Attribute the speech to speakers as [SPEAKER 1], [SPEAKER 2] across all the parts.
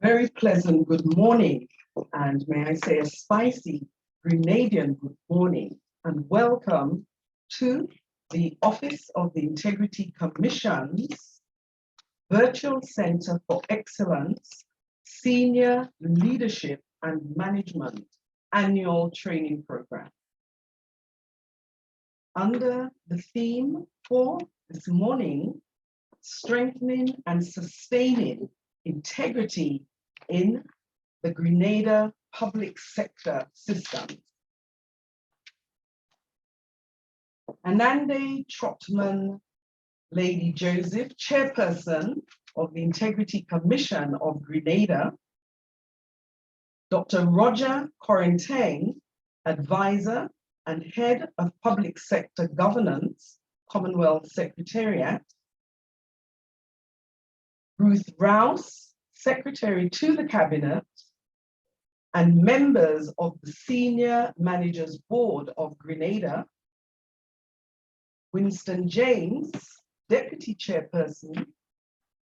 [SPEAKER 1] Very pleasant good morning, and may I say a spicy Grenadian good morning, and welcome to the Office of the Integrity Commission's Virtual Center for Excellence Senior Leadership and Management Annual Training Program. Under the theme for this morning, Strengthening and Sustaining Integrity in the Grenada public sector systems. Anande Trotman, Lady Joseph, Chairperson of the Integrity Commission of Grenada, Dr. Roger Koranteng, Advisor and Head of Public Sector Governance, Commonwealth Secretariat, Ruth Rouse, Secretary to the Cabinet, and members of the Senior Managers Board of Grenada, Winston James, Deputy Chairperson,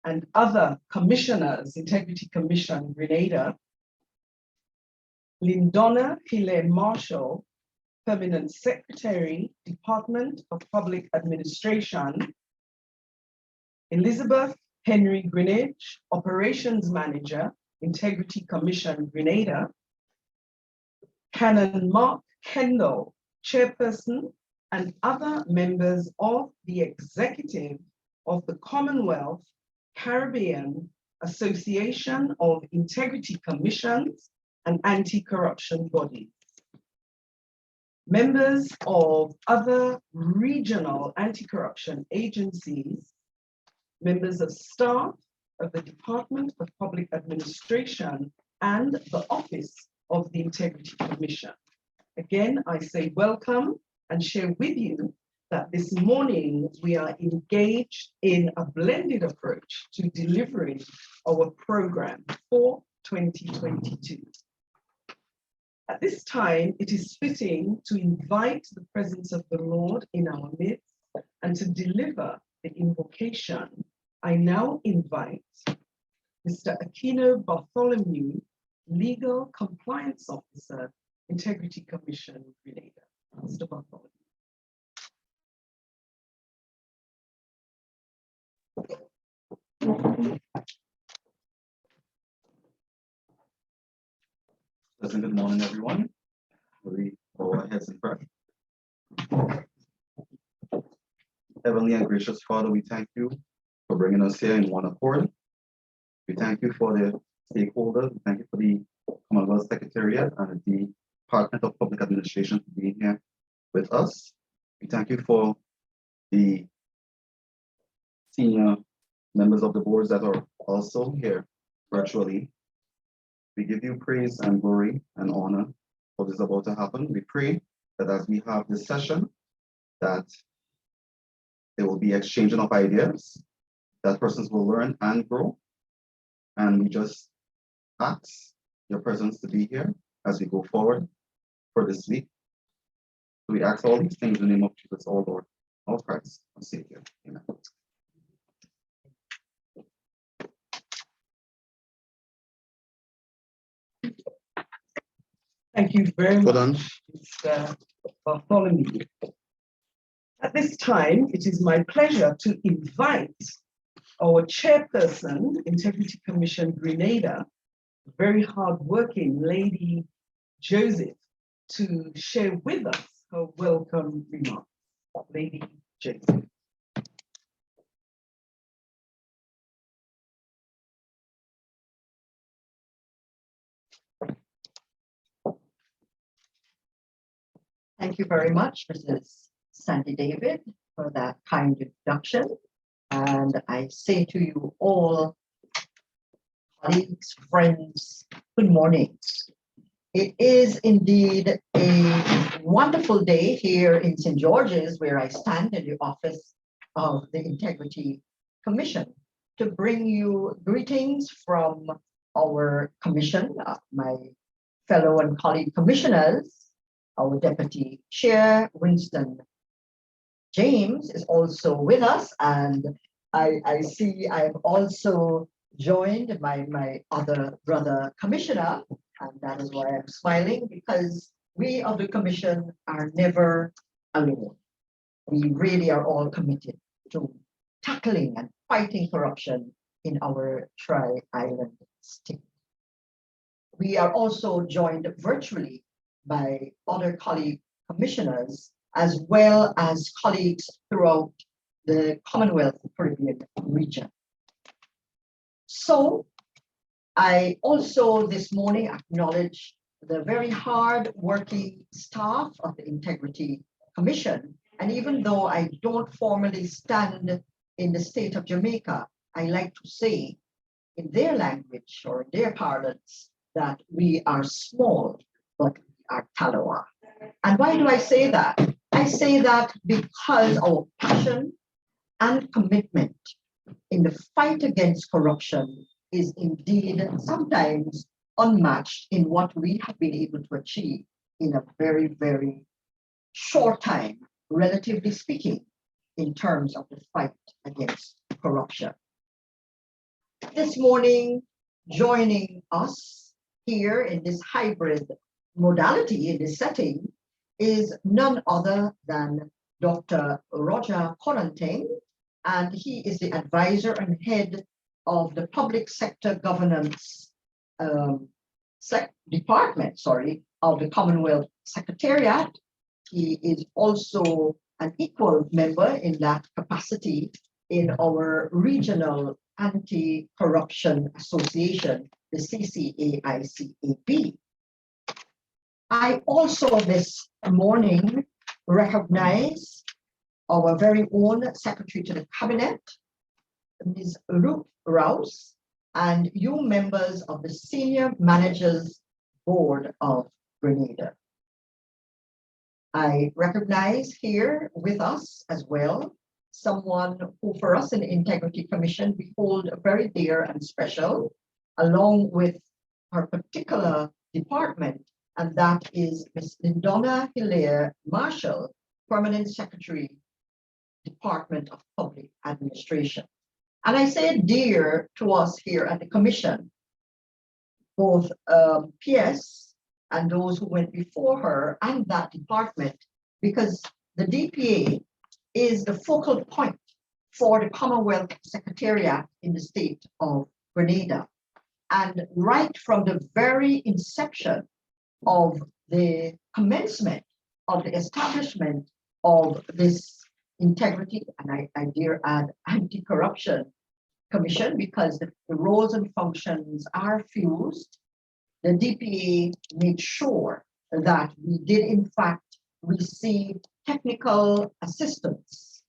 [SPEAKER 1] and other commissioners, Integrity Commission Grenada, Lyndonna Hillaire-Marshall, Permanent Secretary, Department of Public Administration, Elizabeth Henry Greenwich, Operations Manager, Integrity Commission Grenada, Canon Mark Kendall, Chairperson, and other members of the Executive of the Commonwealth Caribbean Association of Integrity Commissions and Anti-Corruption Bodies, members of other regional anti-corruption agencies, members of staff of the Department of Public Administration and the Office of the Integrity Commission. Again, I say welcome and share with you that this morning we are engaged in a blended approach to delivering our program for 2022. At this time, it is fitting to invite the presence of the Lord in our midst and to deliver the invocation. I now invite Mr. Akeyno Bartholomew, Legal Compliance Officer, Integrity Commission, Grenada. Mr. Bartholomew.
[SPEAKER 2] Pleasant good morning, everyone. We bow our heads in prayer. Heavenly and gracious Father, we thank you for bringing us here in one accord. We thank you for the stakeholders. We thank you for the Commonwealth Secretariat and the Department of Public Administration for being here with us. We thank you for the senior members of the boards that are also here virtually. We give you praise and glory and honor for this about to happen. We pray that as we have this session, that there will be exchanging of ideas, that persons will learn and grow. And we just ask your presence to be here as we go forward for this week. So we ask all these things in the name of Jesus, our Lord, our Christ, our Savior. Amen.
[SPEAKER 1] Thank you very much, Mr. Bartholomew. At this time, it is my pleasure to invite our Chairperson, Integrity Commission Grenada, very hardworking Lady Joseph, to share with us her welcome remarks. Lady Joseph.
[SPEAKER 3] Thank you very much, Mrs. Sandy David, for that kind introduction. And I say to you all, colleagues, friends, good morning. It is indeed a wonderful day here in St. George's, where I stand in the office of the Integrity Commission, to bring you greetings from our commission, my fellow and colleague commissioners. Our Deputy Chair, Winston James, is also with us, and I see I've also joined by my other brother commissioner, and that is why I'm smiling, because we of the commission are never alone. We really are all committed to tackling and fighting corruption in our tri-island state. We are also joined virtually by other colleague commissioners, as well as colleagues throughout the Commonwealth Caribbean region. So I also this morning acknowledge the very hard-working staff of the Integrity Commission. And even though I don't formally stand in the state of Jamaica, I like to say in their language or in their parlance that we are small, but we are Talawa. And why do I say that? I say that because our passion and commitment in the fight against corruption is indeed sometimes unmatched in what we have been able to achieve in a very, very short time, relatively speaking, in terms of the fight against corruption. This morning, joining us here in this hybrid modality, in this setting, is none other than Dr. Roger Koranteng, and he is the advisor and head of the public sector governance department, of the Commonwealth Secretariat. He is also an equal member in that capacity in our regional anti-corruption association, the CCAICAB. I also this morning recognize our very own Secretary to the Cabinet, Ms. Ruth Rouse, and you members of the Senior Managers Board of Grenada. I recognize here with us as well someone who for us in the Integrity Commission we hold very dear and special, along with her particular department, and that is Ms. Lyndonna Hillaire-Marshall, Permanent Secretary, Department of Public Administration. And I say dear to us here at the Commission, both PS and those who went before her and that department, because the DPA is the focal point for the Commonwealth Secretariat in the state of Grenada. And right from the very inception of the commencement of the establishment of this integrity, and I dare add anti-corruption commission, because the roles and functions are fused, the DPA made sure that we did in fact receive technical assistance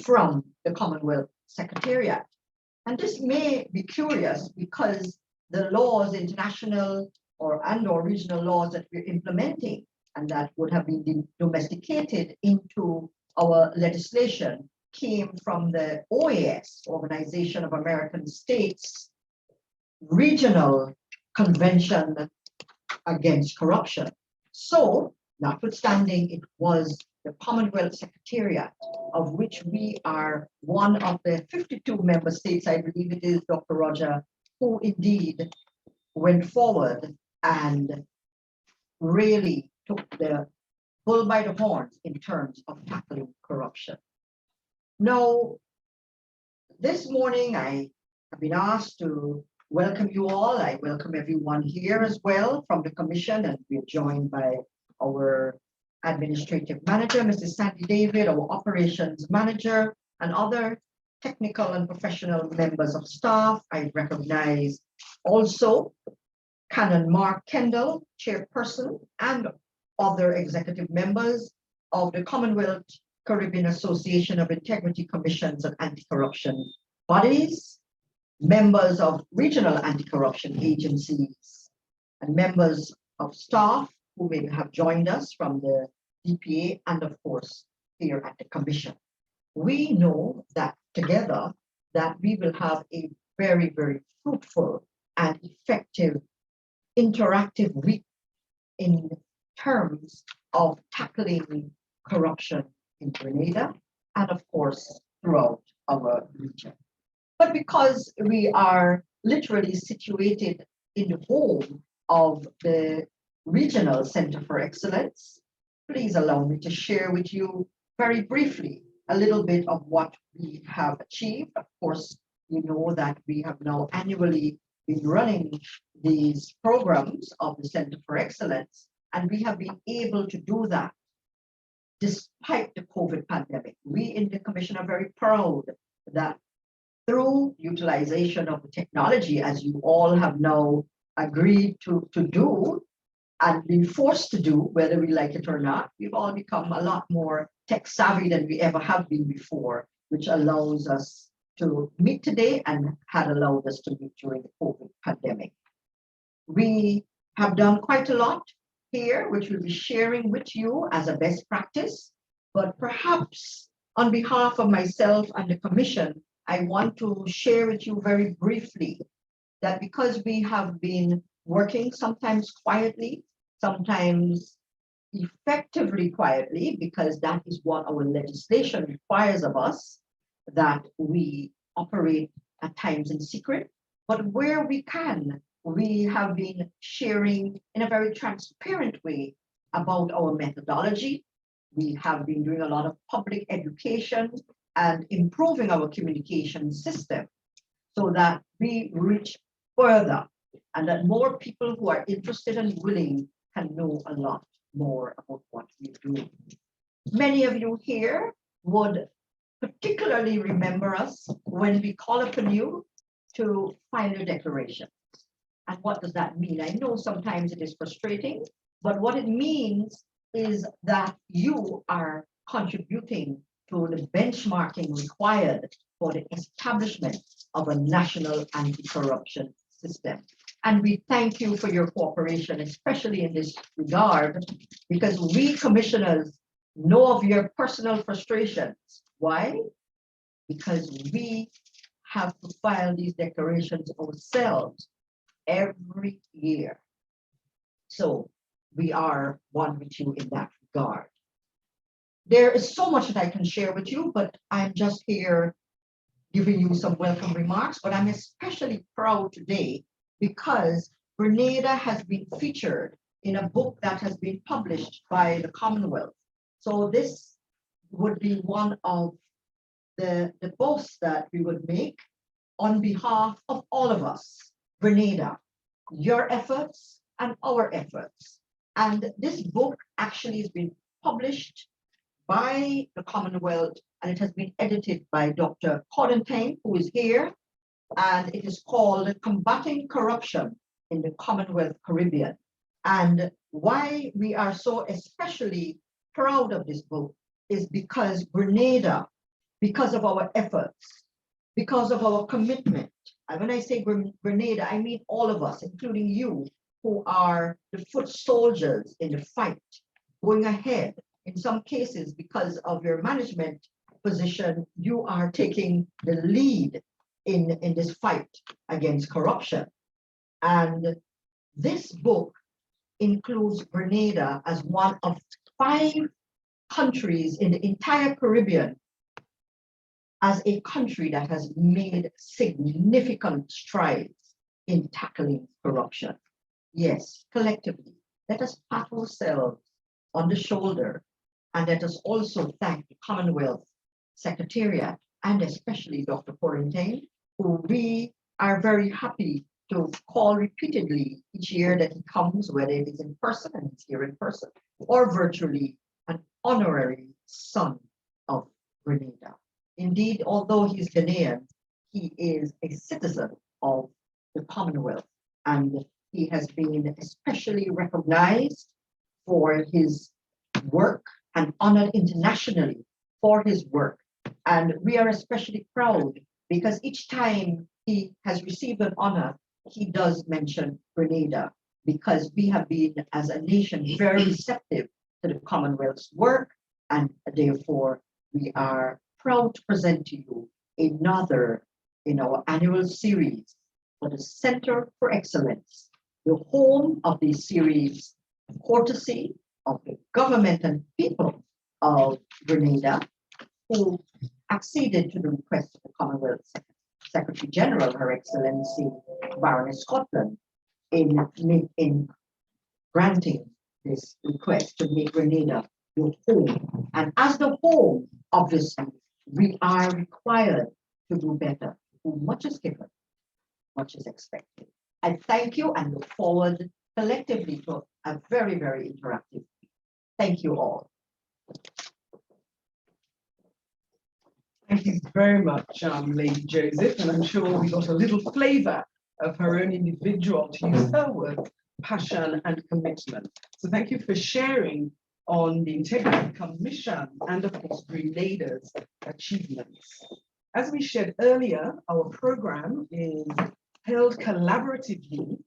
[SPEAKER 3] from the Commonwealth Secretariat. And this may be curious because the laws, international or regional laws that we're implementing and that would have been domesticated into our legislation came from the OAS, Organization of American States, Regional Convention Against Corruption. So, notwithstanding it was the Commonwealth Secretariat, of which we are one of the 52 member states, I believe it is, Dr. Roger, who indeed went forward and really took the bull by the horns in terms of tackling corruption. Now, this morning I have been asked to welcome you all. I welcome everyone here as well from the Commission, and we're joined by our Administrative Manager, Mrs. Sandy David, our Operations Manager, and other technical and professional members of staff. I recognize also Canon Mark Kendall, Chairperson, and other executive members of the Commonwealth Caribbean Association of Integrity Commissions and Anti-Corruption Bodies, members of regional anti-corruption agencies, and members of staff who may have joined us from the DPA and of course here at the Commission. We know that together that we will have a very, very fruitful and effective interactive week in terms of tackling corruption in Grenada and of course throughout our region. But because we are literally situated in the home of the Regional Center for Excellence. Please allow me to share with you very briefly a little bit of what we have achieved. Of course, you know that we have now annually been running these programs of the Center for Excellence, and we have been able to do that despite the COVID pandemic. We in the Commission are very proud that through utilization of the technology, as you all have now agreed to do, and been forced to do, whether we like it or not, we've all become a lot more tech savvy than we ever have been before, which allows us to meet today and had allowed us to meet during the COVID pandemic. We have done quite a lot here, which we'll be sharing with you as a best practice, but perhaps on behalf of myself and the Commission, I want to share with you very briefly that because we have been working sometimes quietly, sometimes effectively quietly, because that is what our legislation requires of us, that we operate at times in secret, but where we can, we have been sharing in a very transparent way about our methodology. We have been doing a lot of public education and improving our communication system so that we reach further and that more people who are interested and willing can know a lot more about what we do. Many of you here would particularly remember us when we call upon you to file your declaration. And what does that mean? I know sometimes it is frustrating, but what it means is that you are contributing to the benchmarking required for the establishment of a national anti-corruption system. And we thank you for your cooperation, especially in this regard, because we commissioners know of your personal frustrations. Why? Because we have to file these declarations ourselves every year. So we are one with you in that regard. There is so much that I can share with you, but I'm just here giving you some welcome remarks. But I'm especially proud today because Grenada has been featured in a book that has been published by the Commonwealth. So this would be one of the boasts that we would make on behalf of all of us. Grenada, your efforts and our efforts. And this book actually has been published by the Commonwealth, and it has been edited by Dr. Koranteng, who is here, and it is called Combating Corruption in the Commonwealth Caribbean. And why we are so especially proud of this book is because Grenada, because of our efforts, because of our commitment, and when I say Grenada, I mean all of us, including you, who are the foot soldiers in the fight, going ahead. In some cases, because of your management position, you are taking the lead in this fight against corruption. And this book includes Grenada as one of 5 countries in the entire Caribbean as a country that has made significant strides in tackling corruption. Yes, collectively, let us pat ourselves on the shoulder, and let us also thank the Commonwealth Secretariat and especially Dr. Koranteng, who we are very happy to call repeatedly each year that he comes, whether it is in person, and he's here in person, or virtually, an honorary son of Grenada. Indeed, although he's Ghanaian, he is a citizen of the Commonwealth, and he has been especially recognized for his work and honored internationally for his work. And we are especially proud because each time he has received an honor, he does mention Grenada, because we have been, as a nation, very receptive to the Commonwealth's work, and therefore we are proud to present to you another in our annual series for the Center for Excellence, the home of this series, courtesy of the government and people of Grenada, who acceded to the request of the Commonwealth Secretary General, Her Excellency Baroness Scotland, in granting this request to make Grenada your home. And as the home, obviously, we are required to do better. Much is given, much is expected. I thank you and look forward collectively to a very, very interactive week. Thank you all.
[SPEAKER 1] Thank you very much, Lady Joseph, and I'm sure we got a little flavour of her own individual, to use her word, passion and commitment. So thank you for sharing on the Integrity Commission and, of course, Grenada's achievements. As we shared earlier, our program is held collaboratively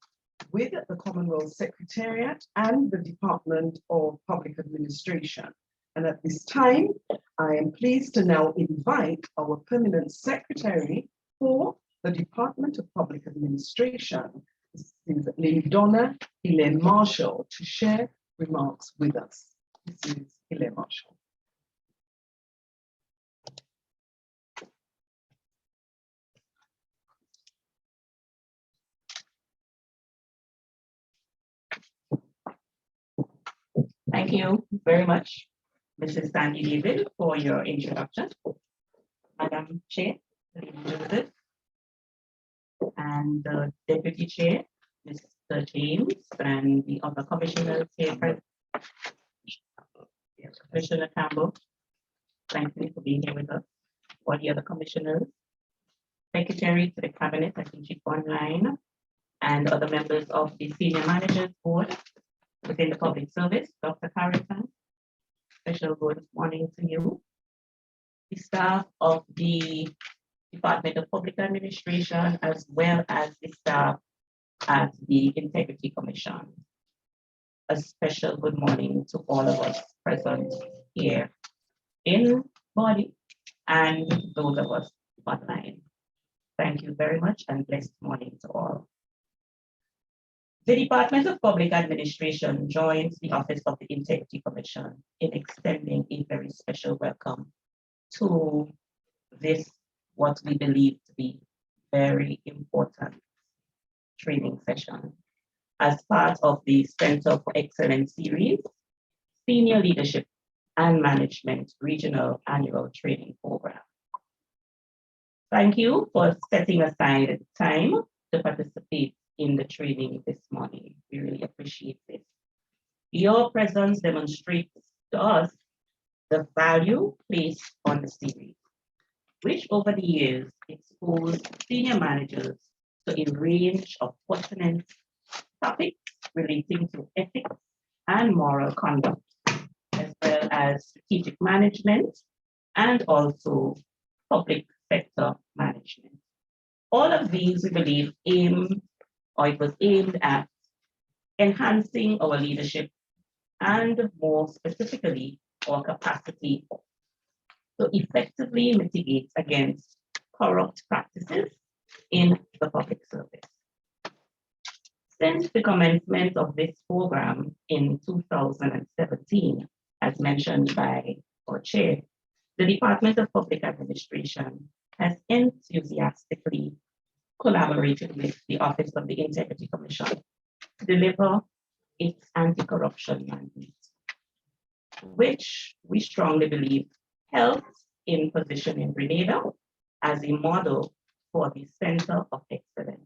[SPEAKER 1] with the Commonwealth Secretariat and the Department of Public Administration. And at this time, I am pleased to now invite our Permanent Secretary for the Department of Public Administration, this is Lyndonna Hillaire-Marshall, to share remarks with us. This is Hillaire-Marshall.
[SPEAKER 4] Thank you very much, Mrs. Sandy David, for your introduction. Madam Chair, Lady Joseph, and the Deputy Chair, Mr. James, and the other commissioners here present. Commissioner Campbell, thank you for being here with us. All the other commissioners, Secretary to the Cabinet, I think she's online, and other members of the Senior Managers Board within the public service, Dr. Koranteng, special good morning to you. The staff of the Department of Public Administration, as well as the staff at the Integrity Commission. A special good morning to all of us present here in body and those of us online. Thank you very much and blessed morning to all. The Department of Public Administration joins the Office of the Integrity Commission in extending a very special welcome to this, what we believe to be very important training session as part of the Center for Excellence series, Senior Leadership and Management Regional Annual Training Program. Thank you for setting aside time to participate in the training this morning. We really appreciate this. Your presence demonstrates to us the value placed on the series, which over the years exposed senior managers to a range of pertinent topics relating to ethics and moral conduct, as well as strategic management and also public sector management. All of these, we believe, it was aimed at enhancing our leadership and more specifically, our capacity to effectively mitigate against corrupt practices in the public service. Since the commencement of this program in 2017, as mentioned by our chair, the Department of Public Administration has enthusiastically collaborated with the Office of the Integrity Commission to deliver its anti-corruption mandate, which we strongly believe helps in positioning Grenada as a model for the Center of Excellence.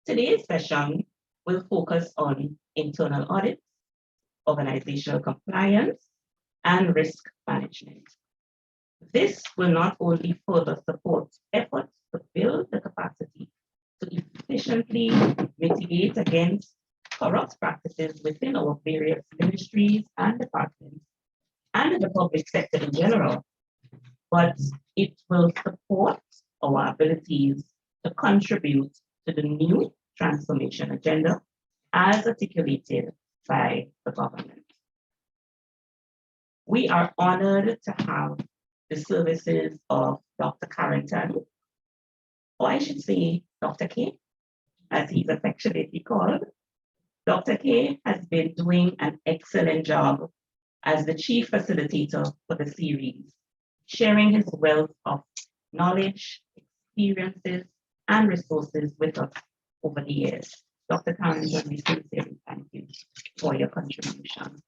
[SPEAKER 4] Today's session will focus on internal audits, organizational compliance, and risk management. This will not only further support efforts to build the capacity to efficiently mitigate against corrupt practices within our various ministries and departments and the public sector in general, but it will support our abilities to contribute to the new transformation agenda as articulated by the government. We are honored to have the services of Dr. Koranteng, or I should say Dr. K, as he's affectionately called. Dr. K has been doing an excellent job as the chief facilitator for the series, sharing his wealth of knowledge, experiences, and resources with us over the years. Dr. Koranteng, we sincerely thank you for your contribution.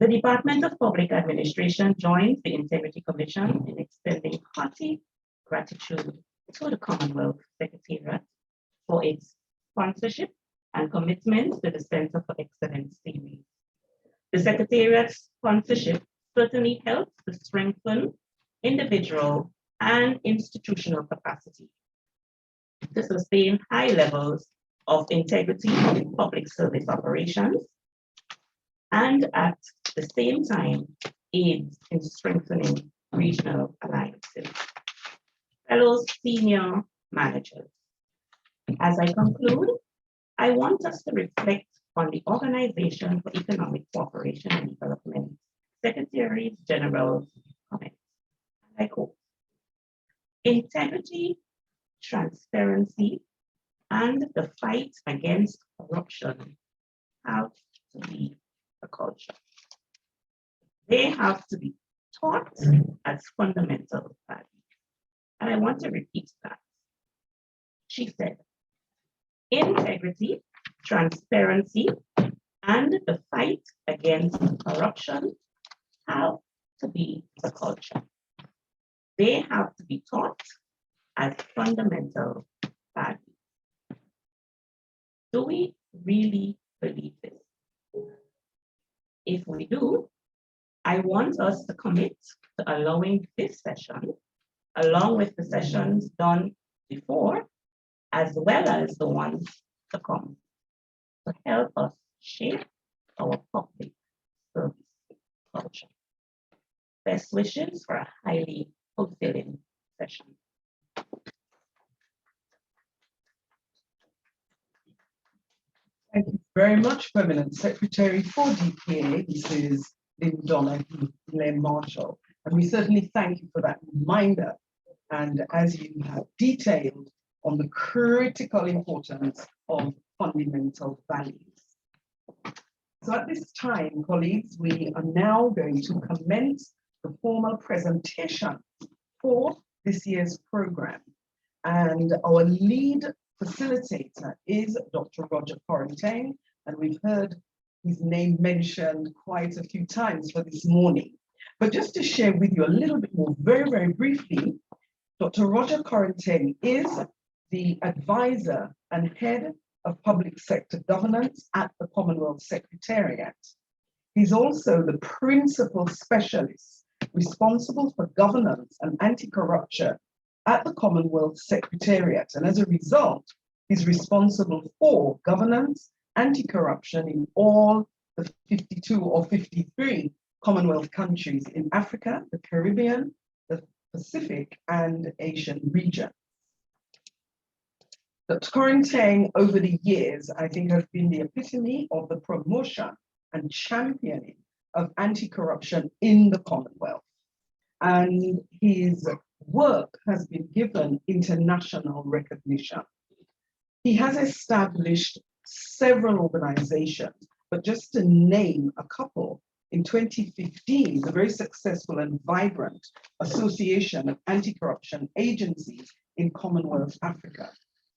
[SPEAKER 4] The Department of Public Administration joins the Integrity Commission in extending hearty gratitude to the Commonwealth Secretariat for its sponsorship and commitment to the Center for Excellence series. The Secretariat's sponsorship certainly helps to strengthen individual and institutional capacity to sustain high levels of integrity in public service operations, and at the same time aids in strengthening regional alliances. Fellow senior managers, as I conclude, I want us to reflect on the Organization for Economic Cooperation and Development Secretary General's comments. I quote, integrity, transparency, and the fight against corruption have to be a culture. They have to be taught as fundamental values. And I want to repeat that. She said, integrity, transparency, and the fight against corruption have to be the culture. They have to be taught as fundamental values. Do we really believe this? If we do, I want us to commit to allowing this session, along with the sessions done before, as well as the ones to come, to help us shape our public service culture. Best wishes for a highly fulfilling session.
[SPEAKER 1] Thank you very much, Permanent Secretary for DPA. This is Lyndonna Hillaire-Marshall. And we certainly thank you for that reminder. And as you have detailed on the critical importance of fundamental values. So at this time, colleagues, we are now going to commence the formal presentation for this year's program. And our lead facilitator is Dr. Roger Koranteng, and we've heard his name mentioned quite a few times for this morning. But just to share with you a little bit more, very, very briefly, Dr. Roger Koranteng is the advisor and head of public sector governance at the Commonwealth Secretariat. He's also the principal specialist responsible for governance and anti-corruption at the Commonwealth Secretariat. And as a result, he's responsible for governance, anti-corruption in all the 52 or 53 Commonwealth countries in Africa, the Caribbean, the Pacific, and Asian region. Dr. Koranteng, over the years, I think has been the epitome of the promotion and championing of anti-corruption in the Commonwealth. And his work has been given international recognition. He has established several organizations, but just to name a couple, in 2015, the very successful and vibrant Association of Anti-Corruption Agencies in Commonwealth Africa.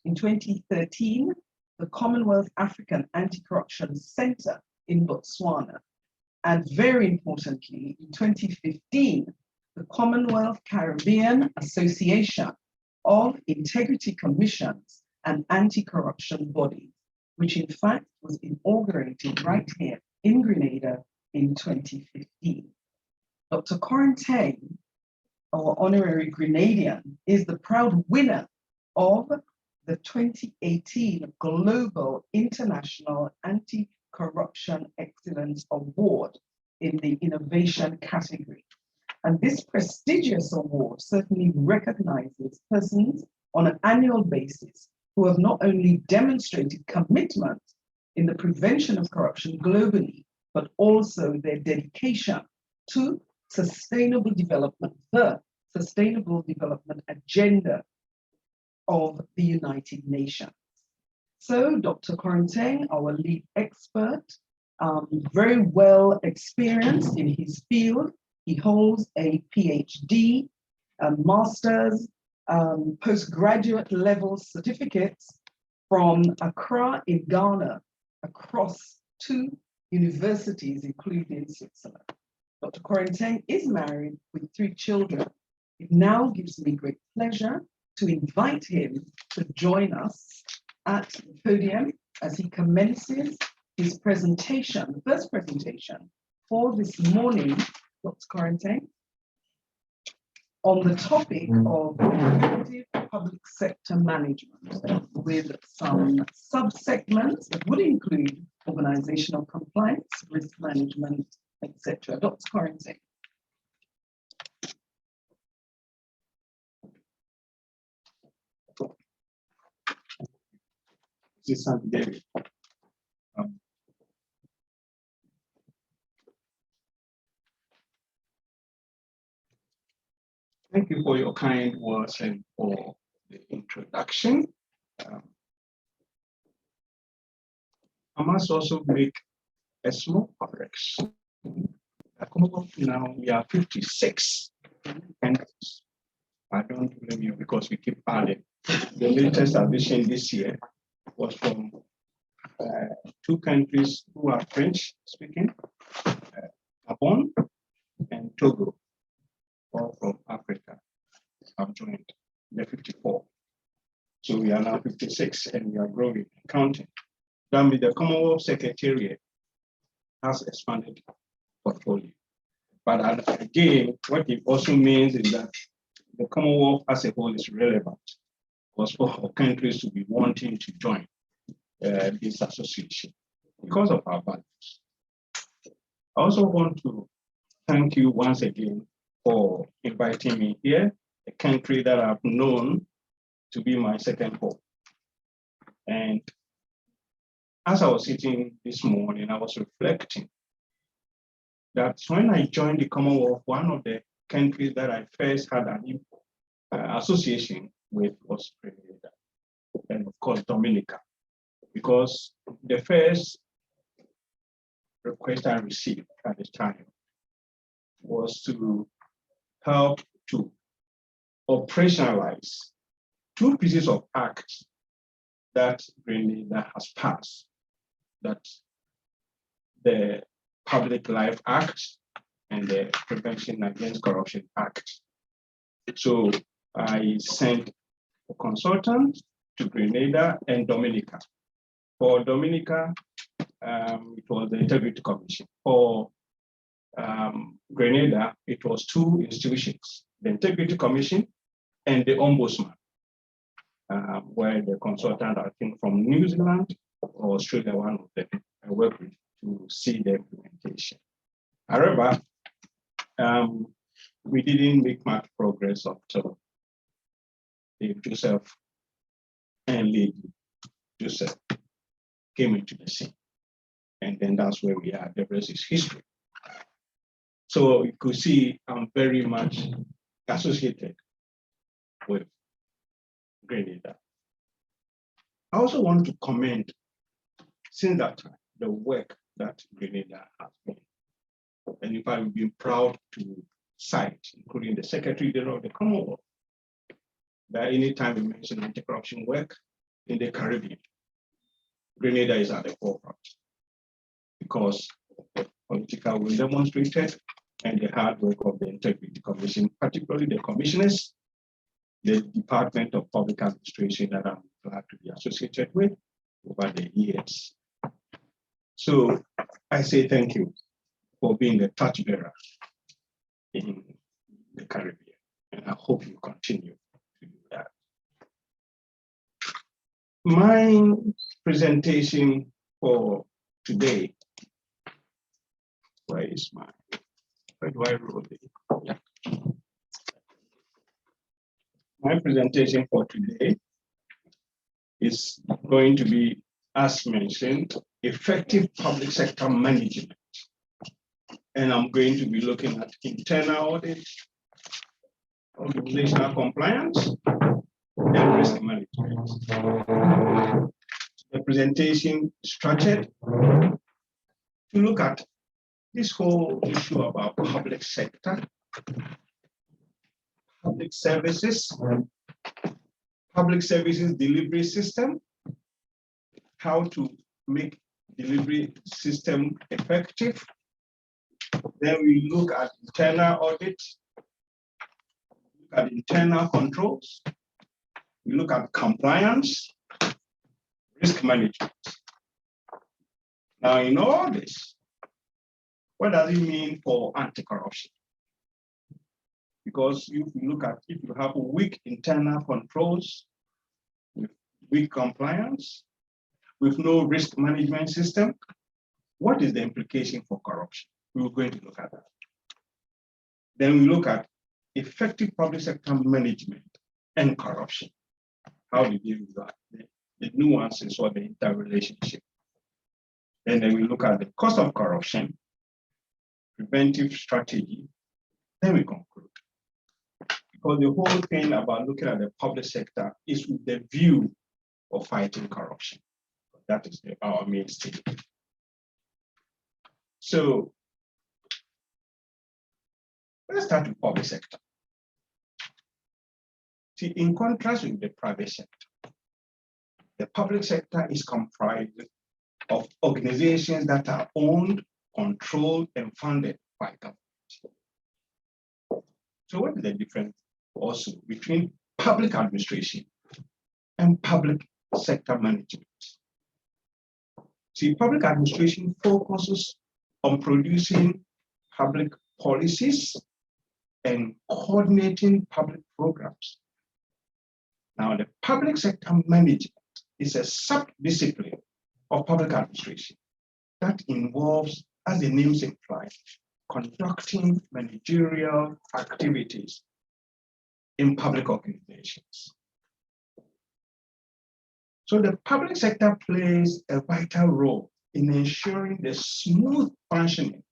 [SPEAKER 1] In 2013, the Commonwealth African Anti-Corruption Center in Botswana. And very importantly, in 2015, the Commonwealth Caribbean Association of Integrity Commissions and Anti-Corruption Bodies, which in fact was inaugurated right here in Grenada in 2015. Dr. Koranteng, our honorary Grenadian, is the proud winner of the 2018 Global International Anti-Corruption Excellence Award in the innovation category. And this prestigious award certainly recognizes persons on an annual basis who have not only demonstrated commitment in the prevention of corruption globally, but also their dedication to sustainable development, the Sustainable Development Agenda of the United Nations. So Dr. Koranteng, our lead expert, very well experienced in his field. He holds a PhD master's, postgraduate level certificates from Accra in Ghana across 2 universities, including Switzerland. Dr. Koranteng is married with 3 children. It now gives me great pleasure to invite him to join us at the podium as he commences his presentation, the first presentation for this morning, Dr. Koranteng, on the topic of effective public sector management, with some sub-segments that would include organizational compliance, risk management, etc. Dr. Koranteng.
[SPEAKER 5] Thank you for your kind words and for the introduction. I must also make a small correction. At Commonwealth now we are 56 countries. I don't blame you because we keep adding. The latest addition this year was from 2 countries who are French speaking, Gabon and Togo, all from Africa. Have joined the 54. So we are now 56 and we are growing and counting. That means the Commonwealth Secretariat has expanded portfolio. But again, what it also means is that the Commonwealth as a whole is relevant for countries to be wanting to join this association because of our values. I also want to thank you once again for inviting me here, a country that I've known to be my second home. And as I was sitting this morning, I was reflecting that when I joined the Commonwealth, one of the countries that I first had an association with was Grenada, and of course Dominica, because the first request I received at the time was to help to operationalize 2 pieces of acts that Grenada has passed, that the Public Life Act and the Prevention Against Corruption Act. So I sent a consultant to Grenada and Dominica. For Dominica, it was the Integrity Commission. For Grenada, it was 2 institutions, the Integrity Commission and the Ombudsman, where the consultant, I think from New Zealand or Australia, one of them, I worked with to see the implementation. However, we didn't make much progress until Joseph and Lady Joseph came into the scene. And then that's where we are. The rest is history. So you could see I'm very much associated with Grenada. I also want to comment, since that time, the work that Grenada has been. And if I've been proud to cite, including the Secretary General of the Commonwealth, that anytime we mention anti-corruption work in the Caribbean, Grenada is at the forefront because of the political will demonstrated and the hard work of the Integrity Commission, particularly the commissioners, the Department of Public Administration that I'm glad to be associated with over the years. So I say thank you for being a torchbearer in the Caribbean, and I hope you continue to do that. My presentation for today, where do I roll it? Yeah. My presentation for today is going to be, as mentioned, effective public sector management. And I'm going to be looking at internal audit, organizational compliance, and risk management. The presentation is structured to look at this whole issue about public sector, public services delivery system, how to make delivery system effective. Then we look at internal audit, look at internal controls, we look at compliance, risk management. Now, in all this, what does it mean for anti-corruption? Because if you have weak internal controls, with weak compliance, with no risk management system, what is the implication for corruption? We're going to look at that. Then we look at effective public sector management and corruption. How do you deal with that? The nuances or the interrelationship. And then we look at the cost of corruption, preventive strategy, then we conclude. Because the whole thing about looking at the public sector is with the view of fighting corruption. That is our mainstay. So let's start with public sector. See, in contrast with the private sector, the public sector is comprised of organizations that are owned, controlled, and funded by government. So what is the difference also between public administration and public sector management? See, public administration focuses on producing public policies and coordinating public programs. Now, the public sector management is a sub-discipline of public administration that involves, as the name implies, conducting managerial activities in public organizations. So the public sector plays a vital role in ensuring the smooth functioning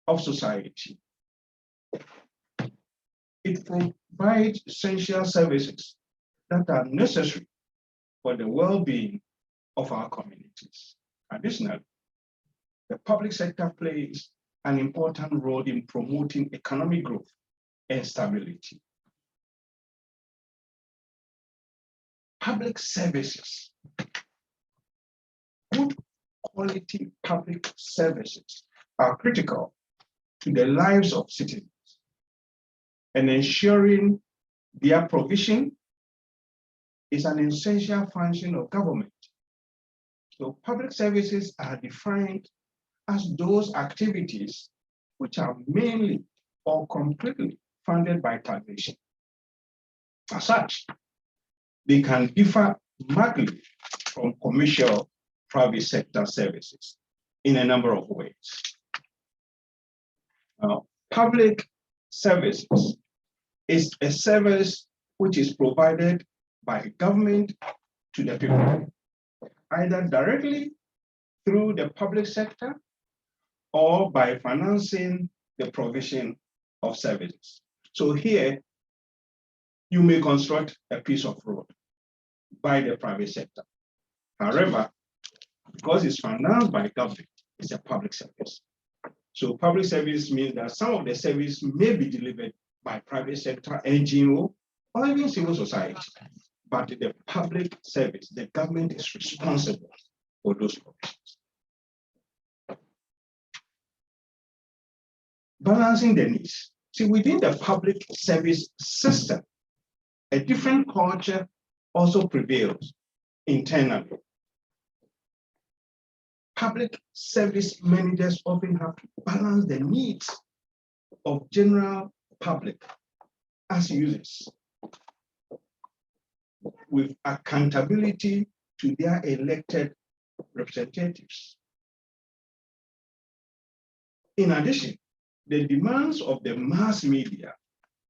[SPEAKER 5] of society. It provides essential services that are necessary for the well-being of our communities. Additionally, the public sector plays an important role in promoting economic growth and stability. Public services, good quality public services are critical to the lives of citizens, and ensuring their provision is an essential function of government. So public services are defined as those activities which are mainly or completely funded by taxation. As such, they can differ markedly from commercial private sector services in a number of ways. Now, public services is a service which is provided by government to the people, either directly through the public sector or by financing the provision of services. So here, you may construct a piece of road by the private sector. However, because it's financed by government, it's a public service. So public service means that some of the service may be delivered by private sector, NGO, or even civil society. But the public service, the government is responsible for those provisions. Balancing the needs. See, within the public service system, a different culture also prevails internally. Public service managers often have to balance the needs of general public as users with accountability to their elected representatives. In addition, the demands of the mass media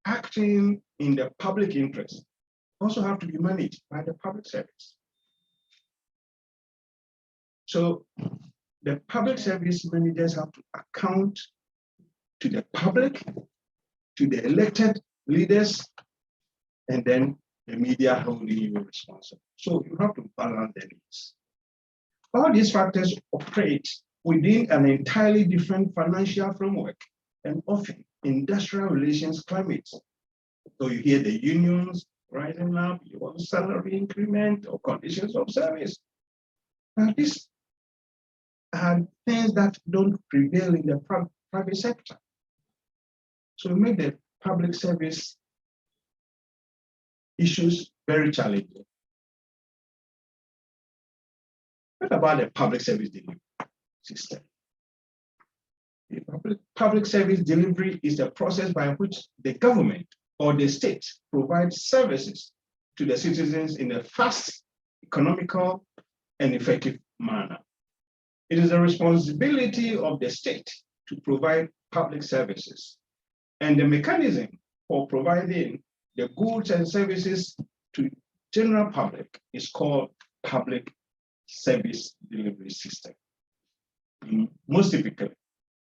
[SPEAKER 5] acting in the public interest also have to be managed by the public service. So the public service managers have to account to the public, to the elected leaders, and then the media holding you responsible. So you have to balance the needs. All these factors operate within an entirely different financial framework and often industrial relations climates. So you hear the unions rising up, you want salary increment or conditions of service. And these are things that don't prevail in the private sector. So we make the public service issues very challenging. What about the public service delivery system? The public service delivery is the process by which the government or the state provides services to the citizens in a fast, economical, and effective manner. It is the responsibility of the state to provide public services, and the mechanism for providing the goods and services to general public is called public service delivery system. Most typically,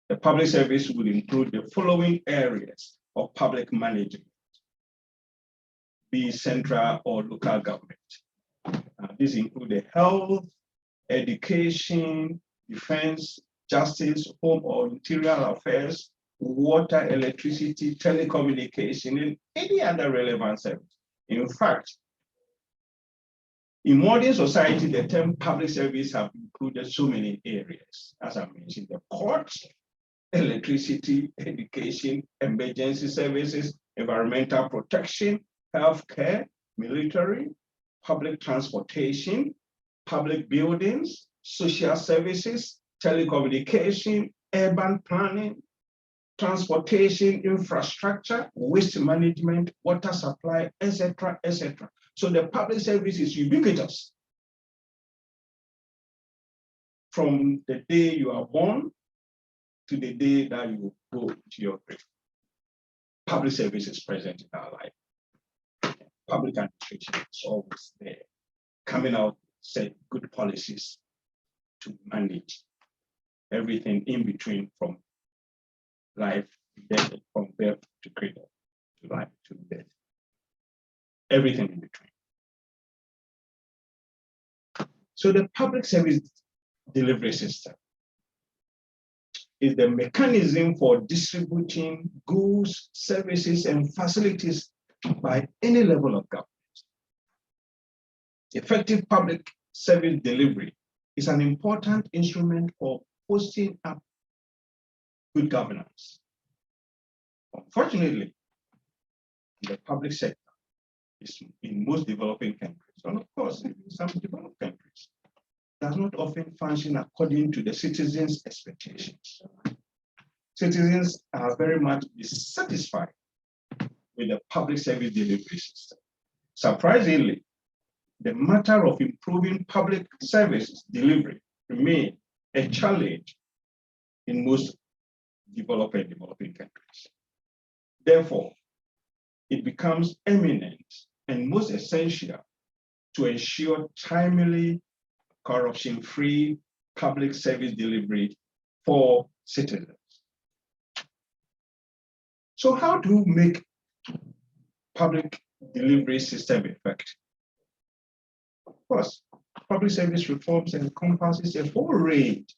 [SPEAKER 5] the public service will include the following areas of public management, be central or local government. These include the health, education, defense, justice, home or interior affairs, water, electricity, telecommunication, and any other relevant service. In fact, in modern society, the term public service have included so many areas. As I mentioned, the courts, electricity, education, emergency services, environmental protection, healthcare, military, public transportation, public buildings, social services, telecommunication, urban planning, transportation, infrastructure, waste management, water supply, etc., etc. So the public service is ubiquitous. From the day you are born to the day that you go to your grave. Public service is present in our life. Public administration is always there, coming out, set good policies to manage everything in between, from life to death, from birth to cradle, to life to death. Everything in between. So the public service delivery system is the mechanism for distributing goods, services, and facilities by any level of government. Effective public service delivery is an important instrument for posting up good governance. Unfortunately, the public sector is in most developing countries, and of course, in some developed countries, does not often function according to the citizens' expectations. Citizens are very much dissatisfied with the public service delivery system. Surprisingly, the matter of improving public service delivery remains a challenge in most developing countries. Therefore, it becomes eminent and most essential to ensure timely, corruption-free public service delivery for citizens. So how to make public delivery system effective? Of course, public service reforms encompasses a whole range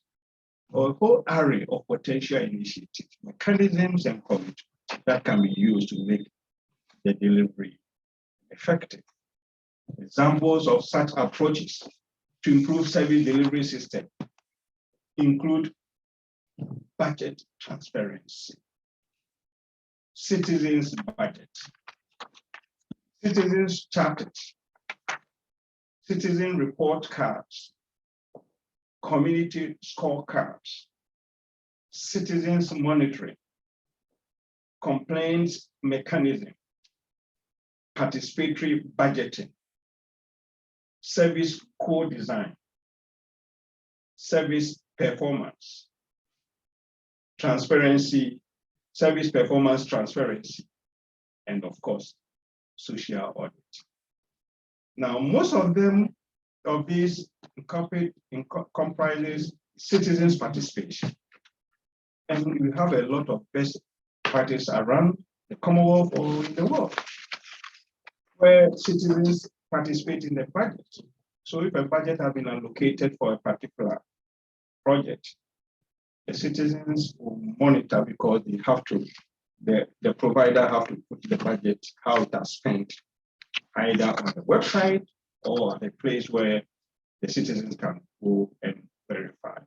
[SPEAKER 5] or a whole array of potential initiatives, mechanisms, and commitments that can be used to make the delivery effective. Examples of such approaches to improve service delivery system include budget transparency, citizens' budget, citizens' charters, citizen report cards, community scorecards, citizens monitoring, complaints mechanism, participatory budgeting, service co-design, service performance, transparency, service performance transparency, and of course, social audit. Now, most of these comprises citizens' participation. And we have a lot of best practice around the Commonwealth or in the world, where citizens participate in the budget. So if a budget has been allocated for a particular project, the citizens will monitor because they have to the provider have to put the budget, how it has spent, either on the website or at a place where the citizens can go and verify.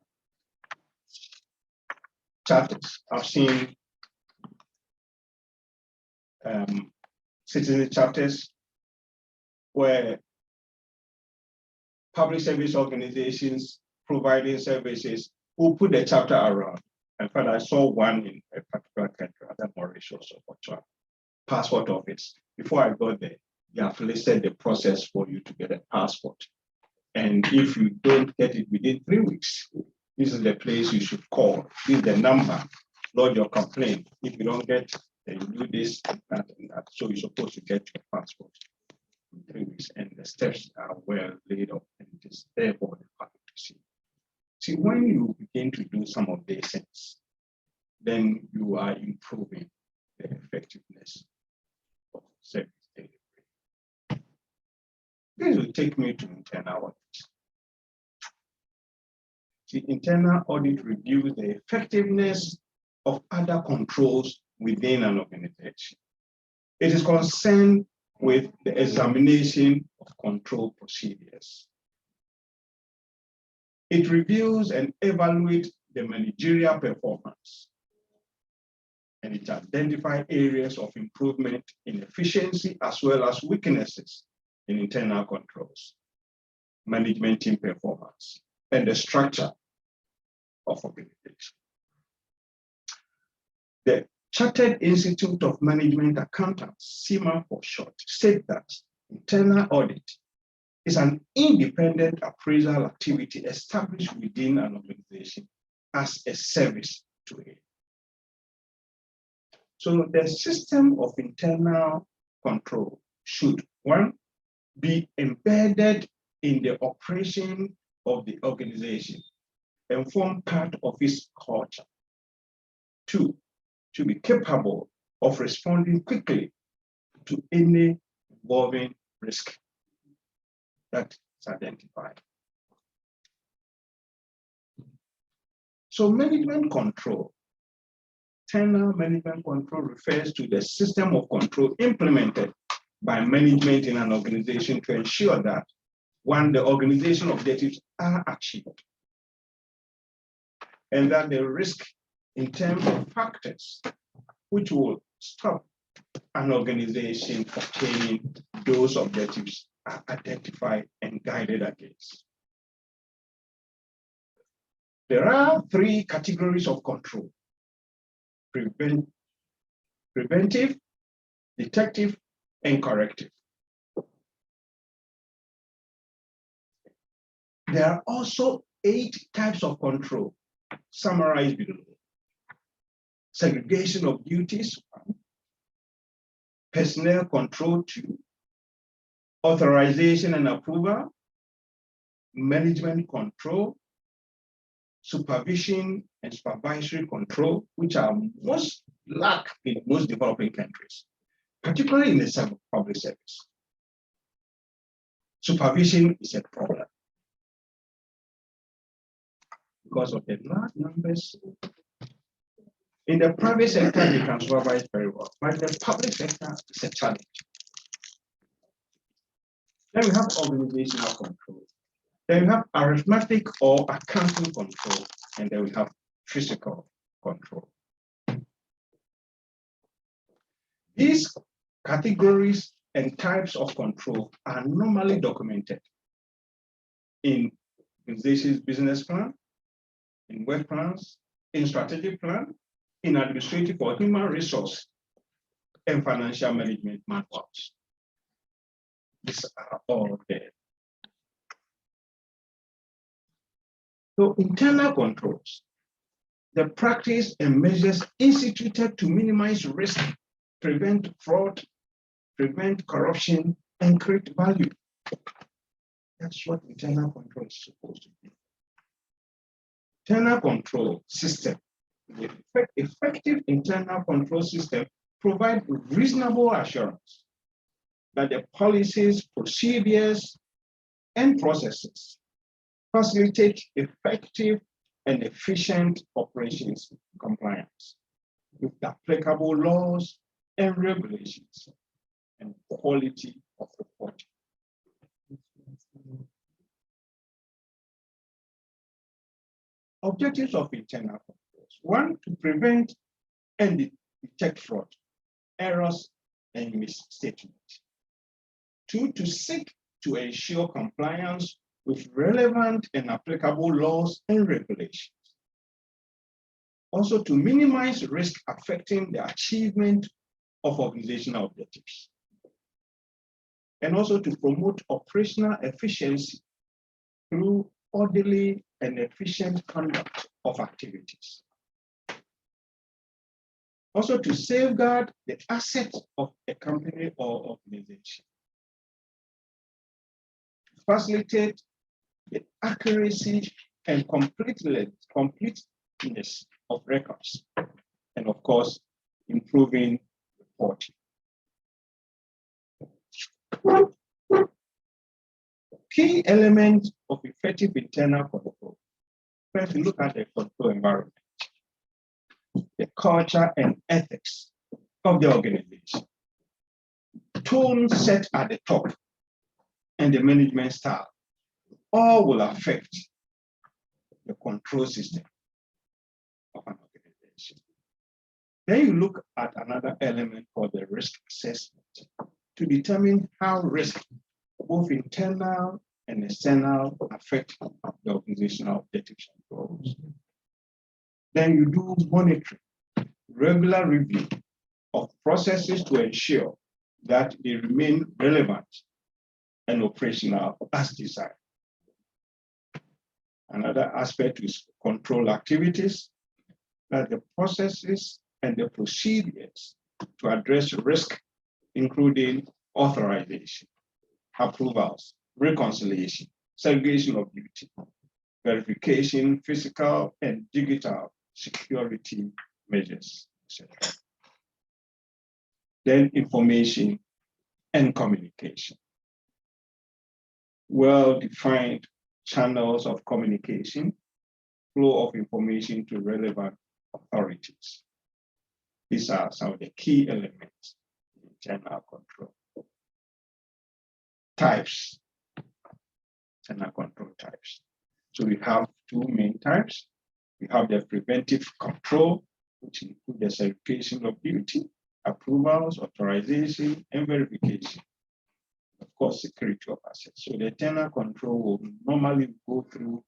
[SPEAKER 5] Charters. I've seen citizen charters where public service organizations providing services who put the chapter around. In fact, I saw one in a particular country, other Mauritius or Botswana, passport office. Before I got there, they have listed the process for you to get a passport. And if you don't get it within 3 weeks, this is the place you should call. This is the number, lodge your complaint. If you don't get, then you do this, that, and that. So you're supposed to get your passport in 3 weeks. And the steps are well laid out, and it is there for the public to see. See, when you begin to do some of these things, then you are improving the effectiveness of service delivery. This will take me to internal audit. The internal audit reviews the effectiveness of other controls within an organization. It is concerned with the examination of control procedures. It reviews and evaluates the managerial performance, and it identifies areas of improvement in efficiency as well as weaknesses in internal controls, management team performance, and the structure of organization. The Chartered Institute of Management Accountants, CIMA for short, state that internal audit is an independent appraisal activity established within an organization as a service to it. So the system of internal control should, one, be embedded in the operation of the organization and form part of its culture. Two, to be capable of responding quickly to any evolving risk that is identified. So management control, internal management control refers to the system of control implemented by management in an organization to ensure that, one, the organization objectives are achieved, and that the risk in terms of factors which will stop an organization obtaining those objectives are identified and guided against. There are 3 categories of control: preventive, detective, and corrective. There are also 8 types of control summarized below: segregation of duties, 1, personnel control, 2, authorization and approval, management control, supervision and supervisory control, which are most lacked in most developing countries, particularly in the public service. Supervision is a problem because of the large numbers. In the private sector, they can supervise very well, but the public sector is a challenge. Then we have organizational control. Then we have arithmetic or accounting control, and then we have physical control. These categories and types of control are normally documented in organization's business plan, in work plans, in strategic plan, in administrative or human resource, and financial management manuals. These are all there. So internal controls, the practice and measures instituted to minimize risk, prevent fraud, prevent corruption, and create value. That's what internal control is supposed to be. Internal control system, the effective internal control system provides reasonable assurance that the policies, procedures, and processes facilitate effective and efficient operations compliance. with the applicable laws and regulations and quality of reporting. Objectives of internal controls. 1, to prevent and detect fraud, errors, and misstatements. 2, to seek to ensure compliance with relevant and applicable laws and regulations. Also, to minimize risk affecting the achievement of organizational objectives. And also to promote operational efficiency through orderly and efficient conduct of activities. Also to safeguard the assets of a company or organization. Facilitate the accuracy and completeness of records. And of course, improving reporting. Key elements of effective internal control. First, we look at the control environment, the culture and ethics of the organization, tone set at the top, and the management style, all will affect the control system of an organization. Then you look at another element called the risk assessment to determine how risk, both internal and external, affect the organizational objectives and goals. Then you do monitoring, regular review of processes to ensure that they remain relevant and operational as desired. Another aspect is control activities, that the processes and the procedures to address risk, including authorization, approvals, reconciliation, segregation of duty, verification, physical and digital security measures, etc. Then information and communication. Well-defined channels of communication, flow of information to relevant authorities. These are some of the key elements in internal control. Types, internal control types. So we have two main types. We have the preventive control, which include the segregation of duty, approvals, authorization, and verification. Of course, security of assets. So the internal control will normally go through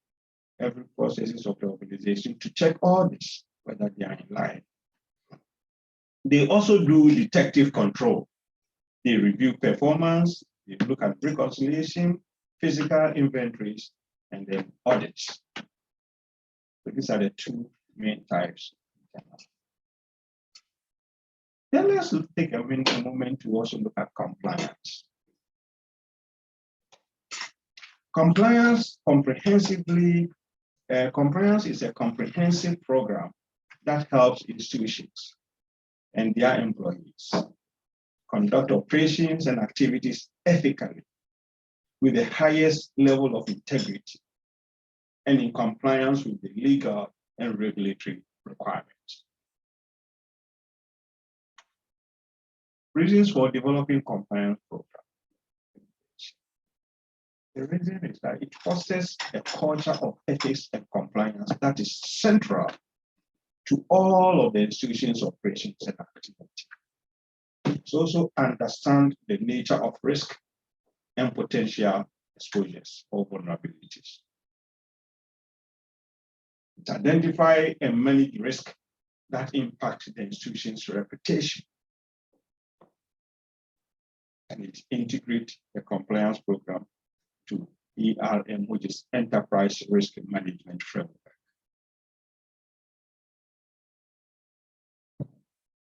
[SPEAKER 5] every processes of the organization to check all this, whether they are in line. They also do detective control. They review performance, they look at reconciliation, physical inventories, and then audits. So these are the two main types. Then let's take a moment to also look at compliance. Compliance is a comprehensive program that helps institutions and their employees conduct operations and activities ethically with the highest level of integrity and in compliance with the legal and regulatory requirements. Reasons for developing compliance program. The reason is that it fosters a culture of ethics and compliance that is central to all of the institution's operations and activity. It also understands the nature of risk and potential exposures or vulnerabilities. It identifies and manages risk that impact the institution's reputation. And it integrates the compliance program to ERM, which is Enterprise Risk Management Framework.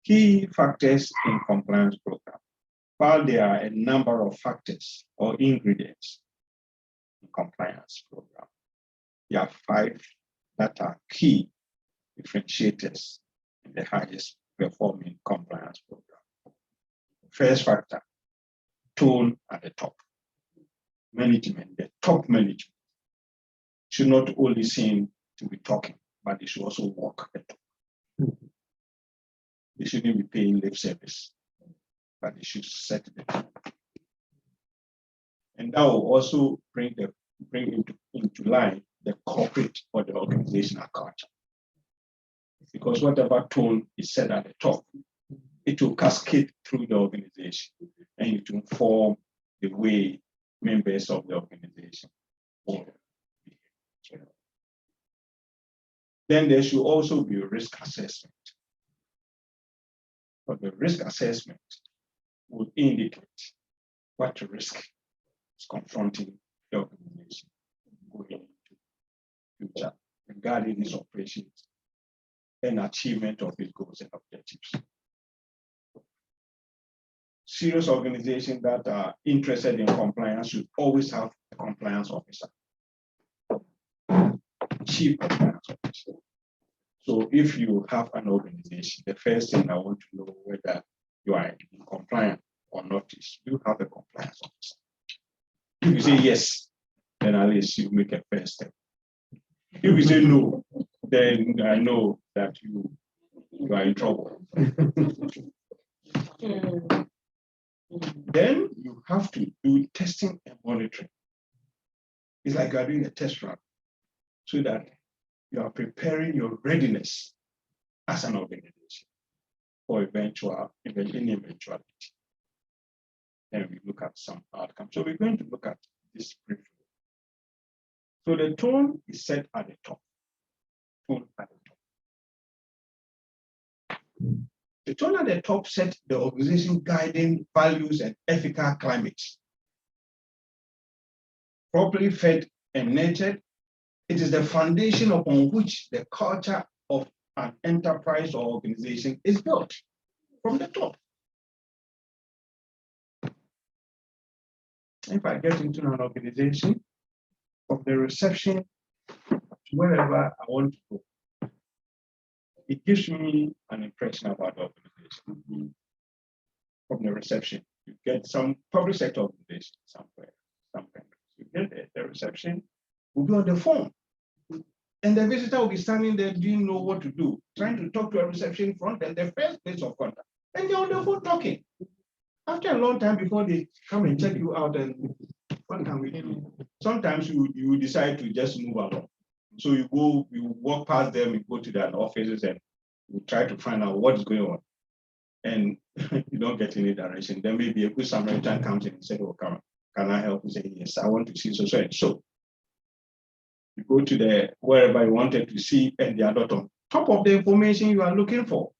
[SPEAKER 5] Key factors in compliance program. While there are a number of factors or ingredients in compliance program, there are 5 that are key differentiators in the highest performing compliance program. First factor, tone at the top. Management, the top management should not only seem to be talking, but they should also walk the talk. They shouldn't be paying lip service, but they should set the tone. And that will also bring into line the corporate or the organizational culture. Because whatever tone is set at the top, it will cascade through the organization and it will inform the way members of the organization will behave. Then there should also be a risk assessment. But the risk assessment will indicate what risk is confronting the organization going into the future regarding its operations and achievement of its goals and objectives. Serious organizations that are interested in compliance should always have a compliance officer, chief compliance officer. So if you have an organization, the first thing I want to know whether you are in compliance or not is you have a compliance officer. If you say yes, then at least you make a first step. If you say no, then I know that you are in trouble. Then you have to do testing and monitoring. It's like you are doing a test run so that you are preparing your readiness as an organization for any eventuality. And we look at some outcomes. So we're going to look at this briefly. So the tone is set at the top. Tone at the top. The tone at the top set the organization guiding values and ethical climate. Properly fed and nurtured, it is the foundation upon which the culture of an enterprise or organization is built from the top. If I get into an organization, from the reception to wherever I want to go, it gives me an impression about the organization. From the reception, you get some public sector organization somewhere, some countries. You get there, the reception will be on the phone. And the visitor will be standing there, didn't know what to do, trying to talk to a reception front and the first place of contact. And they're on the phone talking. After a long time before they come and check you out, and what can we do? Sometimes you decide to just move along. So you walk past them, you go to their offices and you try to find out what is going on. And you don't get any direction. Then maybe a good Samaritan comes in and says, oh, come on, can I help you? Say, yes, I want to see so and so. You go to wherever you wanted to see, and they are not on top of the information you are looking for.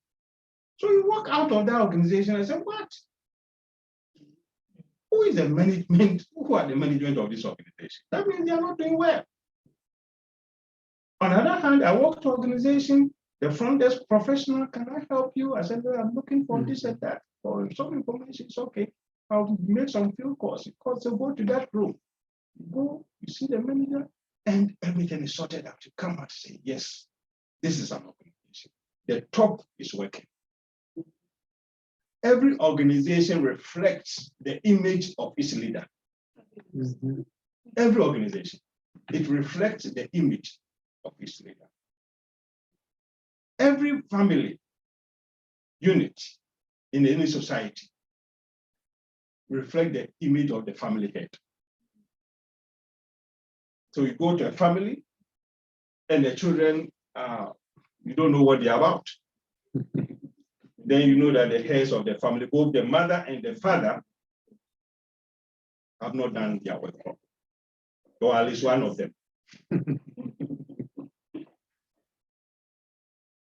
[SPEAKER 5] So you walk out of that organization and say, what? Who is the management? Who are the management of this organization? That means they are not doing well. On the other hand, I walk to organization, the front desk professional, can I help you? I said, well, I'm looking for this and that, or some information. It's okay. I'll make some field calls. So go to that room. You go, you see the manager, and everything is sorted out. You come out and say, yes, this is an organization. The top is working. Every organization reflects the image of its leader. Every organization, it reflects the image of its leader. Every family unit in any society reflects the image of the family head. So you go to a family and the children, you don't know what they're about. Then you know that the heads of the family, both the mother and the father, have not done their work, or at least one of them.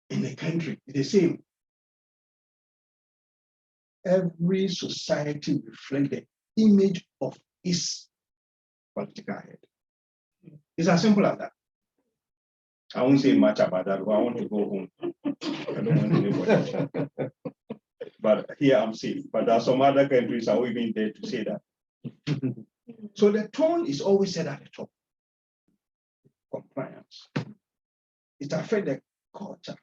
[SPEAKER 5] In the country, it's the same. Every society reflects the image of its political head. It's as simple as that. I won't say much about that. I want to go home. I don't want anybody. But here I'm safe. But there are some other countries are even there to say that. So the tone is always set at the top. Compliance. It affects the culture,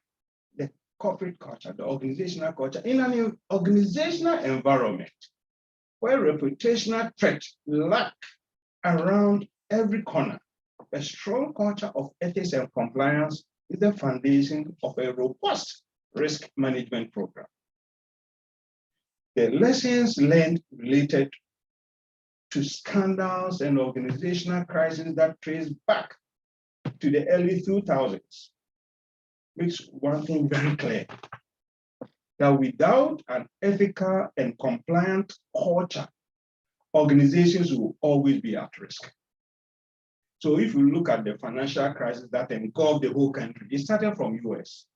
[SPEAKER 5] the corporate culture, the organizational culture. In an organizational environment where reputational threats lack around every corner, a strong culture of ethics and compliance is the foundation of a robust risk management program. the lessons learned related to scandals and organizational crises that trace back to the early 2000s makes one thing very clear, that without an ethical and compliant culture, organizations will always be at risk. So if you look at the financial crisis that engulfed the whole country, it started from US,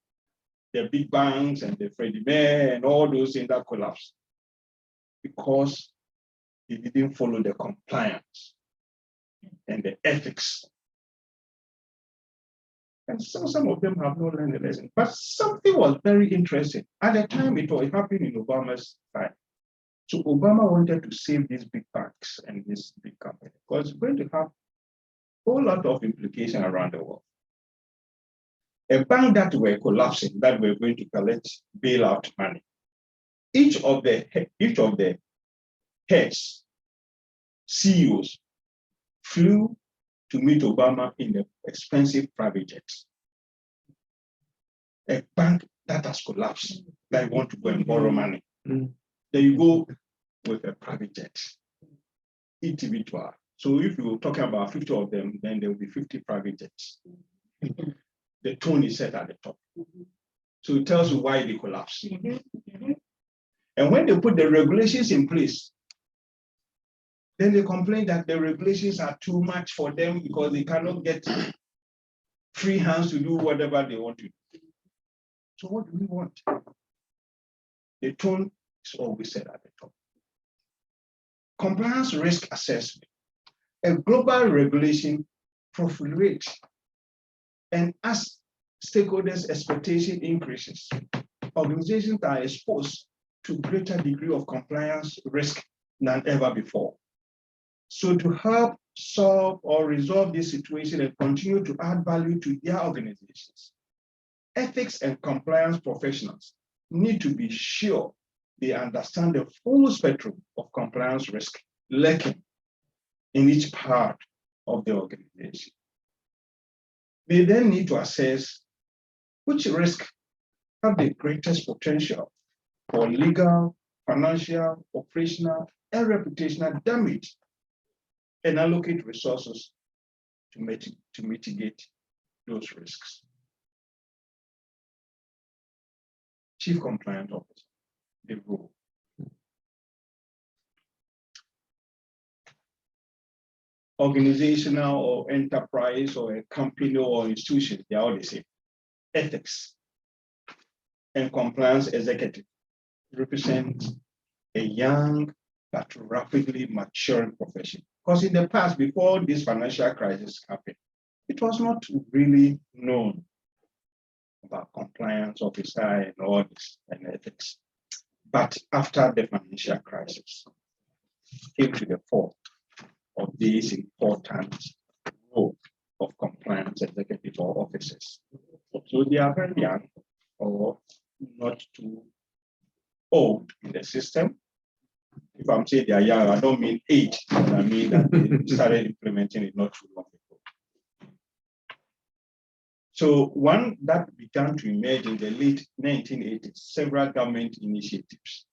[SPEAKER 5] the big banks and the Freddie Mac and all those things that collapsed because they didn't follow the compliance and the ethics. And so some of them have not learned the lesson. But something was very interesting. At the time, it happened in Obama's time. So Obama wanted to save these big banks and this big company because it's going to have a whole lot of implications around the world. A bank that were collapsing, that were going to collect bailout money. Each of the heads, CEOs, flew to meet Obama in the expensive private jets. A bank that has collapsed, that want to go and borrow money. Then you go with a private jet, individual. So if you're talking about 50 of them, then there will be 50 private jets. The tone is set at the top. So it tells you why they collapsed. And when they put the regulations in place, then they complain that the regulations are too much for them because they cannot get free hands to do whatever they want to do. So what do we want? The tone is always set at the top. Compliance risk assessment. A global regulation proliferates, and as stakeholders' expectation increases, organizations are exposed to greater degree of compliance risk than ever before. So to help solve or resolve this situation and continue to add value to their organizations, ethics and compliance professionals need to be sure they understand the full spectrum of compliance risk lurking in each part of the organization. They then need to assess which risks have the greatest potential for legal, financial, operational, and reputational damage, and allocate resources to mitigate those risks. Chief Compliance Officer, the role. Organizational or enterprise or a company or institution, they are all the same. Ethics and compliance executive represent a young but rapidly maturing profession. Because in the past, before this financial crisis happened, it was not really known about compliance officer and all this and ethics. But after the financial crisis came to the fore of this important role of compliance executive or officers. So they are very young or not too old in the system. If I'm saying they are young, I don't mean age, but I mean that they started implementing it not too long ago. So one that began to emerge in the late 1980s, several government initiatives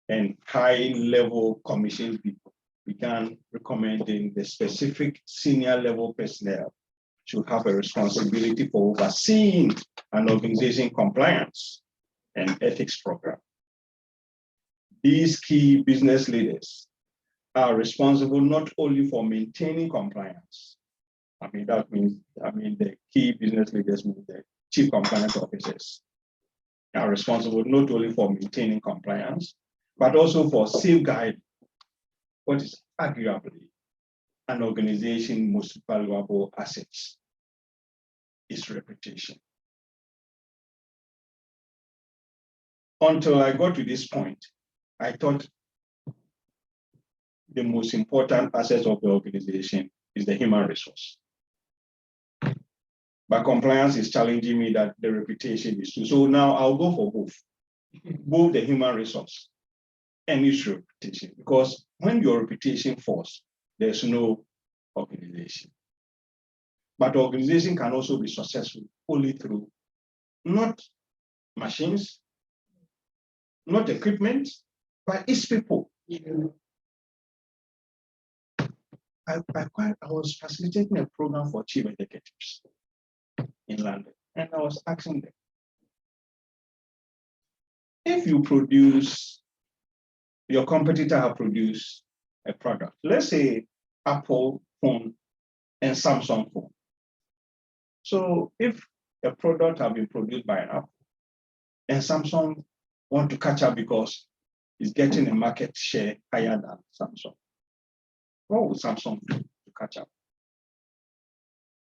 [SPEAKER 5] and high-level commission people began recommending the specific senior level personnel should have a responsibility for overseeing an organization compliance and ethics program. These key business leaders are responsible not only for maintaining compliance. That means the key business leaders, the chief compliance officers, are responsible not only for maintaining compliance, but also for safeguarding what is arguably an organization's most valuable assets, its reputation. Until I got to this point, I thought the most important asset of the organization is the human resource. But compliance is challenging me that the reputation is too. So now I'll go for both the human resource and its reputation, because when your reputation falls, there's no organization. But organization can also be successful only through not machines, not equipment, by its people. I was facilitating a program for chief executives in London, and I was asking them, if you produce, your competitor have produced a product, let's say Apple phone and Samsung phone. So if a product have been produced by Apple and Samsung want to catch up because it's getting a market share higher than Samsung, what would Samsung do to catch up?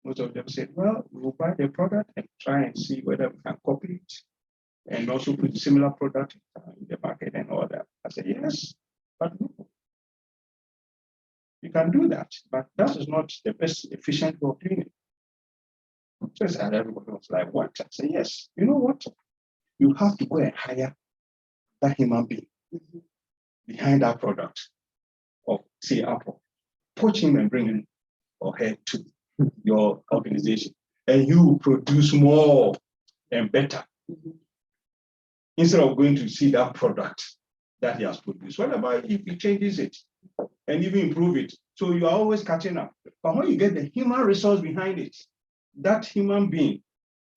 [SPEAKER 5] Most of them said, well, we'll buy the product and try and see whether we can copy it and also put similar product in the market and all that. I said, yes, but no. You can do that, but that is not the best efficient way of doing it. So everybody was like, what? I said, yes, you know what? You have to go and hire that human being behind that product of, say, Apple. Poach him and bring him or her to your organization, and you produce more and better instead of going to see that product that he has produced. What about if he changes it and even improve it? So you are always catching up. But when you get the human resource behind it, that human being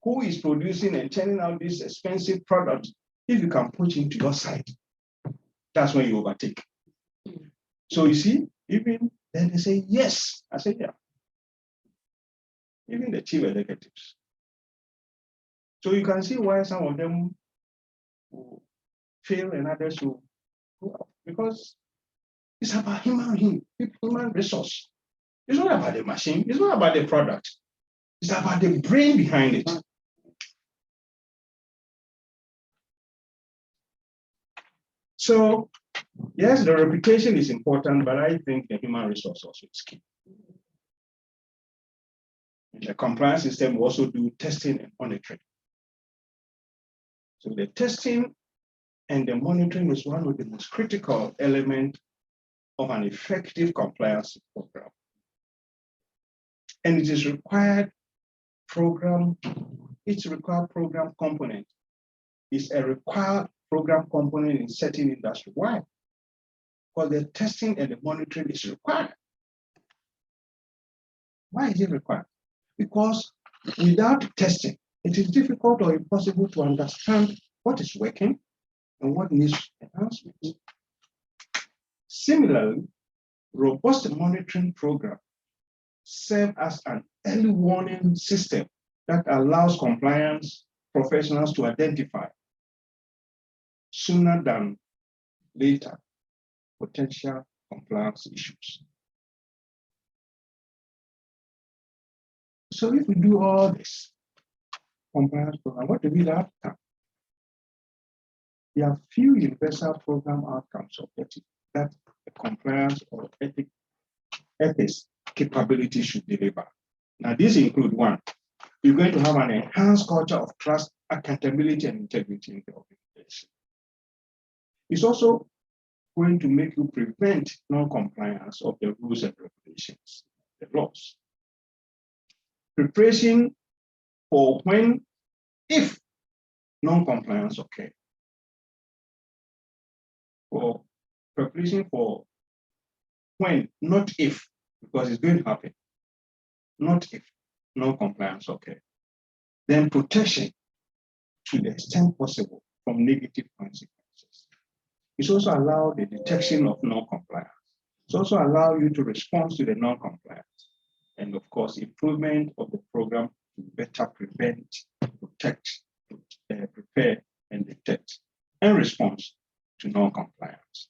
[SPEAKER 5] who is producing and turning out this expensive product, if you can put him to your side, that's when you overtake. So you see, even then they say, yes. I say, yeah. Even the chief executives. So you can see why some of them will fail and others will go up, because it's about human resource. It's not about the machine, it's not about the product, it's about the brain behind it. So yes, the reputation is important, but I think the human resource also is key. The compliance system will also do testing and monitoring. So the testing and the monitoring is one of the most critical elements of an effective compliance program. And it is required program, it's required program component. It's a required program component in certain industry. Why? Because the testing and the monitoring is required. Why is it required? Because without testing, it is difficult or impossible to understand what is working and what needs enhancement. Similarly, robust monitoring program serve as an early warning system that allows compliance professionals to identify sooner than later potential compliance issues. So if we do all this compliance program, what do we have? There are few universal program outcomes objectives that the compliance or ethics capability should deliver. Now, these include: one, you're going to have an enhanced culture of trust, accountability, and integrity in the organization. It's also going to make you prevent non-compliance of the rules and regulations, the laws. Preparation for when, if non-compliance occurs. For preparation for when, not if, because it's going to happen. Not if non-compliance occurs. Then protection to the extent possible from negative consequences. It's also allow the detection of non-compliance. It's also allow you to respond to the non-compliance. And of course, improvement of the program to better prevent, protect, prepare, and detect, and respond to non-compliance.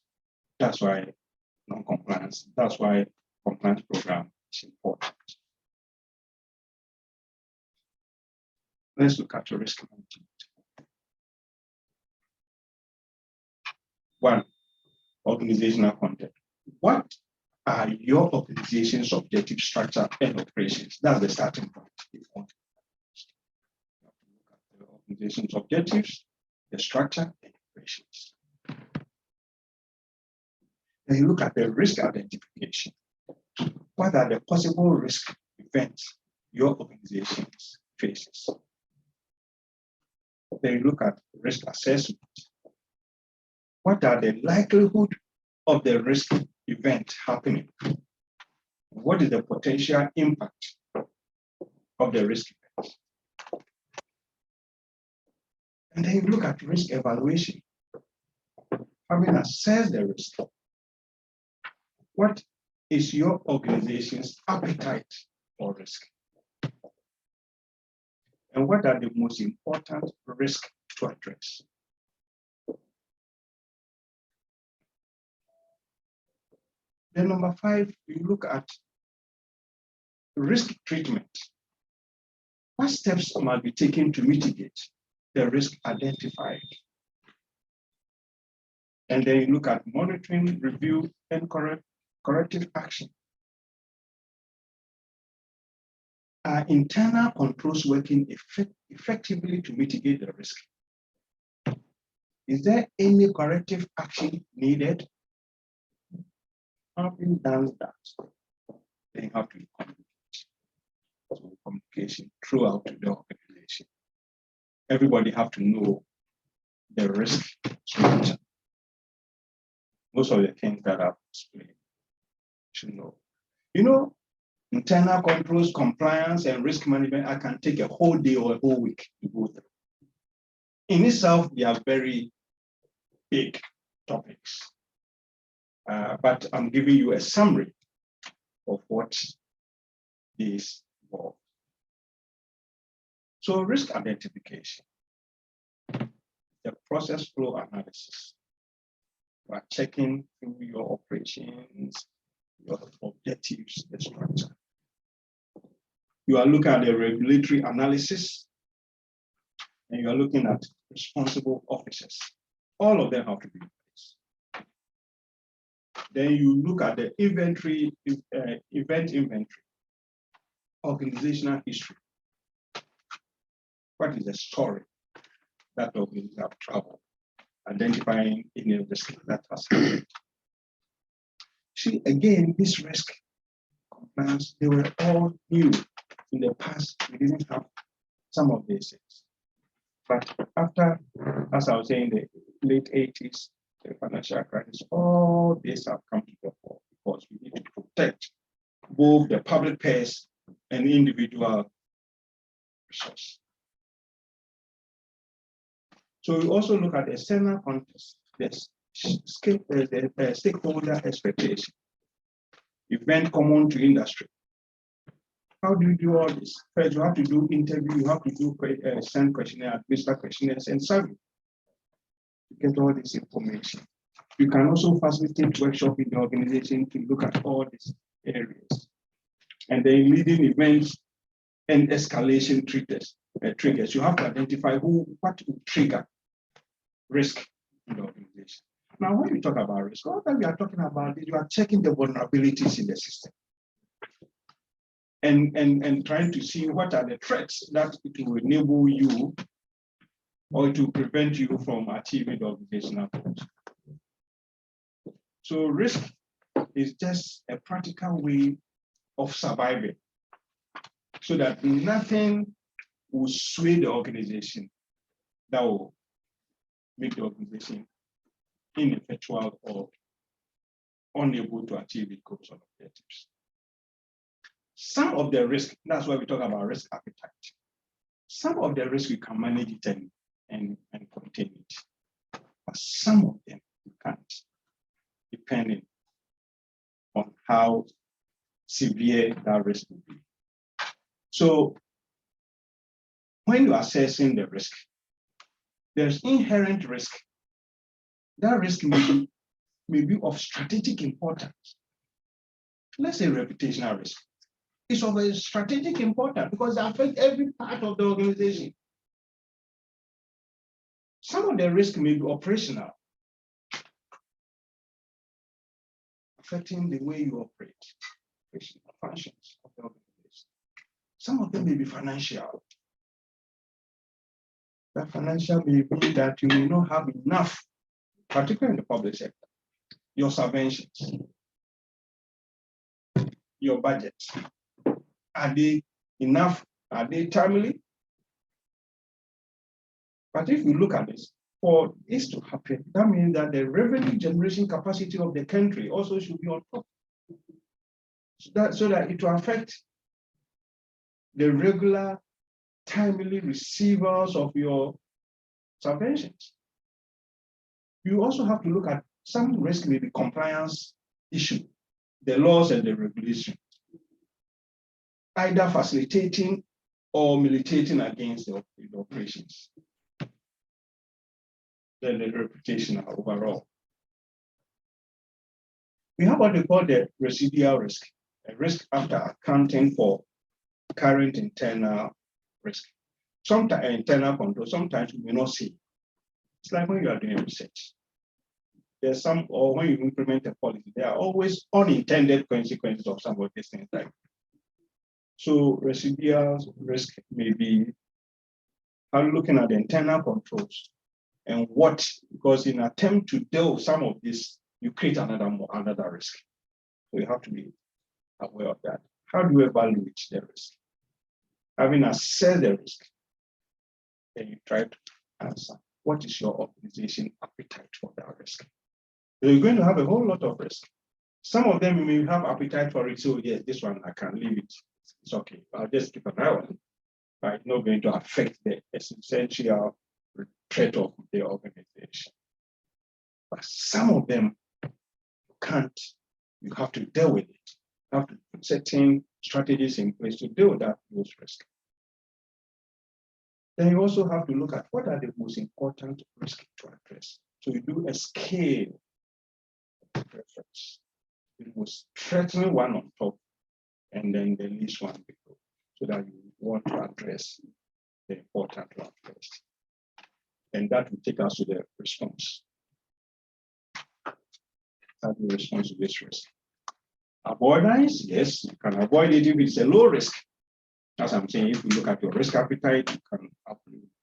[SPEAKER 5] That's why non-compliance, that's why compliance program is important. Let's look at your risk management. One, organizational content. What are your organization's objective, structure, and operations? That's the starting point. You have to look at the organization's objectives, the structure, and operations. Then you look at the risk identification. What are the possible risk events your organization faces? Then you look at risk assessment. what are the likelihood of the risk event happening? What is the potential impact of the risk event? And then you look at risk evaluation. Having assessed the risk, what is your organization's appetite for risk? And what are the most important risks to address? Then number 5, you look at risk treatment. What steps must be taken to mitigate the risk identified? And then you look at monitoring, review, and corrective action. Are internal controls working effectively to mitigate the risk? Is there any corrective action needed? Having done that, then you have to communicate. So communication throughout the organization. Everybody have to know the risk structure. Most of the things that I've explained should know. You know, internal controls, compliance, and risk management, I can take a whole day or a whole week to go through. In itself, they are very big topics. But I'm giving you a summary of what is involved. So risk identification, the process flow analysis. You are checking through your operations, your objectives, the structure. You are looking at the regulatory analysis, and you are looking at responsible officers. All of them have to be in place. Then you look at the inventory, event inventory, organizational history. What is the story that organizations have traveled? Identifying any risk that has happened. See, again, this risk compliance, they were all new. In the past, we didn't have some of these things. But after, as I was saying, the late 80s, the financial crisis, all this have come to the fore because we need to protect both the public purse and individual resource. So we also look at the external context, the stakeholder expectation, event common to industry. How do you do all this? First, you have to do interview, you have to do send questionnaire, administer questionnaires, and survey to get all this information. You can also facilitate workshop in the organization to look at all these areas. And then leading events and escalation triggers. You have to identify what will trigger risk in the organization. Now, when we talk about risk, all that we are talking about is you are checking the vulnerabilities in the system and trying to see what are the threats that it will enable you or to prevent you from achieving the organizational goals. So risk is just a practical way of surviving so that nothing will sway the organization that will make the organization ineffectual or unable to achieve its goals or objectives. Some of the risk, that's why we talk about risk appetite. Some of the risk you can manage it and contain it. But some of them you can't, depending on how severe that risk will be. So when you're assessing the risk, there's inherent risk. That risk may be of strategic importance. Let's say reputational risk. It's of a strategic importance because it affects every part of the organization. Some of the risk may be operational, affecting the way you operate, operational functions of the organization. Some of them may be financial. That financial may be that you may not have enough, particularly in the public sector, your subventions, your budgets. Are they enough? Are they timely? But if you look at this, for this to happen, that means that the revenue generation capacity of the country also should be on top. So that it will affect the regular, timely receivers of your subventions. You also have to look at some risk may be compliance issue, the laws and the regulations, either facilitating or militating against the operations. Then the reputation overall. We have what we call the residual risk, a risk after accounting for current internal risk. Sometimes internal control, sometimes we may not see. It's like when you are doing research. There's some, or when you implement a policy, there are always unintended consequences of some of these things. Like, so residual risk may be looking at the internal controls and what, because in an attempt to deal with some of this, you create another risk. So you have to be aware of that. How do you evaluate the risk? Having assessed the risk, then you try to answer, what is your organization appetite for that risk? So you're going to have a whole lot of risk. Some of them you may have appetite for it, so yes, this one I can leave it. It's okay. I'll just keep an eye on it. But it's not going to affect the essential threat of the organization. But some of them you can't. You have to deal with it. You have to put certain strategies in place to deal with those risks. Then you also have to look at what are the most important risks to address. So you do a scale preference. The most threatening one on top, and then the least one below, so that you want to address the important one first. And that will take us to the response. How do you respond to this risk? Avoidance, yes, you can avoid it if it's a low risk. As I'm saying, if you look at your risk appetite, you can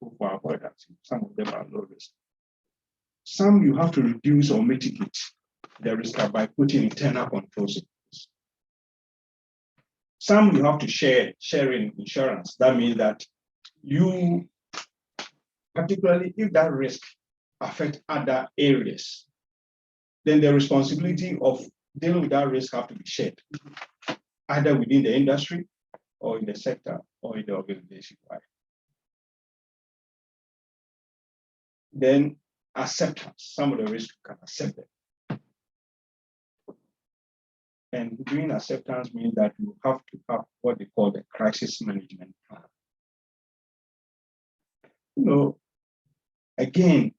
[SPEAKER 5] go for avoidance. Some of them are low risk. Some you have to reduce or mitigate the risk by putting internal controls in place. Some you have to share in insurance. That means that you, particularly if that risk affects other areas, then the responsibility of dealing with that risk have to be shared, either within the industry or in the sector or in the organization. Then acceptance, some of the risks you can accept them. And doing acceptance means that you have to have what they call the crisis management plan. You know, again,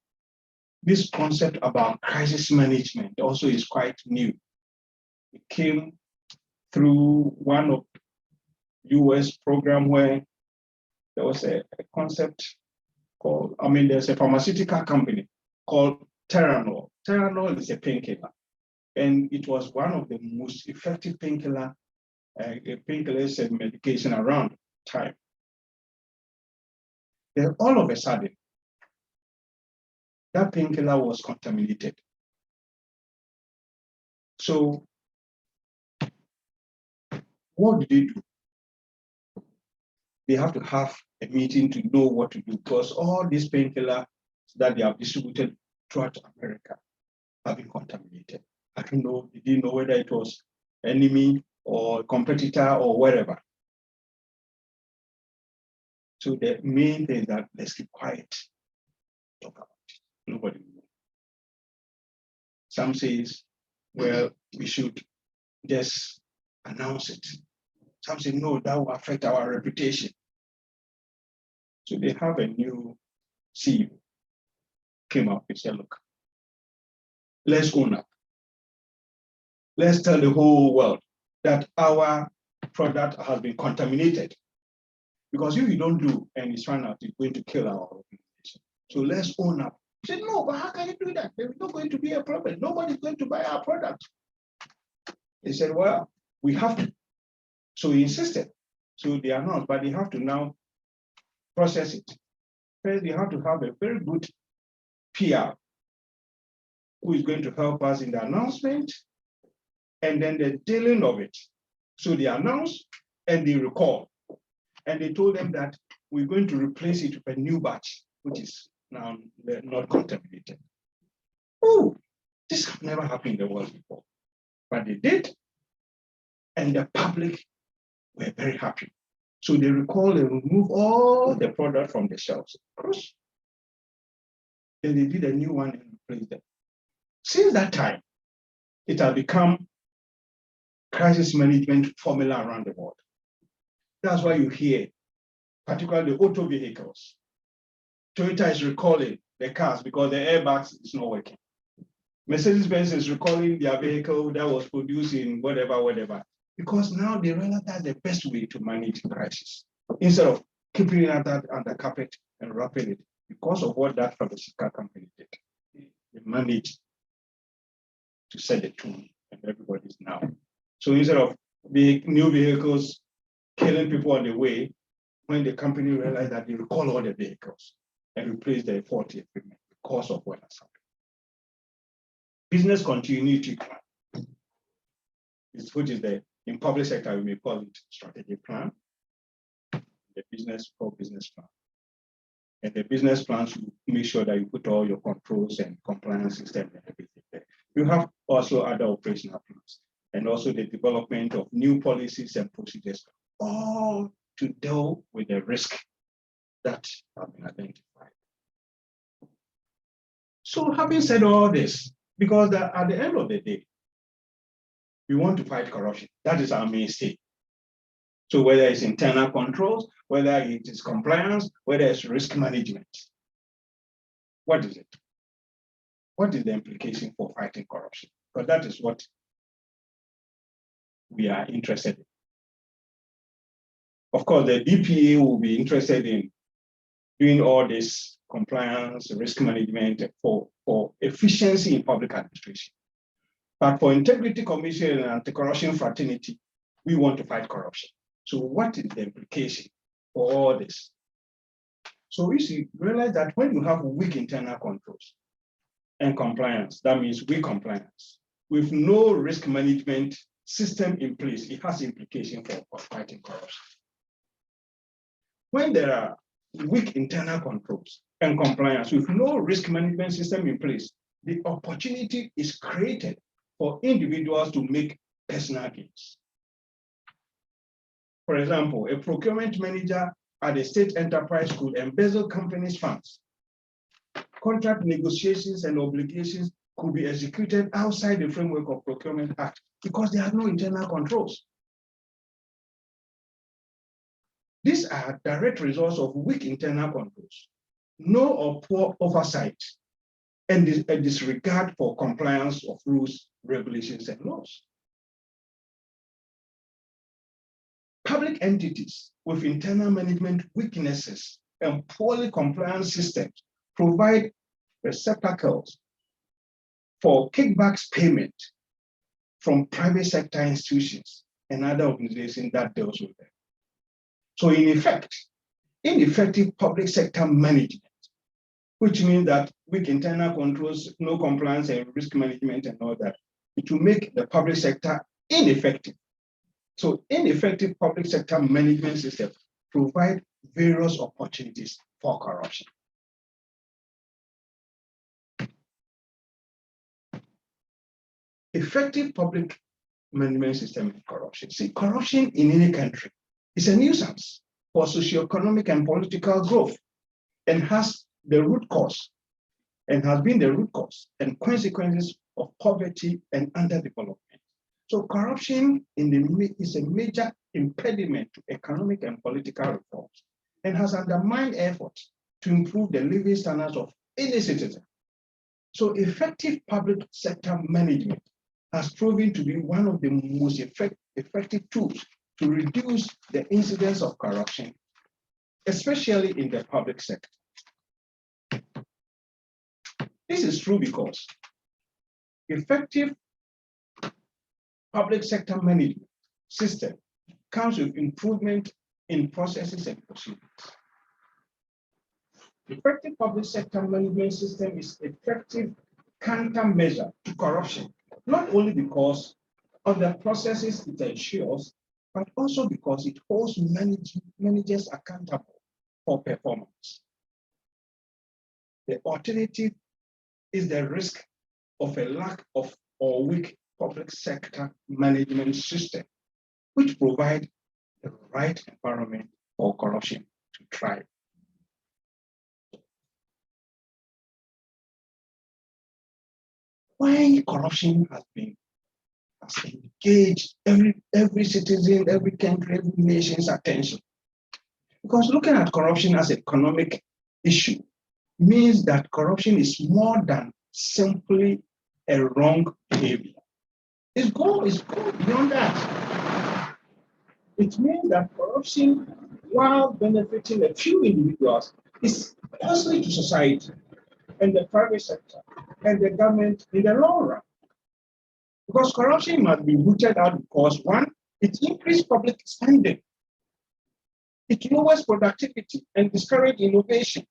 [SPEAKER 5] this concept about crisis management also is quite new. It came through one of US program where there was a concept called, there's a pharmaceutical company called Tylenol. Tylenol is a painkiller. And it was one of the most effective painkillers and medication around time. Then all of a sudden, that painkiller was contaminated. So what did they do? They have to have a meeting to know what to do, because all these painkillers that they have distributed throughout America have been contaminated. I don't know, they didn't know whether it was enemy or competitor or whatever. So the main thing is that let's keep quiet, talk about it. Nobody will know. Some says, well, we should just announce it. Some say, no, that will affect our reputation. So they have a new CEO came up and said, look, let's own up. Let's tell the whole world that our product has been contaminated. Because if you don't do and it's found out, it's going to kill our organization. So let's own up. He said, no, but how can you do that? There's not going to be a problem. Nobody's going to buy our product. He said, well, we have to. So he insisted. So they announced, but they have to now process it. First, they have to have a very good PR who is going to help us in the announcement and then the dealing of it. So they announced and they recall. And they told them that we're going to replace it with a new batch, which is now they're not contaminated. Oh, this has never happened in the world before, but they did, and the public were very happy. So they recall and remove all the product from the shelves. Then they did a new one and replaced them. Since that time, it has become crisis management formula around the world. That's why you hear, particularly the auto vehicles. Toyota is recalling the cars because the airbags is not working. Mercedes-Benz is recalling their vehicle that was produced in whatever, because now they realize that's the best way to manage crisis. Instead of keeping it under the carpet and wrapping it, because of what that pharmaceutical company did, they managed to set the tune, and everybody's now. So instead of new vehicles killing people on the way, when the company realized that, they recall all the vehicles and replace the faulty equipment because of what has happened. Business continuity plan, which is in public sector, we may call it strategic plan, the business plan. And the business plans, you make sure that you put all your controls and compliance system and everything there. You have also other operational plans, and also the development of new policies and procedures, all to deal with the risk that have been identified. So having said all this, because at the end of the day, we want to fight corruption. That is our mainstay. So whether it's internal controls, whether it is compliance, whether it's risk management, what is it? What is the implication for fighting corruption? Because that is what we are interested in. Of course, the DPA will be interested in doing all this compliance, risk management for efficiency in public administration. But for Integrity Commission and Anti-Corruption Fraternity, we want to fight corruption. So what is the implication for all this? So you realize that when you have weak internal controls and compliance, that means weak compliance, with no risk management system in place, it has implication for fighting corruption. When there are weak internal controls and compliance with no risk management system in place, the opportunity is created for individuals to make personal gains. For example, a procurement manager at a state enterprise could embezzle companies' funds. Contract negotiations and obligations could be executed outside the framework of Procurement Act because they have no internal controls. These are direct results of weak internal controls, no or poor oversight, and a disregard for compliance of rules, regulations, and laws. Public entities with internal management weaknesses and poorly compliant systems provide receptacles for kickbacks payment from private sector institutions and other organizations that deals with them. So in effect, ineffective public sector management, which means that weak internal controls, no compliance and risk management and all that, it will make the public sector ineffective. So ineffective public sector management systems provide various opportunities for corruption. Effective public management system and corruption. See, corruption in any country is a nuisance for socioeconomic and political growth, and has the root cause, and has been the root cause and consequences of poverty and underdevelopment. So corruption is a major impediment to economic and political reforms, and has undermined efforts to improve the living standards of any citizen. So effective public sector management has proven to be one of the most effective tools to reduce the incidence of corruption, especially in the public sector. This is true because effective public sector management system comes with improvement in processes and procedures. Effective public sector management system is effective countermeasure to corruption, not only because of the processes it ensures, but also because it holds managers accountable for performance. The alternative is the risk of a lack of or weak public sector management system, which provide the right environment for corruption to thrive. Why corruption has engaged every citizen, every country, every nation's attention? Because looking at corruption as an economic issue means that corruption is more than simply a wrong behavior. It's beyond that. It means that corruption, while benefiting a few individuals, is costly to society and the private sector and the government in the long run. Because corruption must be rooted out because one, it increases public spending. It lowers productivity and discourages innovation.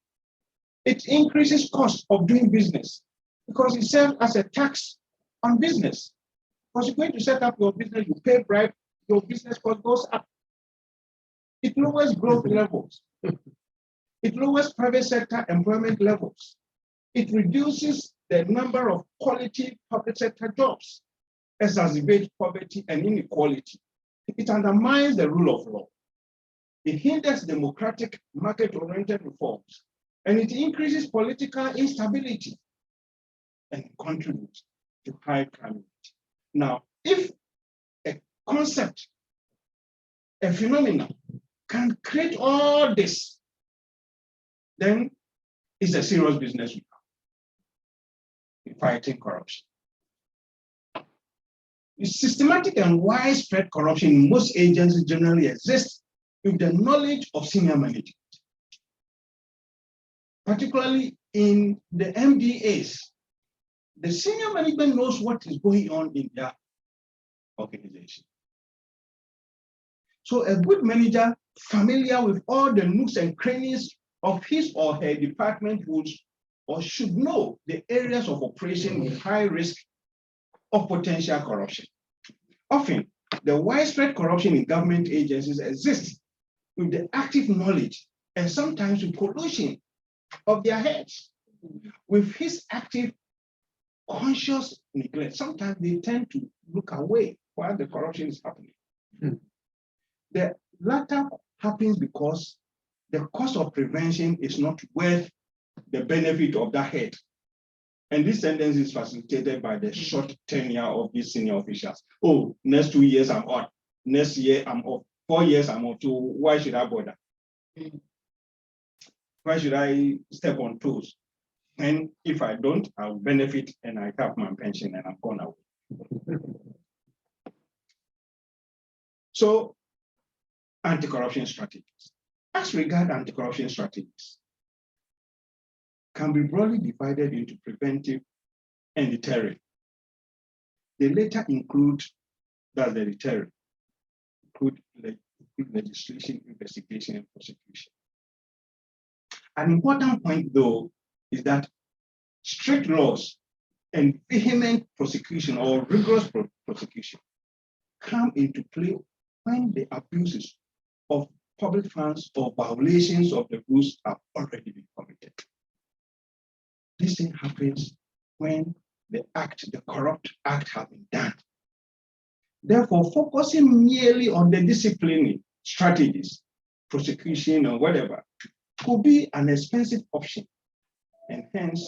[SPEAKER 5] It increases cost of doing business because it serves as a tax on business. Because you're going to set up your business, you pay bribe, your business cost goes up. It lowers growth levels. It lowers private sector employment levels. It reduces the number of quality public sector jobs, exacerbates poverty and inequality. It undermines the rule of law. It hinders democratic market-oriented reforms, and it increases political instability and contributes to high crime rate. Now, if a concept, a phenomenon can create all this, then it's a serious business we have in fighting corruption. The systematic and widespread corruption in most agencies generally exists with the knowledge of senior management, particularly in the MDAs. The senior management knows what is going on in their organization. So a good manager, familiar with all the nooks and crannies of his or her department, would or should know the areas of operation with high risk of potential corruption. Often, the widespread corruption in government agencies exists with the active knowledge and sometimes with collusion of their heads. With his active conscious neglect, sometimes they tend to look away while the corruption is happening. The latter happens because the cost of prevention is not worth the benefit of that head. And this tendency is facilitated by the short tenure of these senior officials. Oh, next 2 years I'm on. Next year I'm off. 4 years I'm off. So why should I bother? Why should I step on toes? And if I don't, I'll benefit and I have my pension and I'm gone away. So, anti-corruption strategies. As regards anti-corruption strategies, can be broadly divided into preventive and deterrent. The latter include, that's the deterrent, include legislation, investigation, and prosecution. An important point, though, is that strict laws and vehement prosecution or rigorous prosecution come into play when the abuses of public funds or violations of the rules have already been committed. This thing happens when the corrupt act has been done. Therefore, focusing merely on the disciplining strategies, prosecution or whatever, could be an expensive option, and hence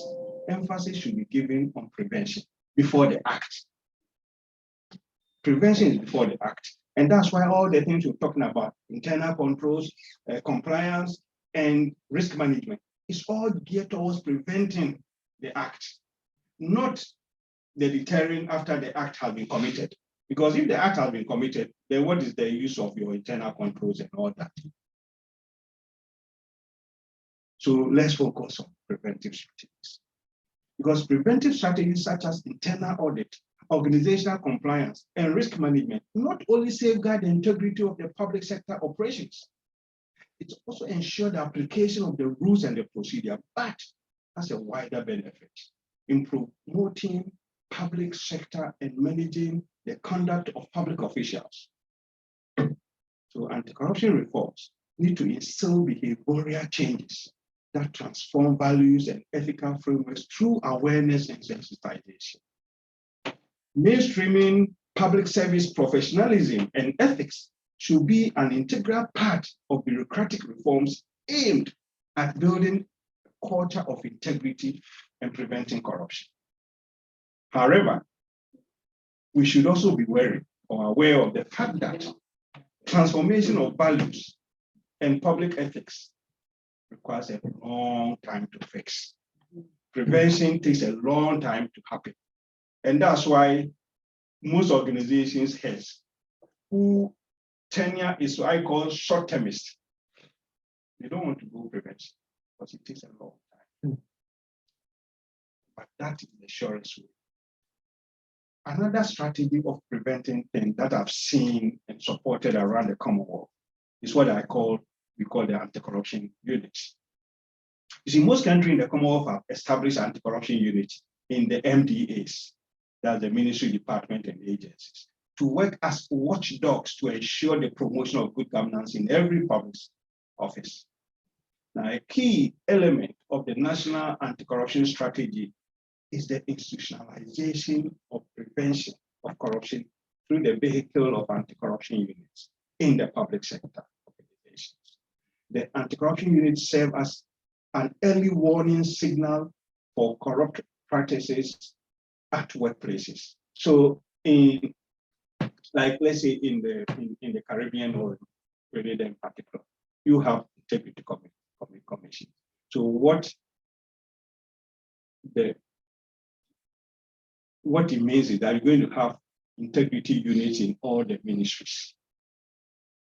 [SPEAKER 5] emphasis should be given on prevention before the act. Prevention is before the act, and that's why all the things we're talking about, internal controls, compliance, and risk management, is all geared towards preventing the act, not the deterring after the act has been committed. Because if the act has been committed, then what is the use of your internal controls and all that? So let's focus on preventive strategies. Because preventive strategies such as internal audit, organizational compliance, and risk management not only safeguard the integrity of the public sector operations, it also ensures the application of the rules and the procedure, but has a wider benefit in promoting public sector and managing the conduct of public officials. So anti-corruption reforms need to instill behavioral changes that transform values and ethical frameworks through awareness and sensitization. Mainstreaming public service professionalism and ethics should be an integral part of bureaucratic reforms aimed at building a culture of integrity and preventing corruption. However, we should also be wary or aware of the fact that transformation of values and public ethics requires a long time to fix. Prevention takes a long time to happen. And that's why most organizations heads who tenure is what I call short-termist. They don't want to go prevention because it takes a long time. But that is the surest way. Another strategy of preventing things that I've seen and supported around the Commonwealth is what we call the anti-corruption units. You see, most countries in the Commonwealth have established anti-corruption units in the MDAs, that's the ministry, department, and agencies, to work as watchdogs to ensure the promotion of good governance in every public office. Now, a key element of the national anti-corruption strategy is the institutionalization of prevention of corruption through the vehicle of anti-corruption units in the public sector organizations. The anti-corruption units serve as an early warning signal for corrupt practices at workplaces. So let's say in the Caribbean or Grenada in particular, you have integrity commission. So what it means is that you're going to have integrity units in all the ministries.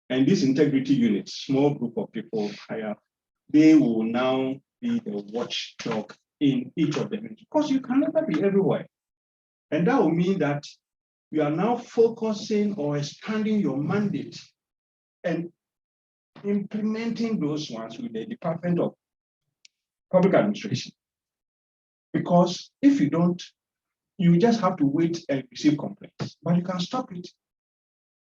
[SPEAKER 5] And these integrity units, small group of people higher, they will now be the watchdog in each of the ministries, because you can never be everywhere. And that will mean that you are now focusing or expanding your mandate and implementing those ones with the Department of Public Administration. Because if you don't, you just have to wait and receive complaints, but you can stop it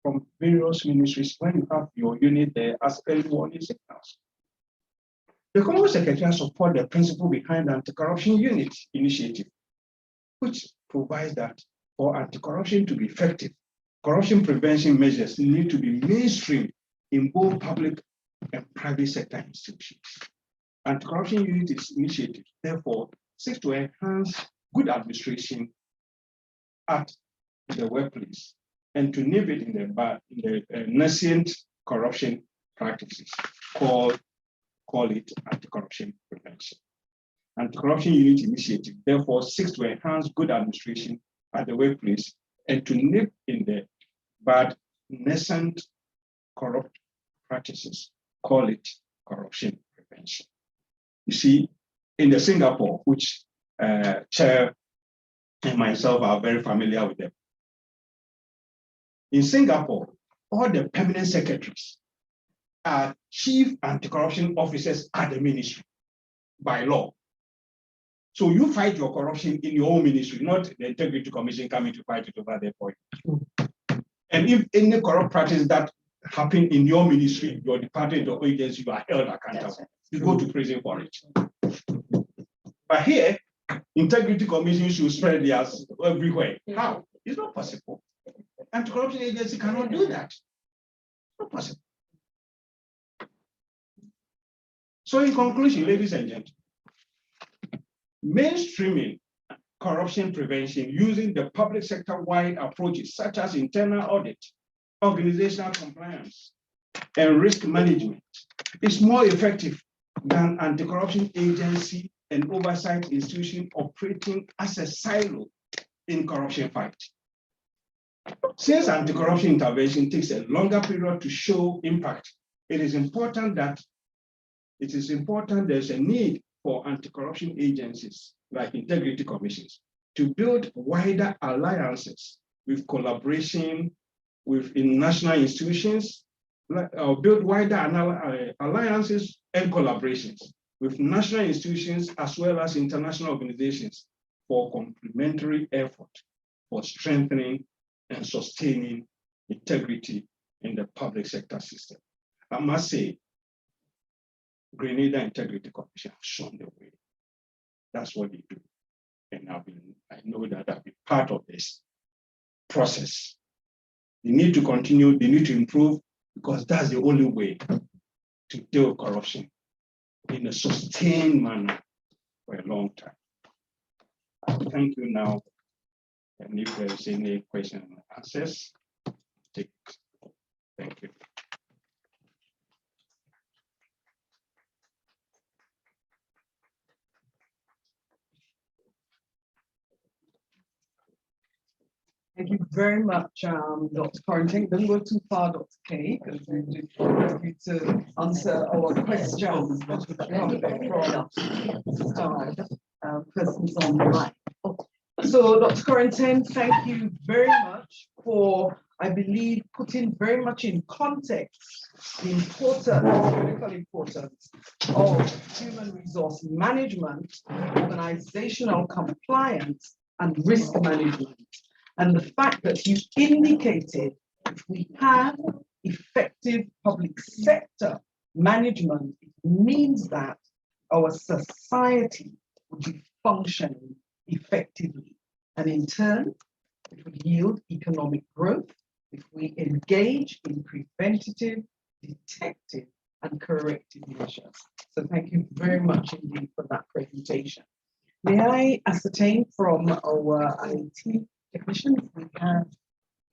[SPEAKER 5] from various ministries when you have your unit there as early warning signals. The Commonwealth Secretariat support the principle behind the Anti-Corruption Unit initiative, which provides that for anti-corruption to be effective, corruption prevention measures need to be mainstreamed in both public and private sector institutions. Anti-corruption unit initiative, therefore, seeks to enhance good administration at the workplace and to nip it in the nascent corruption practices. Call it anti-corruption prevention. Anti-corruption unit initiative, therefore, seeks to enhance good administration at the workplace and to nip in the bad nascent corrupt practices. Call it corruption prevention. You see, in the Singapore, which Chair and myself are very familiar with them. In Singapore, all the permanent secretaries are chief anti-corruption officers at the ministry by law. So you fight your corruption in your own ministry, not the Integrity Commission coming to fight it over there for you. And if any corrupt practice that happen in your ministry, your department or agency, you are held accountable. You go to prison for it. But here, Integrity Commission should spread theirs everywhere. How? It's not possible. Anti-corruption agency cannot do that. It's not possible. So in conclusion, ladies and gentlemen, mainstreaming corruption prevention using the public sector-wide approaches such as internal audit, organizational compliance, and risk management is more effective than anti-corruption agency and oversight institution operating as a silo in corruption fight. Since anti-corruption intervention takes a longer period to show impact, it is important there's a need for anti-corruption agencies like integrity commissions to build wider alliances with collaboration with national institutions, build wider alliances and collaborations with national institutions as well as international organizations for complementary effort for strengthening and sustaining integrity in the public sector system. I must say, Grenada Integrity Commission has shown the way. That's what they do. And I know that I've been part of this process. They need to continue, they need to improve, because that's the only way to deal with corruption in a sustained manner for a long time. Thank you now. And if there's any question and answers, thank you.
[SPEAKER 1] Thank you very much, Dr. Koranteng. Don't go too far, Dr. K, because we need to answer our questions that will come from persons on the line. So, Dr. Koranteng, thank you very much for, I believe, putting very much in context the importance, critical importance of human resource management, organizational compliance, and risk management. And the fact that you indicated if we have effective public sector management, it means that our society would be functioning effectively. And in turn, it would yield economic growth if we engage in preventative, detective, and corrective measures. So thank you very much indeed for that presentation. May I ascertain from our IT technician if we have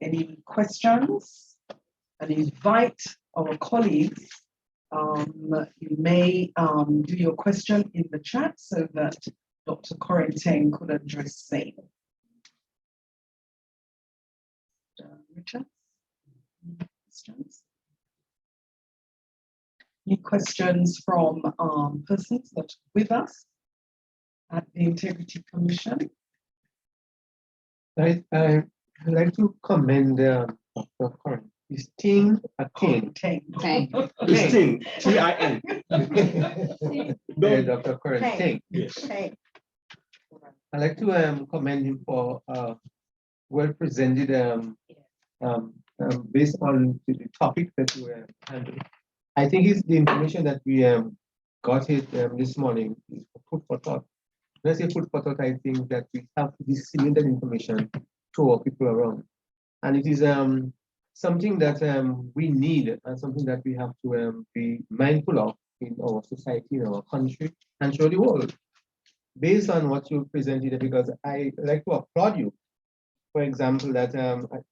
[SPEAKER 1] any questions, and invite our colleagues. You may do your question in the chat so that Dr. Koranteng could address same. Richard, questions? Any questions from persons that are with us at the Integrity Commission?
[SPEAKER 6] I'd like to commend Dr. Koranteng. His team,
[SPEAKER 1] Koranteng.
[SPEAKER 5] This thing, T-I-N.
[SPEAKER 6] Dr. Koranteng.
[SPEAKER 5] Yes.
[SPEAKER 6] I'd like to commend him for well presented based on the topic that we were handling. I think it's the information that we got it this morning is food for thought. When I say food for thought, I think that we have to disseminate that information to our people around. And it is something that we need and something that we have to be mindful of in our society, in our country, and throughout the world. Based on what you presented, because I like to applaud you, for example, that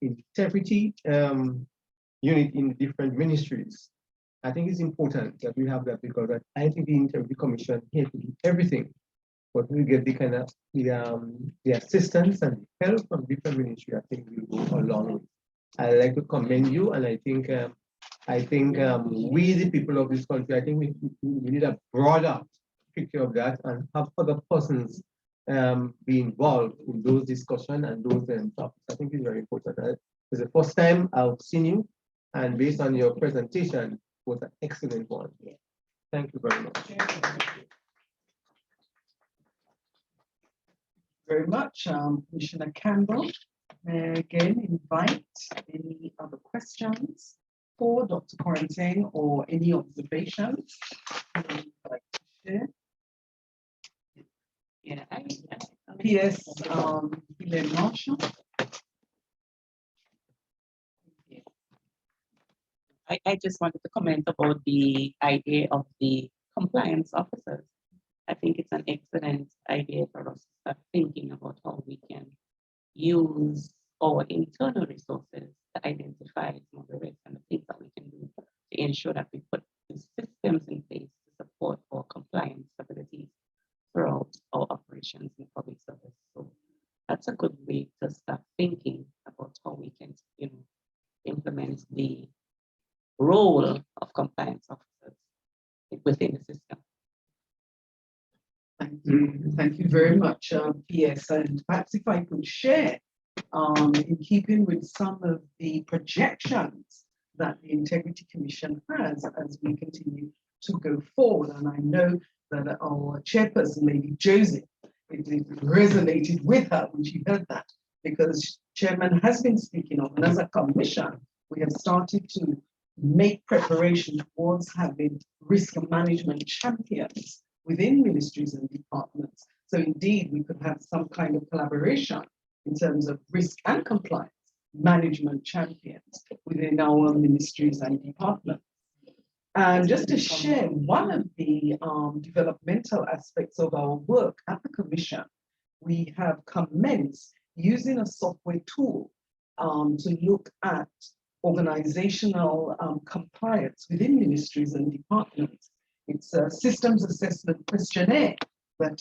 [SPEAKER 6] integrity unit in different ministries. I think it's important that we have that, because I think the Integrity Commission here to do everything, but we get the kind of the assistance and help from different ministries. I think we'll go a long way. I like to commend you, and I think we, the people of this country, I think we need a broader picture of that and have other persons be involved in those discussions and those topics. I think it's very important. It's the first time I've seen you, and based on your presentation, it was an excellent one. Thank you very much.
[SPEAKER 1] Very much, Commissioner Campbell. May I again invite any other questions for Dr. Koranteng or any observations you'd like to share?
[SPEAKER 4] Yeah,
[SPEAKER 1] PS Hillaire-Marshall.
[SPEAKER 4] I just wanted to comment about the idea of the compliance officers. I think it's an excellent idea for us to start thinking about how we can use our internal resources to identify some of the risks and the things that we can do to ensure that we put the systems in place to support our compliance capabilities throughout our operations in public service. So that's a good way to start thinking about how we can, implement the role of compliance officers within the system.
[SPEAKER 1] Thank you very much, PS. And perhaps if I could share, in keeping with some of the projections that the Integrity Commission has as we continue to go forward. And I know that our chairperson, Lady Josie, it resonated with her when she heard that, because Chairman has been speaking of, and as a commission, we have started to make preparation towards having risk management champions within ministries and departments. So indeed, we could have some kind of collaboration in terms of risk and compliance management champions within our ministries and departments. And just to share one of the developmental aspects of our work at the Commission, we have commenced using a software tool to look at organizational compliance within ministries and departments. It's a systems assessment questionnaire that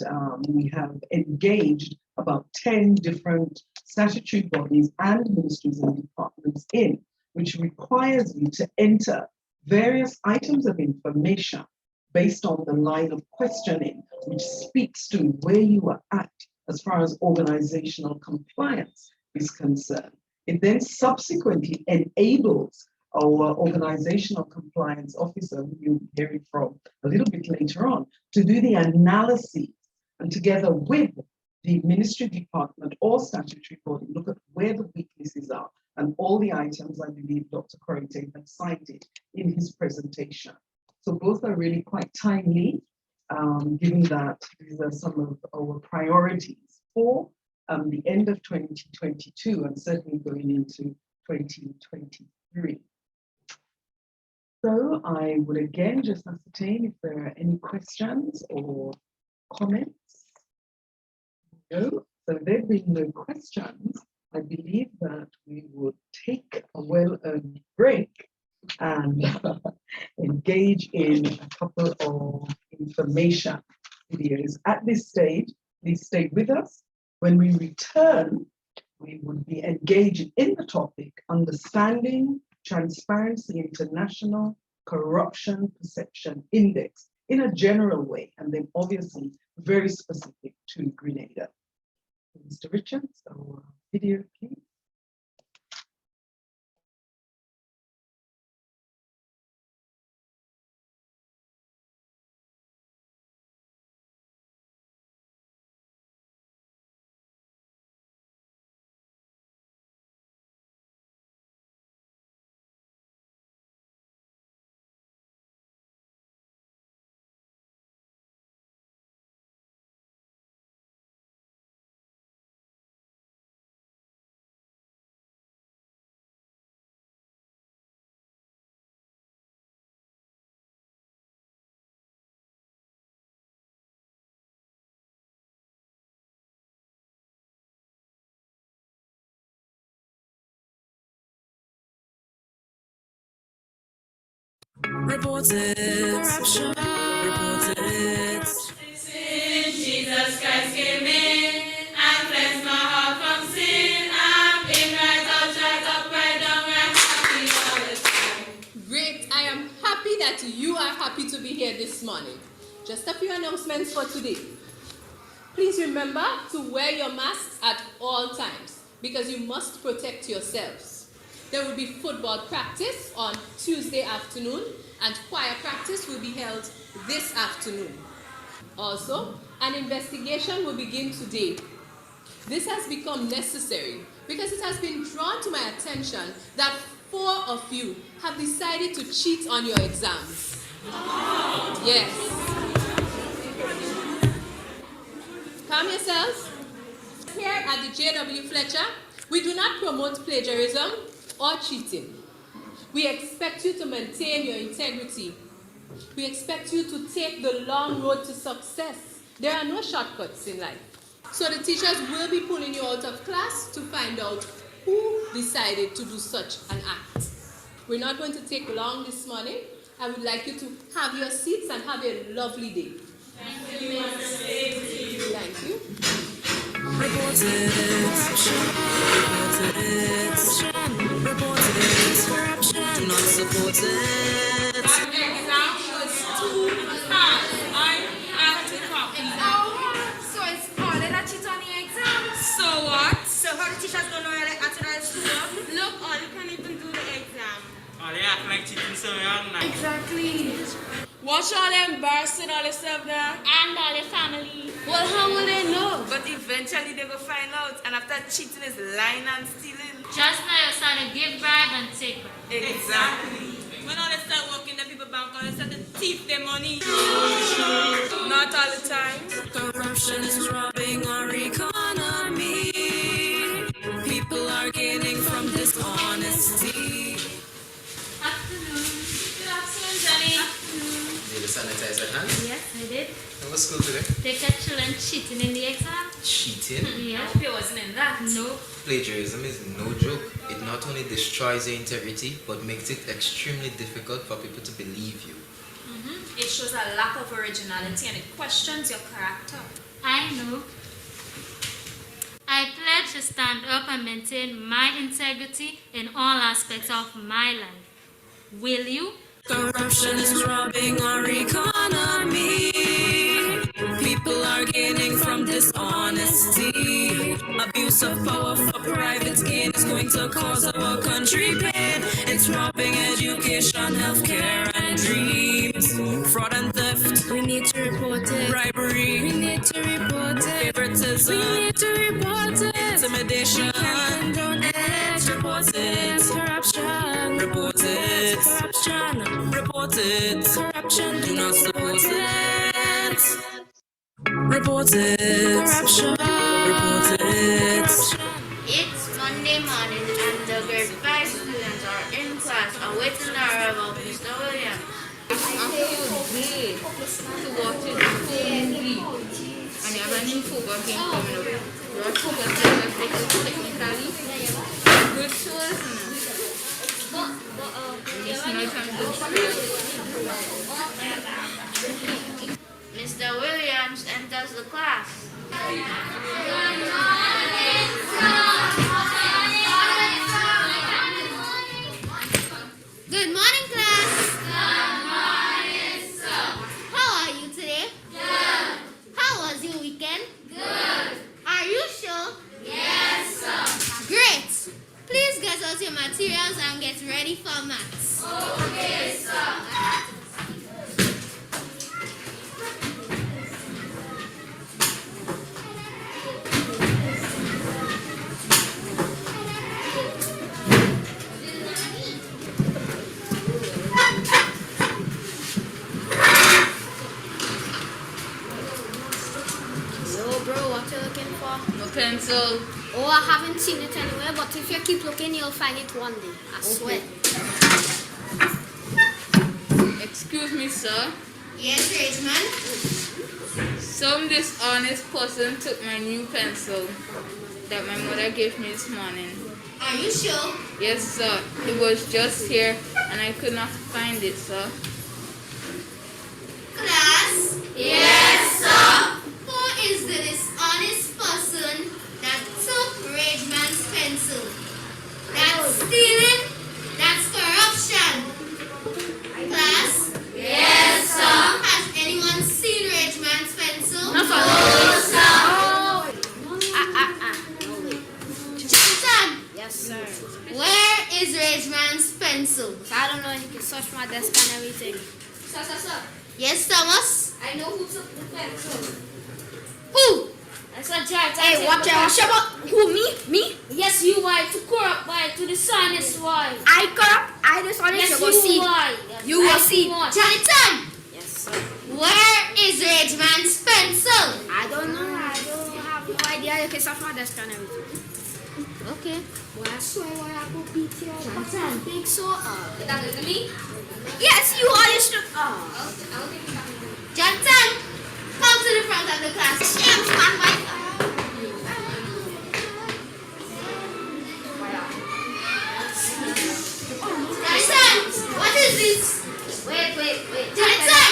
[SPEAKER 1] we have engaged about 10 different statutory bodies and ministries and departments in, which requires you to enter various items of information based on the line of questioning, which speaks to where you are at as far as organizational compliance is concerned. It then subsequently enables our organizational compliance officer, who you'll be hearing from a little bit later on, to do the analysis and together with the ministry department or statutory body, look at where the weaknesses are and all the items I believe Dr. Koranteng had cited in his presentation. So both are really quite timely, given that these are some of our priorities for the end of 2022 and certainly going into 2023. So I would again just ascertain if there are any questions or comments. No, so there being no questions, I believe that we would take a well-earned break and engage in a couple of information videos. At this stage, please stay with us. When we return, we would be engaging in the topic, Understanding Transparency International Corruption Perception Index in a general way, and then obviously very specific to Grenada. Mr. Richards, our video, please.
[SPEAKER 7] Report it. Corruption. Report it. Since Jesus Christ came in and cleansed my heart from sin, I'm in right out, right down, right happy all the time.
[SPEAKER 8] Great. I am happy that you are happy to be here this morning. Just a few announcements for today. Please remember to wear your masks at all times because you must protect yourselves. There will be football practice on Tuesday afternoon and choir practice will be held this afternoon. Also, an investigation will begin today. This has become necessary because it has been drawn to my attention that 4 of you have decided to cheat on your exams. Yes. Calm yourselves. Here at the J.W. Fletcher, we do not promote plagiarism or cheating. We expect you to maintain your integrity. We expect you to take the long road to success. There are no shortcuts in life. So the teachers will be pulling you out of class to find out who decided to do such an act. We're not going to take long this morning. I would like you to have your seats and have a lovely day.
[SPEAKER 7] Thank you, Mr.
[SPEAKER 8] Thank you.
[SPEAKER 7] Report it. Report it. Corruption. Do not support it. My exam was too hard. I have to copy.
[SPEAKER 9] Oh, so it's calling a cheat on the exam.
[SPEAKER 7] So what?
[SPEAKER 9] So how the teachers don't know like actually school?
[SPEAKER 7] Look, all you can even do the exam.
[SPEAKER 10] Oh, they act like cheating so young now.
[SPEAKER 9] Exactly.
[SPEAKER 7] Watch all embarrassing all yourself there.
[SPEAKER 9] And all your family.
[SPEAKER 7] Well, how will they know? But eventually they will find out. And after cheating is lying and stealing.
[SPEAKER 9] Just now you're starting to give bribe and take bribe.
[SPEAKER 7] Exactly. When all they start working, the people bank and they start to thief their money. Not all the time.
[SPEAKER 11] Corruption is robbing our economy. People are gaining from dishonesty.
[SPEAKER 9] Afternoon.
[SPEAKER 7] Good afternoon, Jenny.
[SPEAKER 10] Did you sanitize your hands?
[SPEAKER 9] Yes, I did.
[SPEAKER 10] How was school today?
[SPEAKER 9] They catch children cheating in the exam.
[SPEAKER 10] Cheating?
[SPEAKER 9] Yeah.
[SPEAKER 7] I hope you wasn't in that.
[SPEAKER 9] No.
[SPEAKER 10] Plagiarism is no joke. It not only destroys your integrity, but makes it extremely difficult for people to believe you.
[SPEAKER 7] It shows a lack of originality and it questions your character.
[SPEAKER 9] I know. I pledge to stand up and maintain my integrity in all aspects of my life. Will you?
[SPEAKER 11] Corruption is robbing our economy. People are gaining from dishonesty. Abuse of power for private gain is going to cause our country pain. It's robbing education, healthcare, and dreams. Fraud and theft. We need to report it. Bribery. We need to report it. Favoritism. We need to report it. Intimidation. We can't condone it. Report it. Corruption. Report it. Corruption. Report it. Corruption. Do not support it. Report it. Corruption. Report it.
[SPEAKER 9] It's Monday morning and the grade 5 students are in class awaiting the arrival of Mr. William.
[SPEAKER 7] I'm today to watch it fully. And you're running football game coming up. Your football team is technically good to listen.
[SPEAKER 9] Mr. Williams enters the class. Good morning, class. Good morning, sir. How are you today? Good. How was your weekend? Good. Are you sure? Yes, sir. Great. Please get out your materials and get ready for maths. Okay, sir.
[SPEAKER 7] Pencil.
[SPEAKER 9] Oh, I haven't seen it anywhere, but if you keep looking, you'll find it one day. I swear.
[SPEAKER 7] Excuse me, sir.
[SPEAKER 9] Yes, Ridgeman.
[SPEAKER 7] Some dishonest person took my new pencil that my mother gave me this morning.
[SPEAKER 9] Are you sure?
[SPEAKER 7] Yes, sir. It was just here and I could not find it, sir.
[SPEAKER 9] Class? Yes, sir. Who is the dishonest person that took Ridgeman's pencil? That's stealing. That's corruption. Class? Yes, sir. Has anyone seen Ridgeman's pencil? No, sir. Johnson.
[SPEAKER 12] Yes, sir.
[SPEAKER 9] Where is Ridgeman's pencil?
[SPEAKER 12] I don't know. You can search my desk and everything.
[SPEAKER 9] Sir. Yes, Thomas?
[SPEAKER 12] I know who took the pencil.
[SPEAKER 9] Who?
[SPEAKER 12] That's a giant.
[SPEAKER 9] Hey, watch out. Who, me?
[SPEAKER 12] Yes, you are. To corrupt by to dishonest why.
[SPEAKER 9] I corrupt. I dishonest.
[SPEAKER 12] Yes,
[SPEAKER 9] you will see.
[SPEAKER 12] Why. Yes,
[SPEAKER 9] You will see. Jonathan.
[SPEAKER 12] Yes, sir.
[SPEAKER 9] Where is Ridgeman's pencil?
[SPEAKER 12] I don't know. I don't have no idea. You can search my desk and everything.
[SPEAKER 9] Okay.
[SPEAKER 12] Well, I swear why I go beat you. I think so.
[SPEAKER 9] That is me? Yes, you are. You should. Jonathan, come to the front of the class. Jonathan, what is this?
[SPEAKER 12] Wait.
[SPEAKER 9] Jonathan,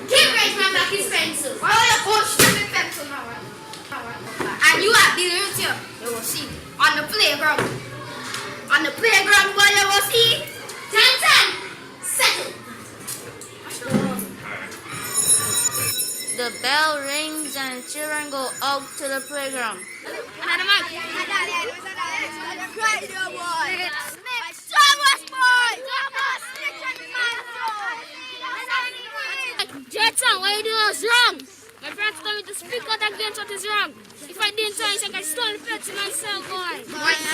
[SPEAKER 9] give Ridgeman back his pencil.
[SPEAKER 12] Why are you pushing the pencil now?
[SPEAKER 9] And you are dealing with you.
[SPEAKER 12] You will see. On the playground.
[SPEAKER 9] Where you will see. Jonathan, settle.
[SPEAKER 12] The bell rings and children go out to the playground.
[SPEAKER 9] Jetson, what you doing is wrong. My friends told me to speak out against what is wrong. If I didn't tell you, I stole the pencil myself, boy.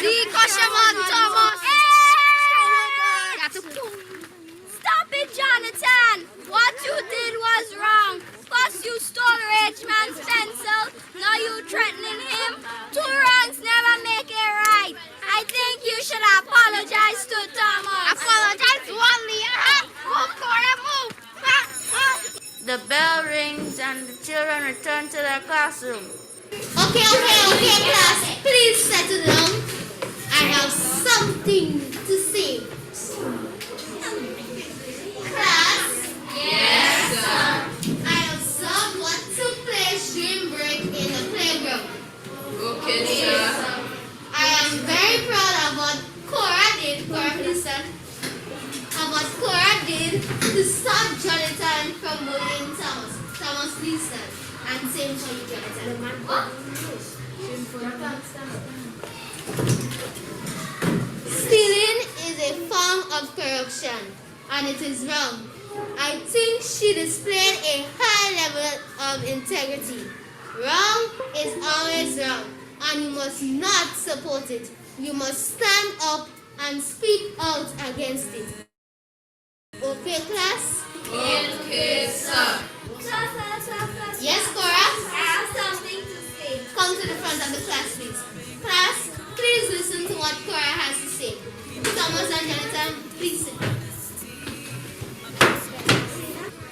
[SPEAKER 9] See, caution, man, Thomas. First you stole rich man's pencil, now you threatening him. Two wrongs never make it right. I think you should apologize to Thomas. Apologize to only move, Cora, move.
[SPEAKER 12] The bell rings and the children return to their classroom.
[SPEAKER 9] Okay, class. Please settle down. I have something to say. Class? Yes, sir. I observed what took place during break in the playground.
[SPEAKER 8] Okay, sir.
[SPEAKER 9] I am very proud of what Cora did, to stop Jonathan from bullying Thomas. Thomas, please stand. And same for you, Jonathan. Stealing is a form of corruption, and it is wrong. I think she displayed a high level of integrity. Wrong is always wrong, and you must not support it. You must stand up and speak out against it. Okay, class?
[SPEAKER 8] Okay, sir.
[SPEAKER 9] Yes, Cora? I have something to say. Come to the front of the class, please. Class, please listen to what Cora has to say. Thomas and Jonathan, please sit.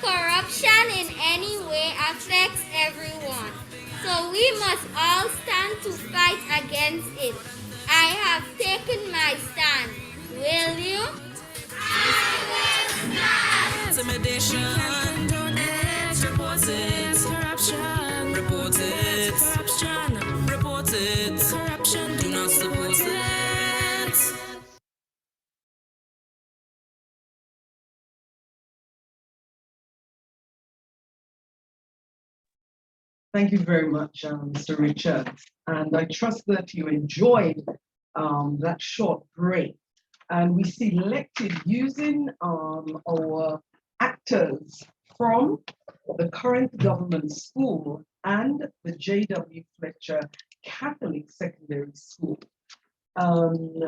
[SPEAKER 9] Corruption in any way affects everyone, so we must all stand to fight against it. I have taken my stand. Will you? I will stand.
[SPEAKER 11] Intimidation, don't it, report it. Corruption, report it. Corruption, report it. Corruption, do not support it.
[SPEAKER 1] Thank you very much, Mr. Richard. And I trust that you enjoyed that short break. And we selected using our actors from the current government school and the J.W. Fletcher Catholic Secondary School,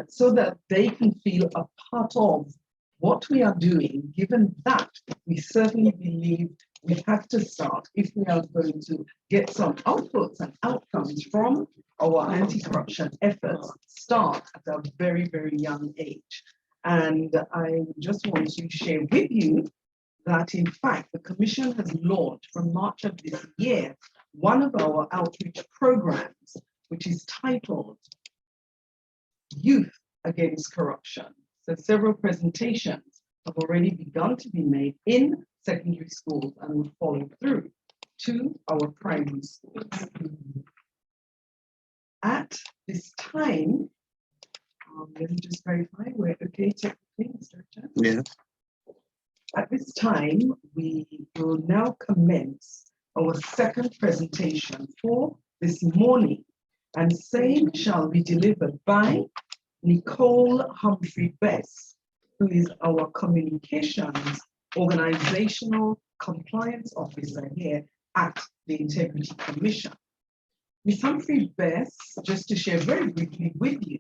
[SPEAKER 1] so that they can feel a part of what we are doing, given that we certainly believe we have to start if we are going to get some outputs and outcomes from our anti-corruption efforts, start at a very, very young age. And I just want to share with you that, in fact, the Commission has launched from March of this year one of our outreach programs, which is titled Youth Against Corruption. So several presentations have already begun to be made in secondary schools and will follow through to our primary schools. At this time, let me just verify we're okay technically, Mr. Richard?
[SPEAKER 2] Yes.
[SPEAKER 1] At this time, we will now commence our second presentation for this morning, and same shall be delivered by Nicole Humphrey-Best, who is our Communications Organizational Compliance Officer here at the Integrity Commission. Ms. Humphrey-Best, just to share very briefly with you,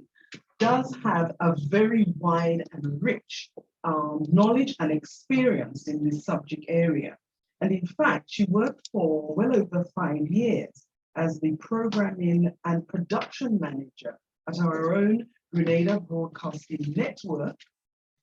[SPEAKER 1] does have a very wide and rich knowledge and experience in this subject area. And in fact, she worked for well over 5 years as the programming and production manager at our own Grenada Broadcasting Network.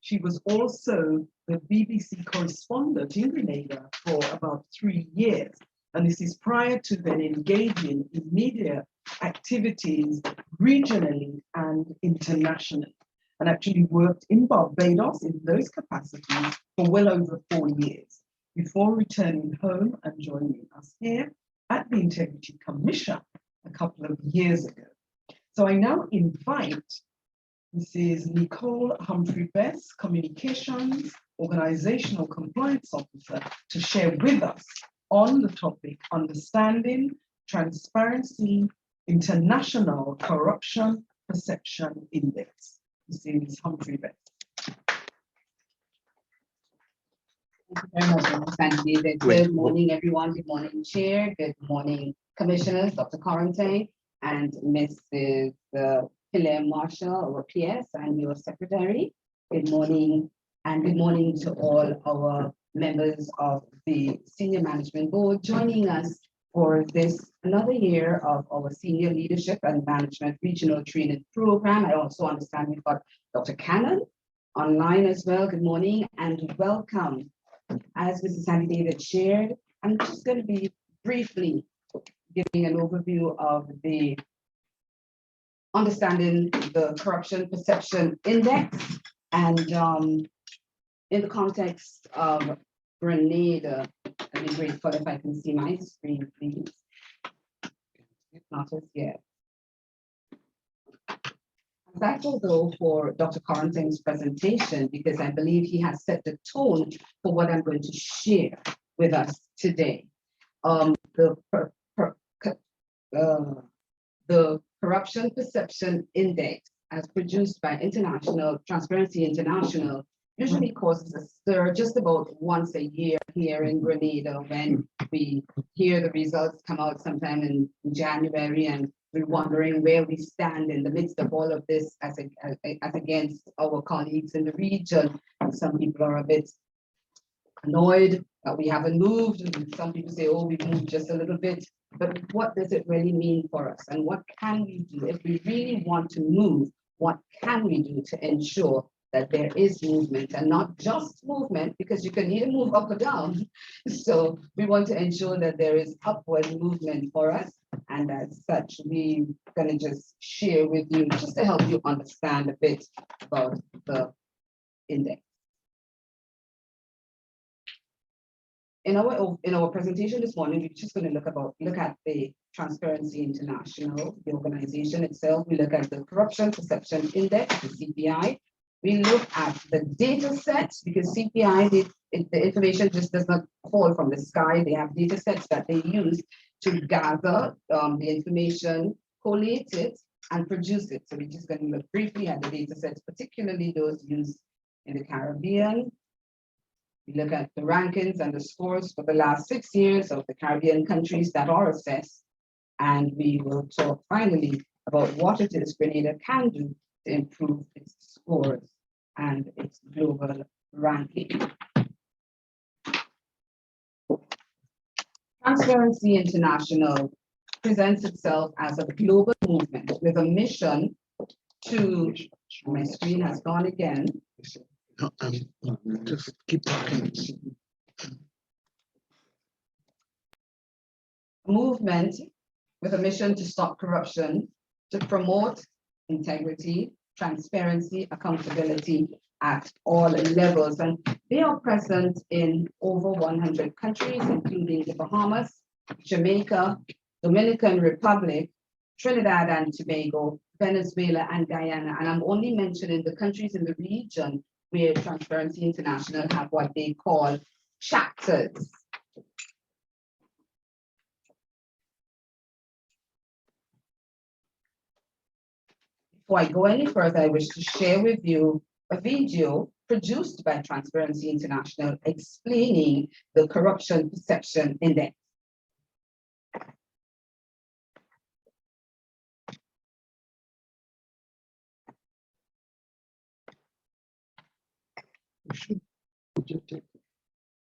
[SPEAKER 1] She was also the BBC correspondent in Grenada for about 3 years. And this is prior to then engaging in media activities regionally and internationally, and actually worked in Barbados in those capacities for well over 4 years before returning home and joining us here at the Integrity Commission a couple of years ago. So I now invite Mrs. Nicole Humphrey-Best, Communications Organizational Compliance Officer, to share with us on the topic Understanding Transparency International Corruption Perception Index. Mrs. Humphrey-Best.
[SPEAKER 13] Thank you very much, Mr. Sandy David. Good morning, everyone. Good morning, Chair. Good morning, Commissioners, Dr. Koranteng, and Mrs. Hillaire-Marshall, our PS, and your Secretary. Good morning, and good morning to all our members of the Senior Management Board joining us for this another year of our Senior Leadership and Management Regional Training Program. I also understand we've got Dr. Cannon online as well. Good morning and welcome. As Mrs. Sandy David shared, I'm just going to be briefly giving an overview of the understanding the Corruption Perception Index and in the context of Grenada. I'd be grateful if I can see my screen, please. If not as yet. I'm thankful though for Dr. Koranteng's presentation because I believe he has set the tone for what I'm going to share with us today. The Corruption Perception Index, as produced by Transparency International, usually causes a stir just about once a year here in Grenada when we hear the results come out sometime in January, and we're wondering where we stand in the midst of all of this as against our colleagues in the region. And some people are a bit annoyed that we haven't moved, and some people say, oh, we've moved just a little bit. But what does it really mean for us? And what can we do if we really want to move? What can we do to ensure that there is movement and not just movement, because you can either move up or down. So we want to ensure that there is upward movement for us. And as such, we're going to just share with you just to help you understand a bit about the index. In our presentation this morning, we're just going to look at the Transparency International, the organization itself. We look at the Corruption Perception Index, the CPI. We look at the data sets because CPI, the information just does not fall from the sky. They have data sets that they use to gather the information, collate it, and produce it. So we're just going to look briefly at the data sets, particularly those used in the Caribbean. We look at the rankings and the scores for the last 6 years of the Caribbean countries that are assessed. And we will talk finally about what it is Grenada can do to improve its scores and its global ranking. Transparency International presents itself as a global movement with a mission to, my screen has gone again.
[SPEAKER 5] Just keep talking.
[SPEAKER 13] Movement with a mission to stop corruption, to promote integrity, transparency, accountability at all levels. And they are present in over 100 countries, including the Bahamas, Jamaica, Dominican Republic, Trinidad and Tobago, Venezuela, and Guyana. And I'm only mentioning the countries in the region where Transparency International have what they call chapters. Before I go any further, I wish to share with you a video produced by Transparency International explaining the Corruption Perception Index.
[SPEAKER 5] We should just take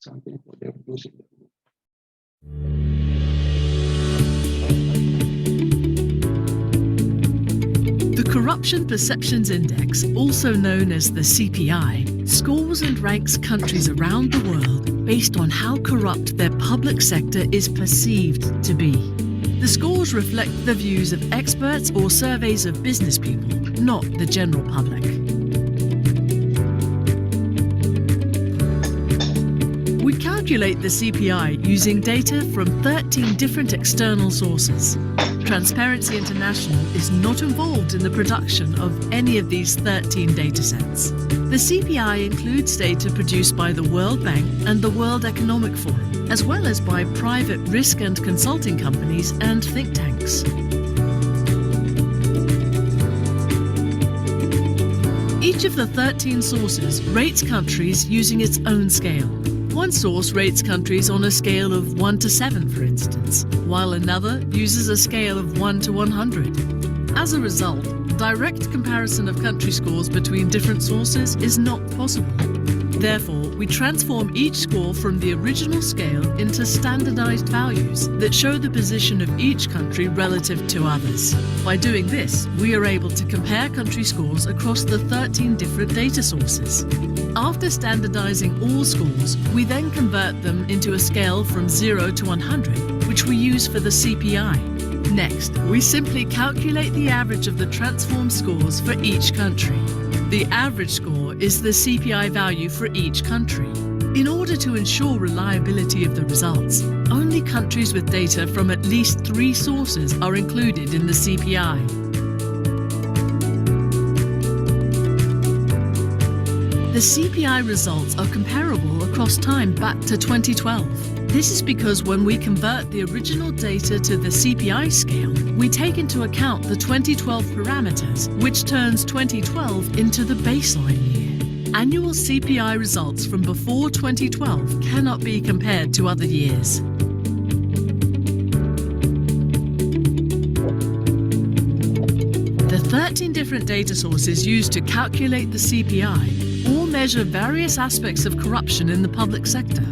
[SPEAKER 5] something for them using the group.
[SPEAKER 14] The Corruption Perceptions Index, also known as the CPI, scores and ranks countries around the world based on how corrupt their public sector is perceived to be. The scores reflect the views of experts or surveys of business people, not the general public. We calculate the CPI using data from 13 different external sources. Transparency International is not involved in the production of any of these 13 datasets. The CPI includes data produced by the World Bank and the World Economic Forum, as well as by private risk and consulting companies and think tanks. Each of the 13 sources rates countries using its own scale. One source rates countries on a scale of 1 to 7, for instance, while another uses a scale of 1 to 100. As a result, direct comparison of country scores between different sources is not possible. Therefore, we transform each score from the original scale into standardized values that show the position of each country relative to others. By doing this, we are able to compare country scores across the 13 different data sources. After standardizing all scores, we then convert them into a scale from 0 to 100, which we use for the CPI. Next, we simply calculate the average of the transformed scores for each country. The average score is the CPI value for each country. In order to ensure reliability of the results, only countries with data from at least 3 sources are included in the CPI. The CPI results are comparable across time back to 2012. This is because when we convert the original data to the CPI scale, we take into account the 2012 parameters, which turns 2012 into the baseline year. Annual CPI results from before 2012 cannot be compared to other years. The 13 different data sources used to calculate the CPI all measure various aspects of corruption in the public sector.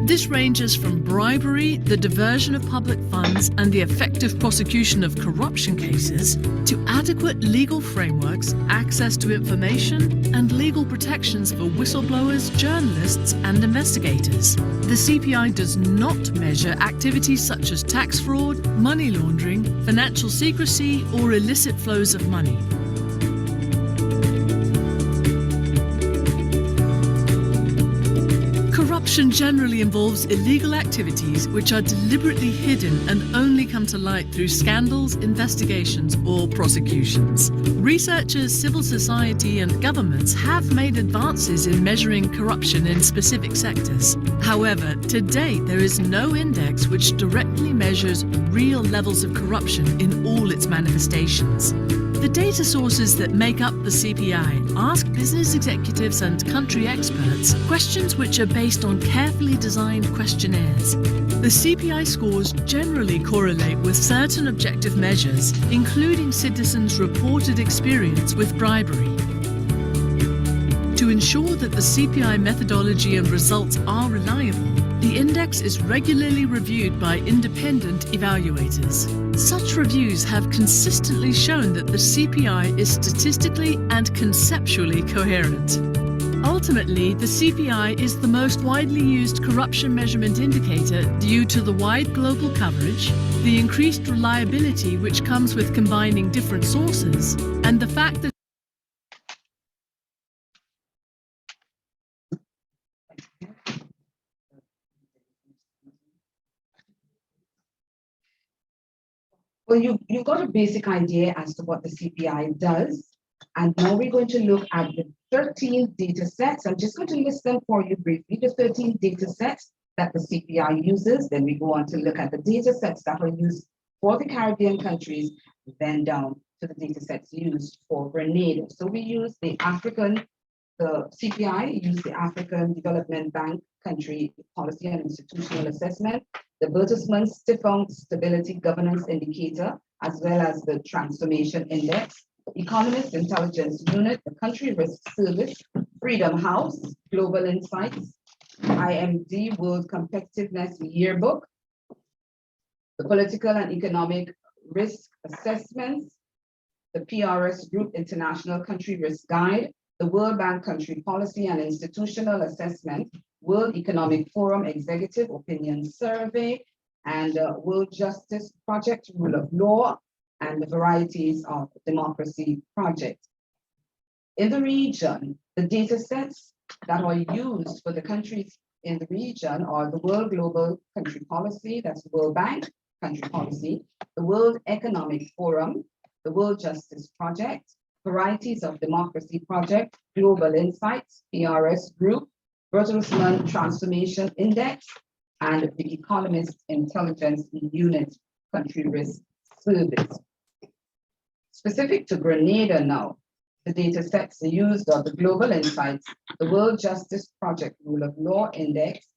[SPEAKER 14] This ranges from bribery, the diversion of public funds, and the effective prosecution of corruption cases, to adequate legal frameworks, access to information, and legal protections for whistleblowers, journalists, and investigators. The CPI does not measure activities such as tax fraud, money laundering, financial secrecy, or illicit flows of money. Corruption generally involves illegal activities which are deliberately hidden and only come to light through scandals, investigations, or prosecutions. Researchers, civil society, and governments have made advances in measuring corruption in specific sectors. However, to date, there is no index which directly measures real levels of corruption in all its manifestations. The data sources that make up the CPI ask business executives and country experts questions which are based on carefully designed questionnaires. The CPI scores generally correlate with certain objective measures, including citizens' reported experience with bribery. To ensure that the CPI methodology and results are reliable, the index is regularly reviewed by independent evaluators. Such reviews have consistently shown that the CPI is statistically and conceptually coherent. Ultimately, the CPI is the most widely used corruption measurement indicator due to the wide global coverage, the increased reliability which comes with combining different sources, and the fact that
[SPEAKER 13] Well, you got a basic idea as to what the CPI does. And now we're going to look at the 13 data sets. I'm just going to list them for you briefly, the 13 data sets that the CPI uses. Then we go on to look at the data sets that are used for the Caribbean countries, then down to the data sets used for Grenada. So we use the CPI use the African Development Bank Country Policy and Institutional Assessment, the Bertelsmann Stiftung Stability Governance Indicator, as well as the Transformation Index, Economist Intelligence Unit, the Country Risk Service, Freedom House, Global Insights, IMD World Competitiveness Yearbook, the Political and Economic Risk Assessments, the PRS Group International Country Risk Guide, the World Bank Country Policy and Institutional Assessment, World Economic Forum Executive Opinion Survey, and World Justice Project Rule of Law, and the Varieties of Democracy Project. In the region, the data sets that are used for the countries in the region are the World Global Country Policy, that's the World Bank Country Policy, the World Economic Forum, the World Justice Project, Varieties of Democracy Project, Global Insights, PRS Group, Bertelsmann Transformation Index, and the Economist Intelligence Unit Country Risk Service. Specific to Grenada now, the data sets used are the Global Insights, the World Justice Project Rule of Law Index,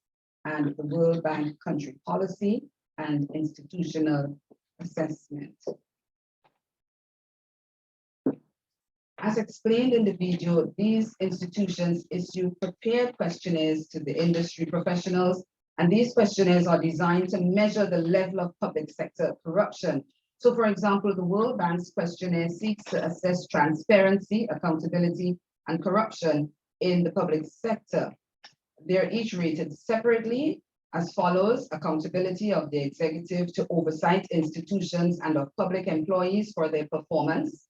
[SPEAKER 13] and the World Bank Country Policy and Institutional Assessment. As explained in the video, these institutions issue prepared questionnaires to the industry professionals, and these questionnaires are designed to measure the level of public sector corruption. So for example, the World Bank's questionnaire seeks to assess transparency, accountability, and corruption in the public sector. They're each rated separately as follows: accountability of the executive to oversight institutions and of public employees for their performance,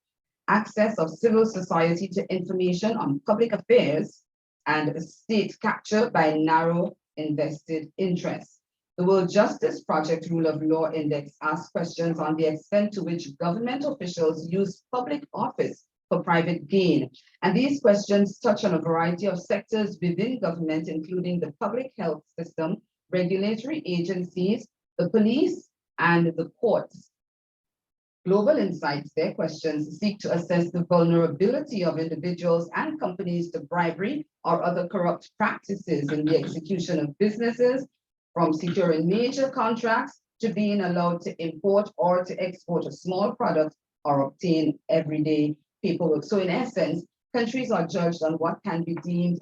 [SPEAKER 13] access of civil society to information on public affairs, and state capture by narrow invested interests. The World Justice Project Rule of Law Index asks questions on the extent to which government officials use public office for private gain. And these questions touch on a variety of sectors within government, including the public health system, regulatory agencies, the police, and the courts. Global Insights, their questions seek to assess the vulnerability of individuals and companies to bribery or other corrupt practices in the execution of businesses, from securing major contracts to being allowed to import or to export a small product or obtain everyday paperwork. So in essence, countries are judged on what can be deemed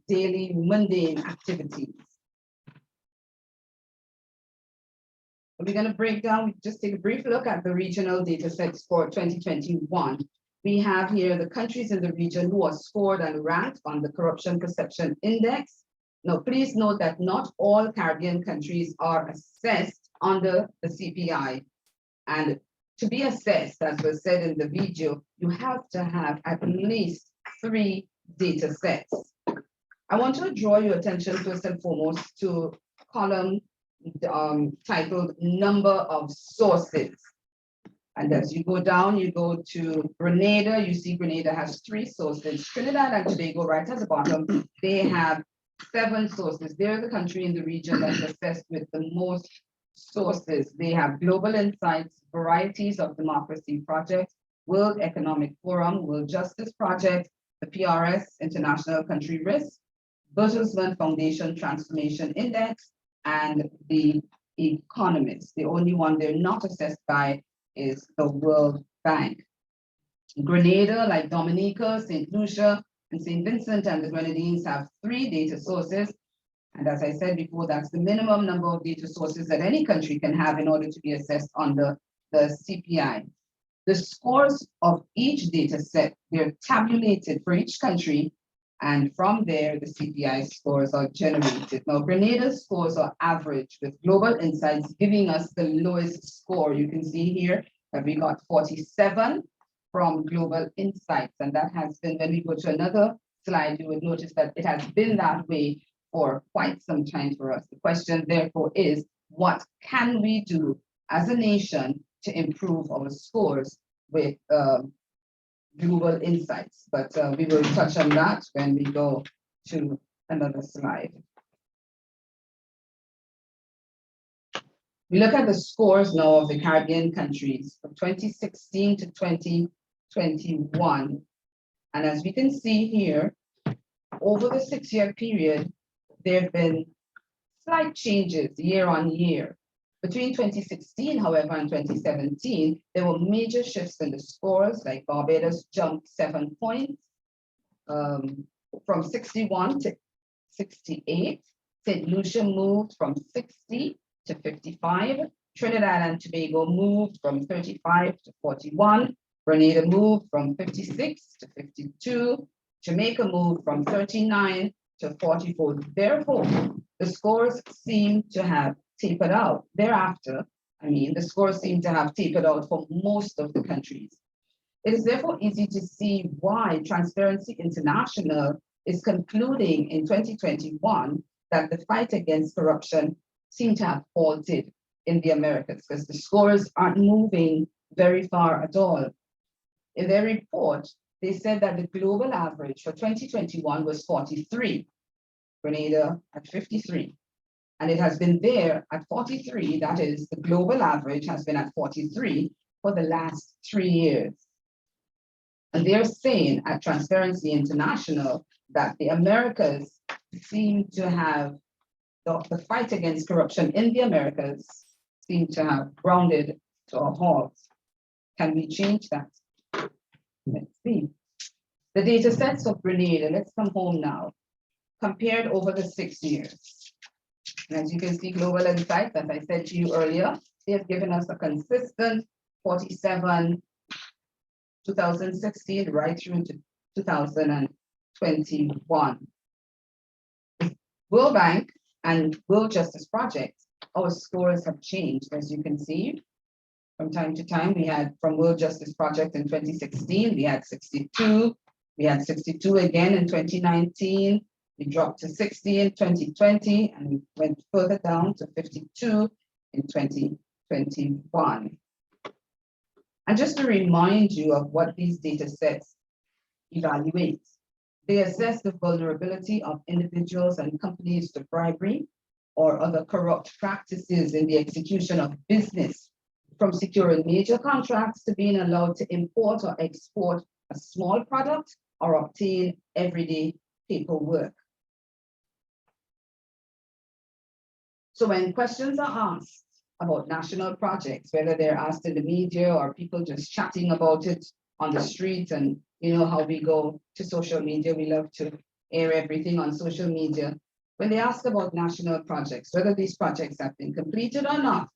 [SPEAKER 13] daily mundane activities. We're going to break down, just take a brief look at the regional data sets for 2021. We have here the countries in the region who are scored and ranked on the Corruption Perception Index. Now, please note that not all Caribbean countries are assessed under the CPI. And to be assessed, as was said in the video, you have to have at least 3 data sets. I want to draw your attention first and foremost to column titled Number of Sources. And as you go down, you go to Grenada, you see Grenada has 3 sources. Trinidad and Tobago, right at the bottom, they have 7 sources. They're the country in the region that's assessed with the most sources. They have Global Insights, Varieties of Democracy Project, World Economic Forum, World Justice Project, the PRS, International Country Risk, Bertelsmann Foundation Transformation Index, and the Economist. The only one they're not assessed by is the World Bank. Grenada, like Dominica, St. Lucia, and St. Vincent and the Grenadines have 3 data sources. And as I said before, that's the minimum number of data sources that any country can have in order to be assessed under the CPI. The scores of each data set, they're tabulated for each country, and from there, the CPI scores are generated. Now, Grenada's scores are average, with Global Insights giving us the lowest score. You can see here that we got 47 from Global Insights, and that has been, when we go to another slide, you would notice that it has been that way for quite some time for us. The question, therefore, is what can we do as a nation to improve our scores with Global Insights? But we will touch on that when we go to another slide. We look at the scores now of the Caribbean countries from 2016 to 2021. And as we can see here, over the 6-year period, there have been slight changes year on year. Between 2016, however, and 2017, there were major shifts in the scores, like Barbados jumped 7 points from 61 to 68. St. Lucia moved from 60 to 55. Trinidad and Tobago moved from 35 to 41. Grenada moved from 56 to 52. Jamaica moved from 39 to 44. Therefore, the scores seem to have tapered out. Thereafter, the scores seem to have tapered out for most of the countries. It is therefore easy to see why Transparency International is concluding in 2021 that the fight against corruption seemed to have halted in the Americas, because the scores aren't moving very far at all. In their report, they said that the global average for 2021 was 43, Grenada at 53. And it has been there at 43, that is, the global average has been at 43 for the last 3 years. And they're saying at Transparency International that the Americas seem to have, the fight against corruption in the Americas seem to have grounded to a halt. Can we change that? Let's see. The data sets of Grenada, let's come home now, compared over the 6 years. And as you can see, Global Insights, as I said to you earlier, they have given us a consistent 47, 2016, right through to 2021. World Bank and World Justice Project, our scores have changed, as you can see. From time to time, we had from World Justice Project in 2016, we had 62. We had 62 again in 2019. We dropped to 60 in 2020, and we went further down to 52 in 2021. And just to remind you of what these data sets evaluate, they assess the vulnerability of individuals and companies to bribery or other corrupt practices in the execution of business, from securing major contracts to being allowed to import or export a small product or obtain everyday paperwork. So when questions are asked about national projects, whether they're asked in the media or people just chatting about it on the street, and you know how we go to social media, we love to air everything on social media. When they ask about national projects, whether these projects have been completed or not,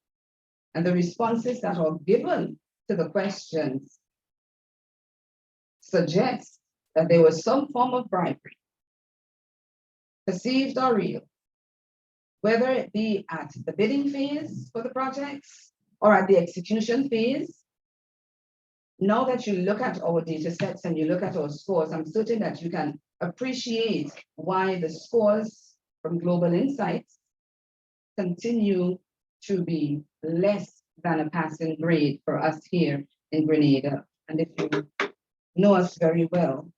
[SPEAKER 13] and the responses that are given to the questions suggest that there was some form of bribery, perceived or real, whether it be at the bidding phase for the projects or at the execution phase. Now that you look at our data sets and you look at our scores, I'm certain that you can appreciate why the scores from Global Insights continue to be less than a passing grade for us here in Grenada. And if you know us very well,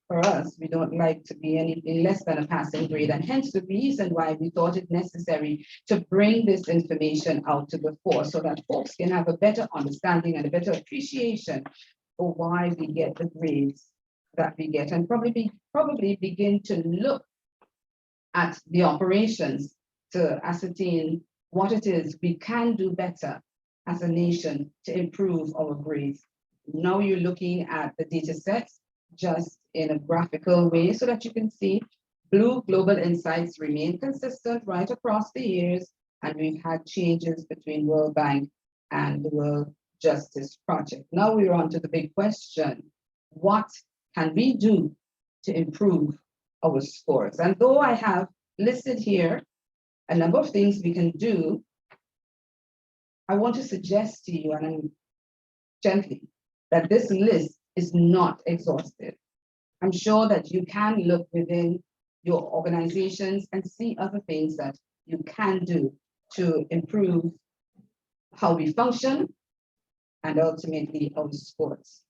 [SPEAKER 13] for us, we don't like to be anything less than a passing grade, and hence the reason why we thought it necessary to bring this information out to the fore so that folks can have a better understanding and a better appreciation for why we get the grades that we get, and probably begin to look at the operations to ascertain what it is we can do better as a nation to improve our grades. Now you're looking at the data sets just in a graphical way so that you can see blue Global Insights remain consistent right across the years, and we've had changes between World Bank and the World Justice Project. Now we're on to the big question: what can we do to improve our scores? And though I have listed here a number of things we can do, I want to suggest to you, and I'm gently, that this list is not exhaustive. I'm sure that you can look within your organizations and see other things that you can do to improve how we function and ultimately our scores.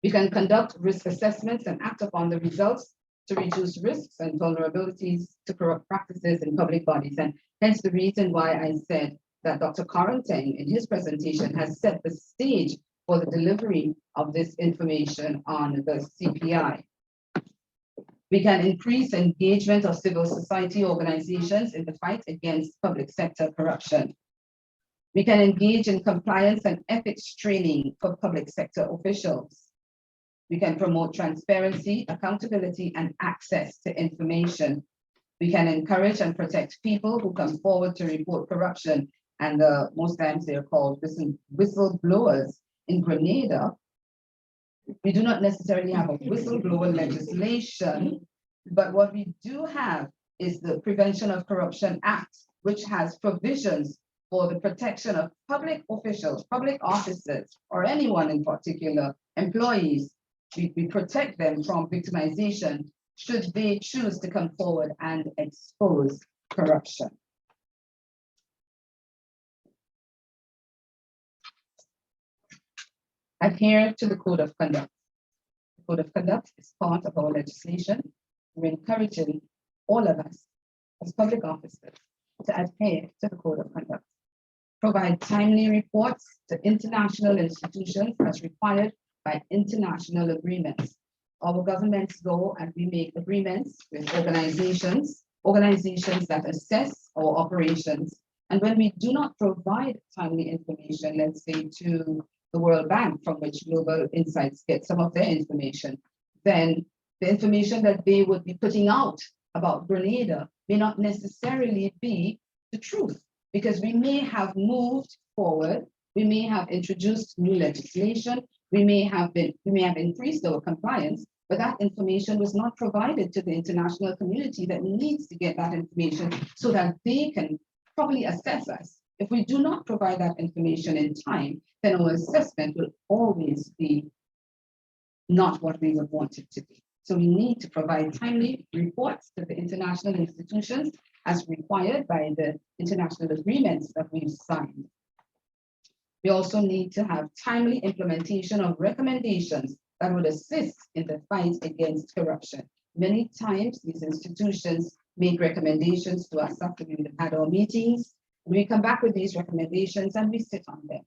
[SPEAKER 13] We can conduct risk assessments and act upon the results to reduce risks and vulnerabilities to corrupt practices in public bodies. And hence the reason why I said that Dr. Koranteng in his presentation has set the stage for the delivery of this information on the CPI. We can increase engagement of civil society organizations in the fight against public sector corruption. We can engage in compliance and ethics training for public sector officials. We can promote transparency, accountability, and access to information. We can encourage and protect people who come forward to report corruption, and most times they're called whistleblowers. In Grenada, we do not necessarily have a whistleblower legislation, but what we do have is the Prevention of Corruption Act, which has provisions for the protection of public officials, public officers, or anyone in particular, employees. We protect them from victimization should they choose to come forward and expose corruption. Adhere to the Code of Conduct. The Code of Conduct is part of our legislation. We're encouraging all of us as public officers to adhere to the Code of Conduct. Provide timely reports to international institutions as required by international agreements. Our governments go and we make agreements with organizations that assess our operations. And when we do not provide timely information, let's say to the World Bank, from which Global Insights get some of their information, then the information that they would be putting out about Grenada may not necessarily be the truth, because we may have moved forward, we may have introduced new legislation, we may have increased our compliance, but that information was not provided to the international community that needs to get that information so that they can properly assess us. If we do not provide that information in time, then our assessment will always be not what we would want it to be. So we need to provide timely reports to the international institutions as required by the international agreements that we've signed. We also need to have timely implementation of recommendations that would assist in the fight against corruption. Many times these institutions make recommendations to us after we've had our meetings. We come back with these recommendations and we sit on them.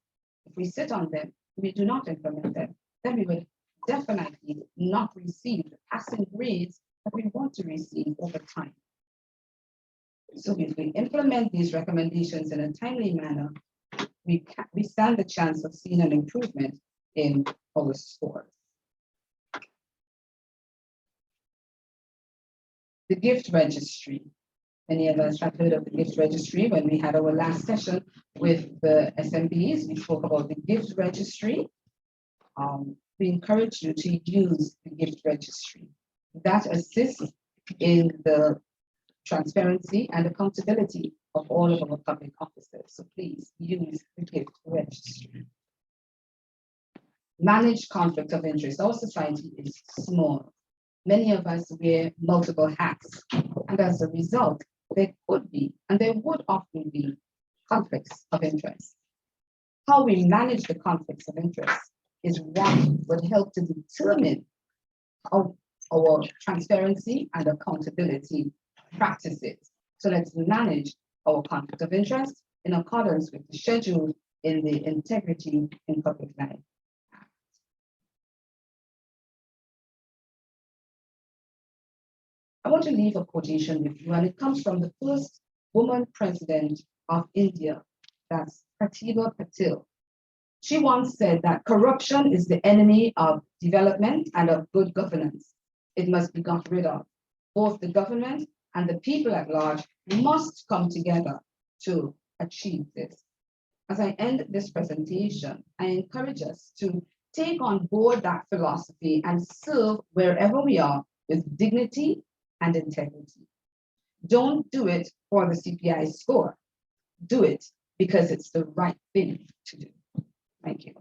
[SPEAKER 13] If we sit on them, we do not implement them, then we would definitely not receive the passing grades that we want to receive over time. So if we implement these recommendations in a timely manner, we stand the chance of seeing an improvement in our scores. The gift registry. Many of us have heard of the gift registry. When we had our last session with the SMBs, we spoke about the gift registry. We encourage you to use the gift registry. That assists in the transparency and accountability of all of our public officers. So please use the gift registry. Manage conflict of interest. Our society is small. Many of us wear multiple hats, and as a result, there could be, and there would often be, conflicts of interest. How we manage the conflicts of interest is what would help to determine how our transparency and accountability practices. So let's manage our conflict of interest in accordance with the schedule in the Integrity in Public Life. I want to leave a quotation with you, and it comes from the first woman president of India, that's Pratibha Patil. She once said that corruption is the enemy of development and of good governance. It must be got rid of. Both the government and the people at large must come together to achieve this. As I end this presentation, I encourage us to take on board that philosophy and serve wherever we are with dignity and integrity. Don't do it for the CPI score. Do it because it's the right thing to do. Thank you.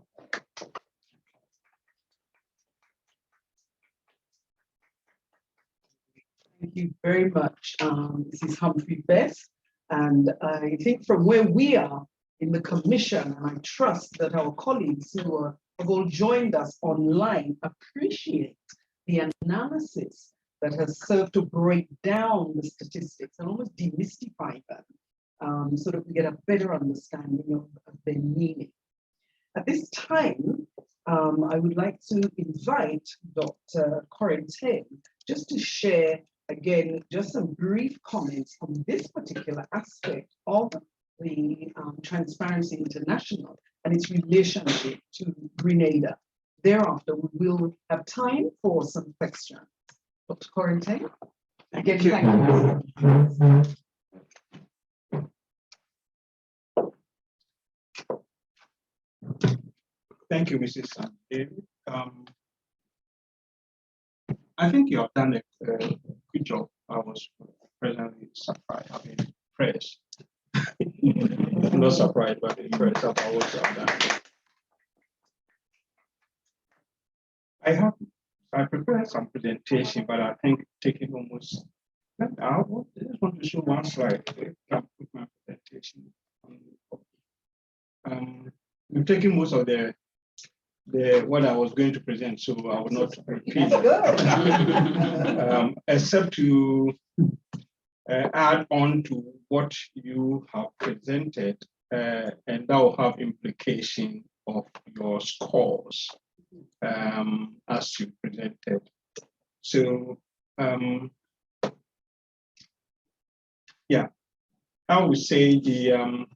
[SPEAKER 1] Thank you very much, Mrs. Humphrey-Best. And I think from where we are in the commission, and I trust that our colleagues who have all joined us online appreciate the analysis that has served to break down the statistics and almost demystify them so that we get a better understanding of their meaning. At this time, I would like to invite Dr. Koranteng just to share again, just some brief comments on this particular aspect of the Transparency International and its relationship to Grenada. Thereafter, we will have time for some questions. Dr. Koranteng, again, thank you.
[SPEAKER 5] Thank you, Mrs. David. I think you have done a good job. I was presently surprised, I mean, impressed. Not surprised, but impressed about what you have done. I prepared some presentation, but I think taking almost, I just want to show one slide. I can put my presentation on. I'm taking most of the what I was going to present, so I will not repeat. Except to add on to what you have presented, and that will have implication of your scores as you presented. So yeah, I would say the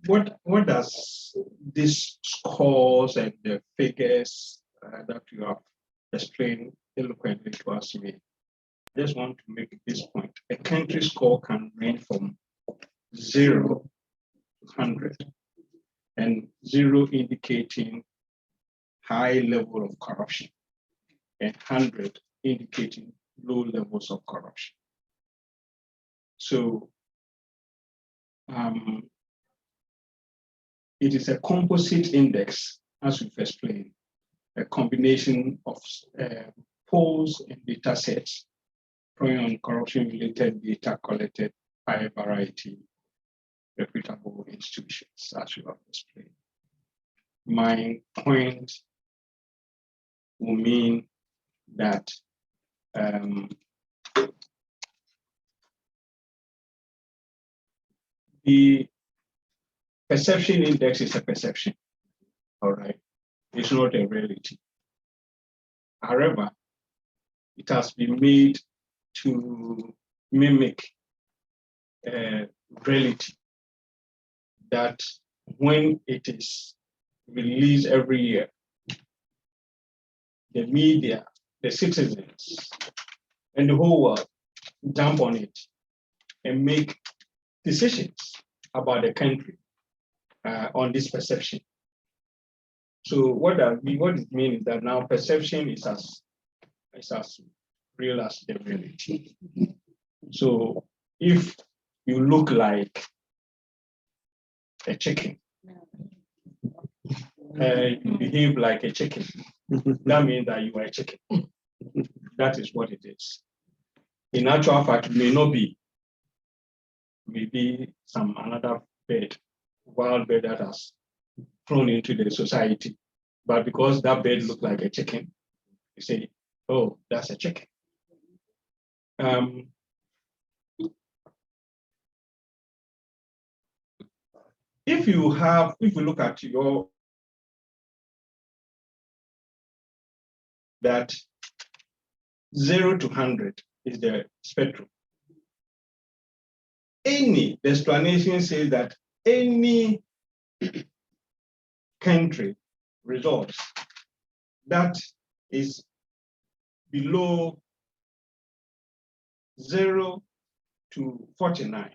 [SPEAKER 5] what does this scores and the figures that you have explained eloquently to us mean? I just want to make this point. A country score can range from 0 to 100, and 0 indicating high level of corruption, and 100 indicating low levels of corruption. So it is a composite index, as we've explained, a combination of polls and data sets drawing on corruption-related data collected by a variety of reputable institutions, as we have explained. My point will mean that the perception index is a perception, all right? It's not a reality. However, it has been made to mimic a reality that when it is released every year, the media, the citizens, and the whole world jump on it and make decisions about the country on this perception. So what it means is that now perception is as real as the reality. So if you look like a chicken, you behave like a chicken, that means that you are a chicken. That is what it is. In actual fact, it may not be. Maybe some another bird, wild bird that has thrown into the society. But because that bird looked like a chicken, you say, oh, that's a chicken. If you look at your, that 0 to 100 is the spectrum. The explanation says that any country results that is below 0 to 49,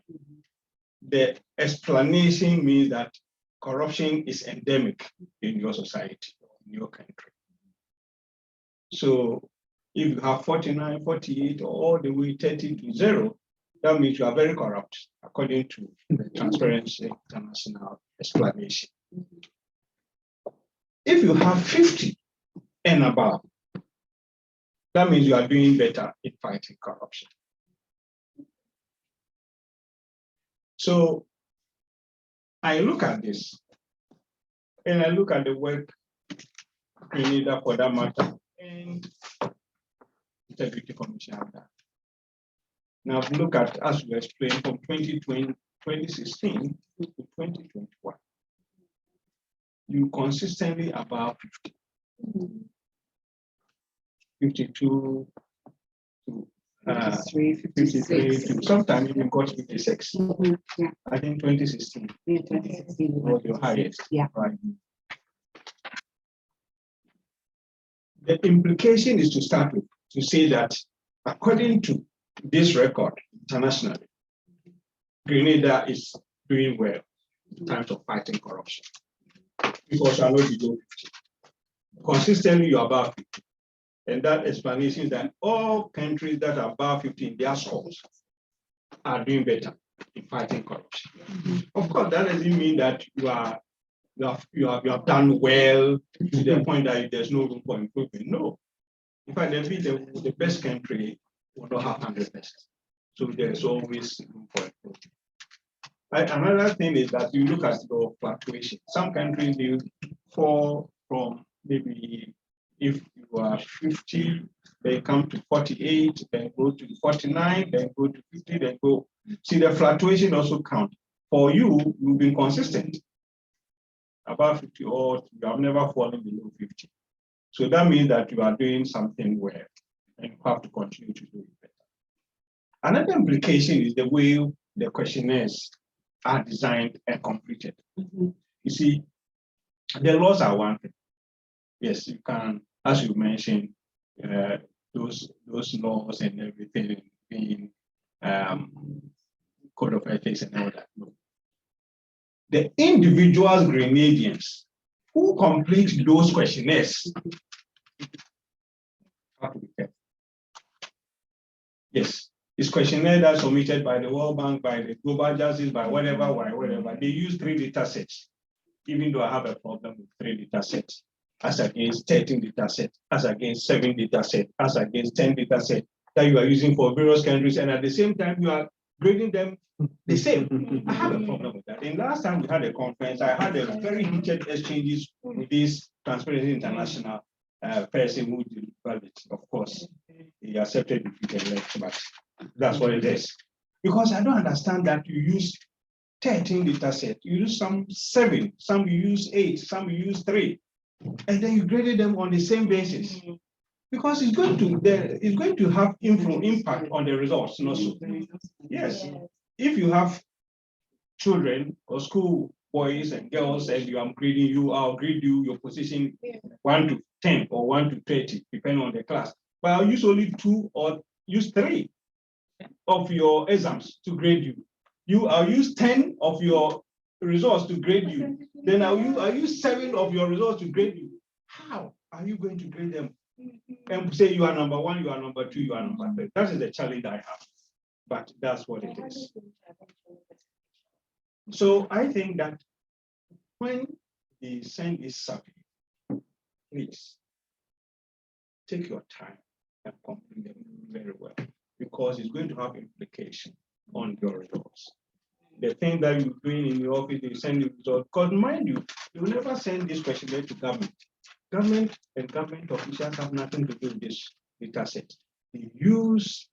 [SPEAKER 5] the explanation means that corruption is endemic in your society, in your country. So if you have 49, 48, or all the way 30 to 0, that means you are very corrupt, according to the Transparency International explanation. If you have 50 and above, that means you are doing better in fighting corruption. So I look at this, and I look at the work Grenada, for that matter, and Integrity Commission have done. Now, if you look at, as we explained, from 2016 to 2021, you consistently above 50, 52 to 53 to sometimes even got 56.
[SPEAKER 13] Yeah.
[SPEAKER 5] I think 2016 was your highest.
[SPEAKER 13] Yeah.
[SPEAKER 5] Right. The implication is to start with, to say that according to this record internationally, Grenada is doing well in terms of fighting corruption, because you are not below 50. Consistently, you are above 50. And that explanation is that all countries that are above 50 in their scores are doing better in fighting corruption. Of course, that doesn't mean that you have done well to the point that there's no room for improvement. No. In fact, the best country will not have 100%. So there's always room for improvement. Another thing is that you look at the fluctuation. Some countries will fall from maybe, if you are 50, they come to 48, then go to 49, then go to 50, then go. See, the fluctuation also count. For you, you've been consistent. Above 50, or you have never fallen below 50. So that means that you are doing something well, and you have to continue to do it better. Another implication is the way the questionnaires are designed and completed. You see, the laws are one thing. Yes, you can, as you mentioned, those laws and everything in code of ethics and all that. No. The individuals Grenadians who complete those questionnaires have to be careful. Yes, it's questionnaire that's submitted by the World Bank, by the Global Justice, by whatever. They use 3 data sets, even though I have a problem with 3 data sets, as against 13 data sets, as against 7 data sets, as against 10 data sets that you are using for various countries, and at the same time you are grading them the same. I have a problem with that. And last time we had a conference, I had a very heated exchanges with this Transparency International person who delivered it. Of course, he accepted it, but that's what it is. Because I don't understand that you use 13 data sets, you use some 7, some you use 8, some you use 3, and then you graded them on the same basis. Because it's going to have impact on the results. Not so. Yes, if you have children or school boys and girls and you are grading you, I'll grade you your position 1 to 10 or 1 to 30, depending on the class. But I'll use only 2 or use 3 of your exams to grade you. I'll use 10 of your results to grade you. Then I'll use 7 of your results to grade you. How are you going to grade them? And say you are number 1, you are number 2, you are number 3. That is the challenge I have. But that's what it is. So I think that when they send this survey, please take your time and complete them very well, because it's going to have implication on your results. The thing that you're doing in your office, they send you results. Because mind you, you will never send this questionnaire to government. Government and government officials have nothing to do with this data set. They use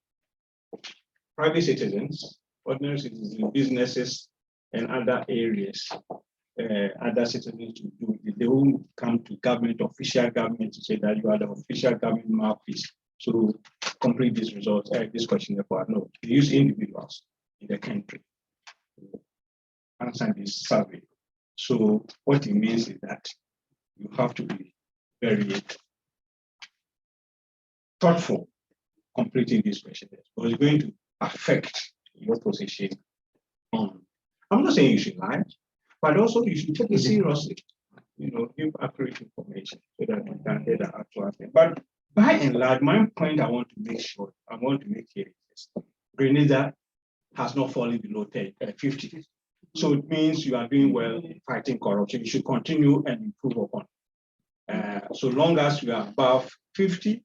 [SPEAKER 5] private citizens, ordinary citizens, businesses, and other areas, other citizens to do it. They won't come to government, official government, to say that you are the official government mouthpiece. So complete this result, this questionnaire for no. They use individuals in the country to answer this survey. So what it means is that you have to be very thoughtful completing this questionnaire, because it's going to affect your position on. I'm not saying you should lie, but also you should take it seriously. Give accurate information so that you can get the actual thing. But by and large, my point I want to make here is Grenada has not fallen below 50. So it means you are doing well in fighting corruption. You should continue and improve upon. So long as you are above 50,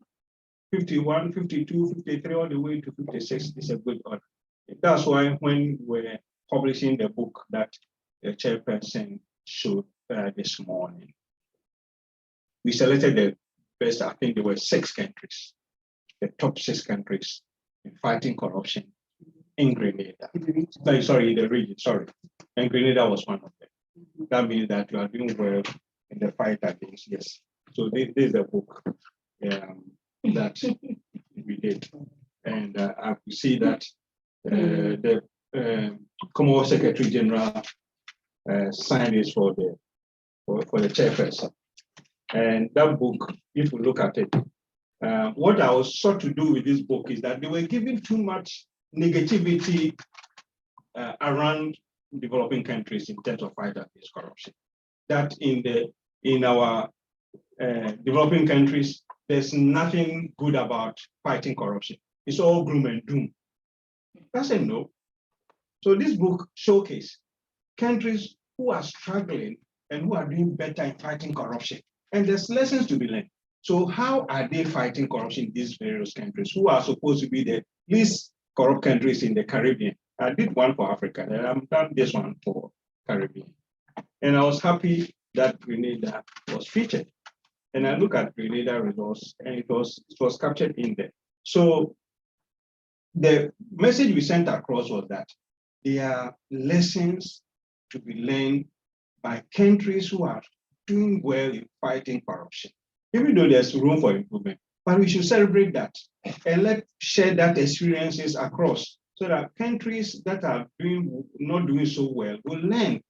[SPEAKER 5] 51, 52, 53, all the way to 56 is a good order. That's why when we're publishing the book that the chairperson showed this morning, we selected the best. I think there were 6 countries, the top 6 countries in fighting corruption in Grenada. Sorry, in the region, sorry. And Grenada was one of them. That means that you are doing well in the fight against, yes. So this is a book that we did. And I could see that the Commonwealth Secretary General signed this for the chairperson. And that book, if we look at it, what I was sought to do with this book is that they were giving too much negativity around developing countries in terms of fight against corruption. That in our developing countries, there's nothing good about fighting corruption. It's all gloom and doom. That's a no. So this book showcases countries who are struggling and who are doing better in fighting corruption. And there's lessons to be learned. So how are they fighting corruption in these various countries who are supposed to be the least corrupt countries in the Caribbean? I did one for Africa, and I've done this one for Caribbean. And I was happy that Grenada was featured. And I look at Grenada results, and it was captured in there. So the message we sent across was that there are lessons to be learned by countries who are doing well in fighting corruption, even though there's room for improvement. But we should celebrate that and share that experiences across, so that countries that are not doing so well will learn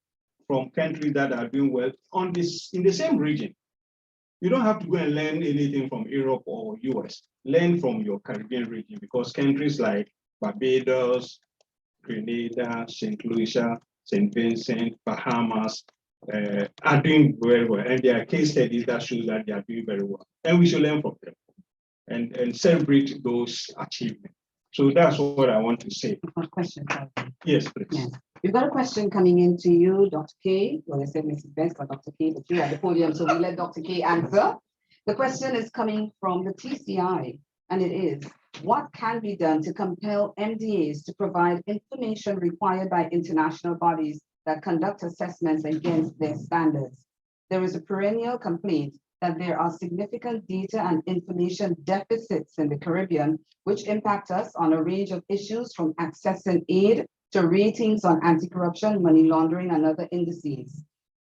[SPEAKER 5] from countries that are doing well in the same region. You don't have to go and learn anything from Europe or US. Learn from your Caribbean region, because countries like Barbados, Grenada, St. Lucia, St. Vincent, Bahamas are doing very well. And there are case studies that show that they are doing very well. And we should learn from them and celebrate those achievements. So that's what I want to say.
[SPEAKER 13] Question.
[SPEAKER 5] Yes, please.
[SPEAKER 13] Yes. We've got a question coming in to you, Dr. K. Well, I said Mrs. Best or Dr. K, but you're at the podium, so we let Dr. K answer. The question is coming from the TCI, and it is, what can be done to compel MDAs to provide information required by international bodies that conduct assessments against their standards? There is a perennial complaint that there are significant data and information deficits in the Caribbean, which impact us on a range of issues from accessing aid to ratings on anti-corruption, money laundering, and other indices.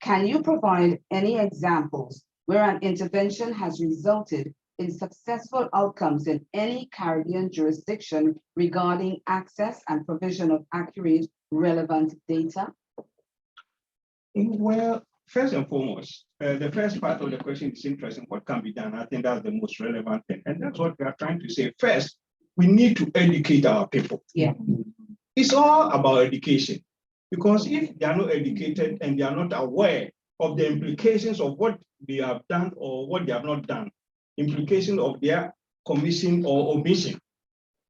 [SPEAKER 13] Can you provide any examples where an intervention has resulted in successful outcomes in any Caribbean jurisdiction regarding access and provision of accurate, relevant data?
[SPEAKER 5] Well, first and foremost, the first part of the question is interesting. What can be done? I think that's the most relevant thing. And that's what we are trying to say. First, we need to educate our people.
[SPEAKER 13] Yeah.
[SPEAKER 5] It's all about education. Because if they are not educated and they are not aware of the implications of what they have done or what they have not done, implication of their commission or omission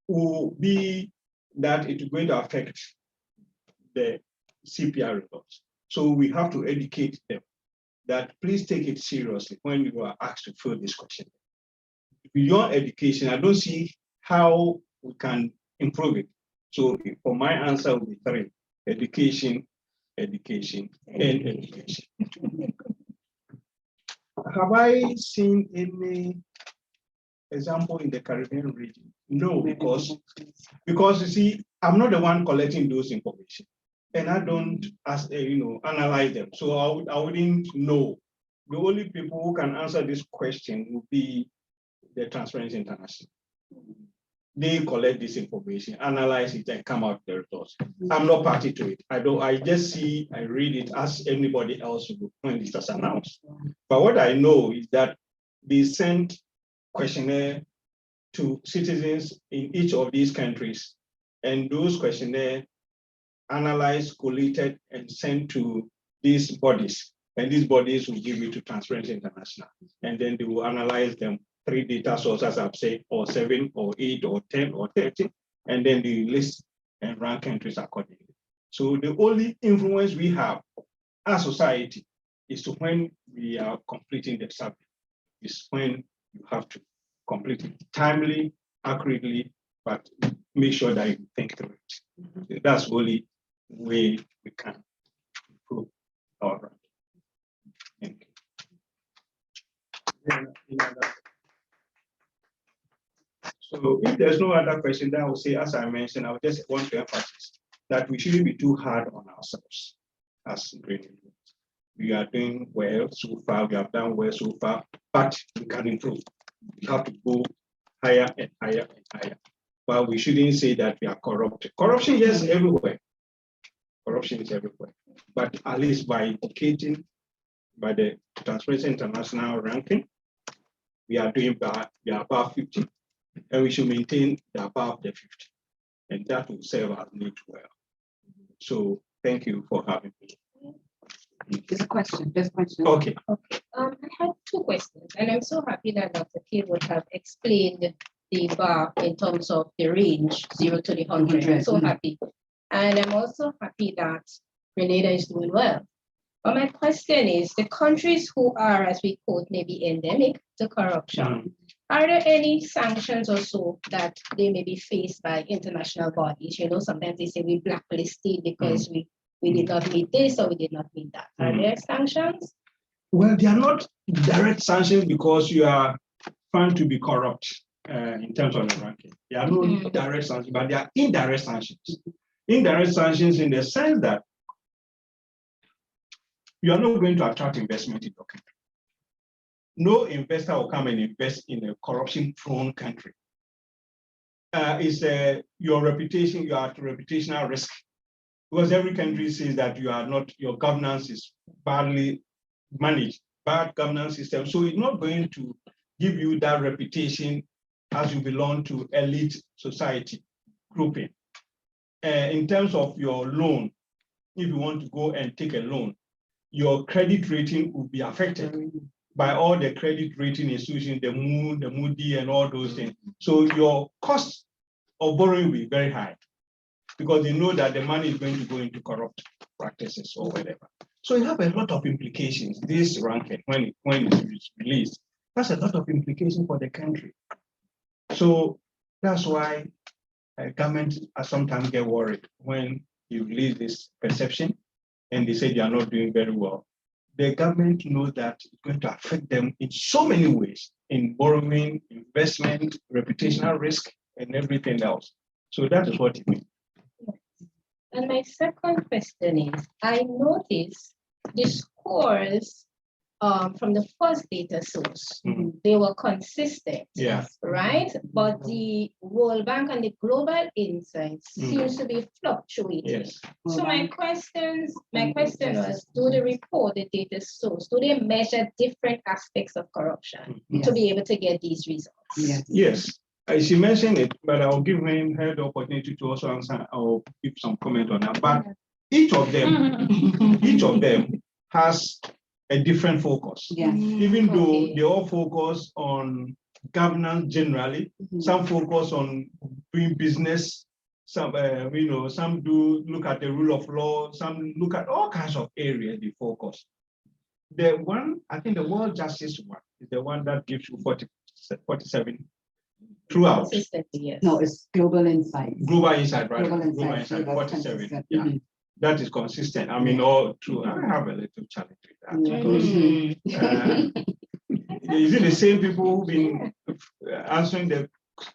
[SPEAKER 5] will be that it is going to affect the CPR results. So we have to educate them that please take it seriously when you are asked to fill this question. Beyond education, I don't see how we can improve it. So for my answer will be three: education, education, and education. Have I seen any example in the Caribbean region? No, because you see, I'm not the one collecting those information, and I don't analyze them. So I wouldn't know. The only people who can answer this question would be the Transparency International. They collect this information, analyze it, and come out with the results. I'm not party to it. I just see, I read it as anybody else would when it was announced. But what I know is that they sent questionnaire to citizens in each of these countries, and those questionnaire analyzed, collated, and sent to these bodies. And these bodies will give it to Transparency International. And then they will analyze them. 3 data sources, I've said, or 7, or 8, or 10, or 30, and then they list and rank countries accordingly. So the only influence we have as society is to when we are completing the subject, is when you have to complete it timely, accurately, but make sure that you think through it. So that's the only way we can improve our rank. Thank you. So if there's no other question, then I will say, as I mentioned, I would just want to emphasize that we shouldn't be too hard on ourselves as Green. We are doing well so far, we have done well so far, but we can improve. We have to go higher and higher and higher. But we shouldn't say that we are corrupt. Corruption is everywhere. Corruption is everywhere. But at least by educating, by the Transparency International ranking, we are doing bad, we are above 50. And we should maintain the above the 50, and that will serve our needs well. So thank you for having me.
[SPEAKER 13] There's a question. There's a question.
[SPEAKER 5] Okay.
[SPEAKER 15] I had 2 questions, and I'm so happy that Dr. K would have explained the bar in terms of the range 0 to the 100. I'm so happy. And I'm also happy that Grenada is doing well. But my question is, the countries who are, as we quote, maybe endemic to corruption, are there any sanctions or so that they may be faced by international bodies? You know, sometimes they say we blacklisted because we did not meet this or we did not meet that. Are there sanctions?
[SPEAKER 5] Well, they are not direct sanctions because you are found to be corrupt in terms of the ranking. They are not direct sanctions, but they are indirect sanctions. Indirect sanctions in the sense that you are not going to attract investment in your country. No investor will come and invest in a corruption-prone country. is your reputation. You are at reputational risk because every country says that you are not. Your governance is badly managed, bad governance system. So it's not going to give you that reputation as you belong to elite society grouping. In terms of your loan, if you want to go and take a loan, your credit rating will be affected by all the credit rating institutions, the Moody and all those things. So your cost of borrowing will be very high because they know that the money is going to go into corrupt practices or whatever. So you have a lot of implications. This ranking, when it's released, that's a lot of implications for the country. So that's why government sometimes get worried when you release this perception and they say they are not doing very well. The government knows that it's going to affect them in so many ways, in borrowing, investment, reputational risk, and everything else. So that is what it means.
[SPEAKER 15] And my second question is, I noticed the scores from the first data source, they were consistent, right? But the World Bank and the Global Insights seems to be fluctuating. So my question was, do the report, the data source, do they measure different aspects of corruption to be able to get these results?
[SPEAKER 5] Yes. She mentioned it, but I'll give her the opportunity to also answer or give some comment on that. But each of them has a different focus. Even though they all focus on governance generally, some focus on doing business, some some do look at the rule of law, some look at all kinds of areas they focus. The one, I think the World Justice one is the one that gives you 47 throughout.
[SPEAKER 13] Yes. No, it's Global Insight.
[SPEAKER 5] Global Insight, right?
[SPEAKER 13] Global
[SPEAKER 5] Global
[SPEAKER 13] Insight,
[SPEAKER 5] Insight, 47.
[SPEAKER 13] Yeah.
[SPEAKER 5] That is consistent. I mean, all through. I have a little challenge with that because is it the same people who've been answering the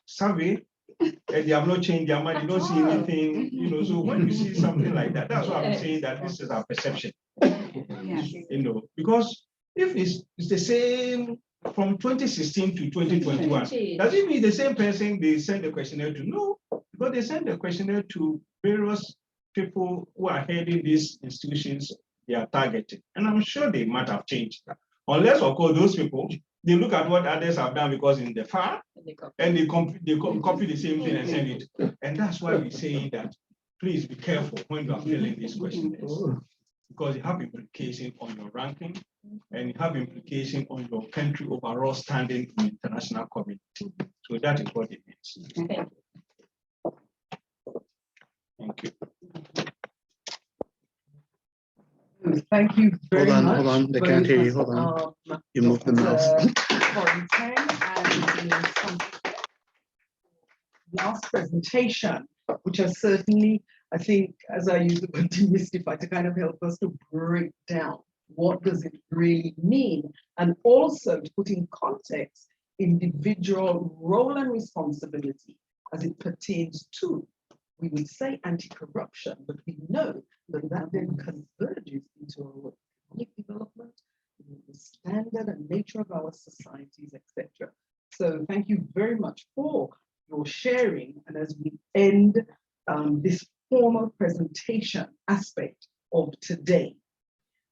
[SPEAKER 5] survey and they have not changed their mind, they don't see anything, so when you see something like that, that's why I'm saying that this is our perception. Because if it's the same from 2016 to 2021, does it mean the same person they send the questionnaire to? No, because they send the questionnaire to various people who are heading these institutions they are targeting. And I'm sure they might have changed that. Unless, of course, those people, they look at what others have done because in the file, and they copy the same thing and send it. And that's why we say that please be careful when you are filling these questionnaires, because you have implication on your ranking and you have implication on your country overall standing in the international community. So that is what it means. Thank you.
[SPEAKER 1] Thank you very much.
[SPEAKER 16] Hold on, they can't hear you. Hold on. You moved the mouse.
[SPEAKER 1] Last presentation, which has certainly, I think, as I use the word demystify, to kind of help us to break down what does it really mean, and also to put in context individual role and responsibility as it pertains to, we would say anti-corruption, but we know that that then converges into our economic development, the standard and nature of our societies, etc. So thank you very much for your sharing. And as we end this formal presentation aspect of today,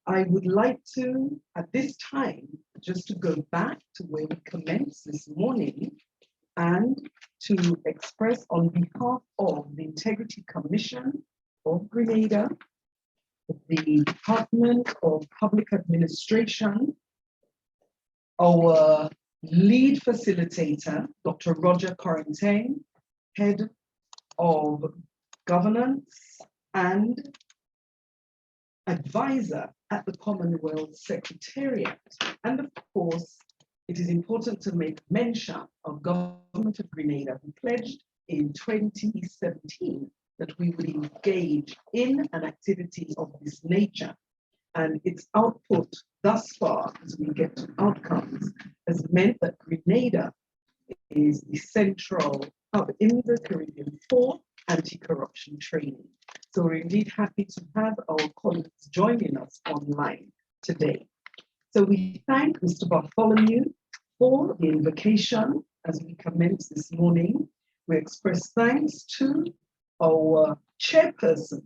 [SPEAKER 1] I would like to, at this time, just to go back to where we commenced this morning and to express on behalf of the Integrity Commission of Grenada, the Department of Public Administration, our lead facilitator, Dr. Roger Koranteng, Head of Governance and Advisor at the Commonwealth Secretariat. And of course, it is important to make mention of Government of Grenada, who pledged in 2017 that we would engage in an activity of this nature. And its output thus far, as we get to outcomes, has meant that Grenada is the central hub in the Caribbean for anti-corruption training. So we're indeed happy to have our colleagues joining us online today. So we thank Mr. Bartholomew for the invocation as we commence this morning. we express thanks to our chairperson,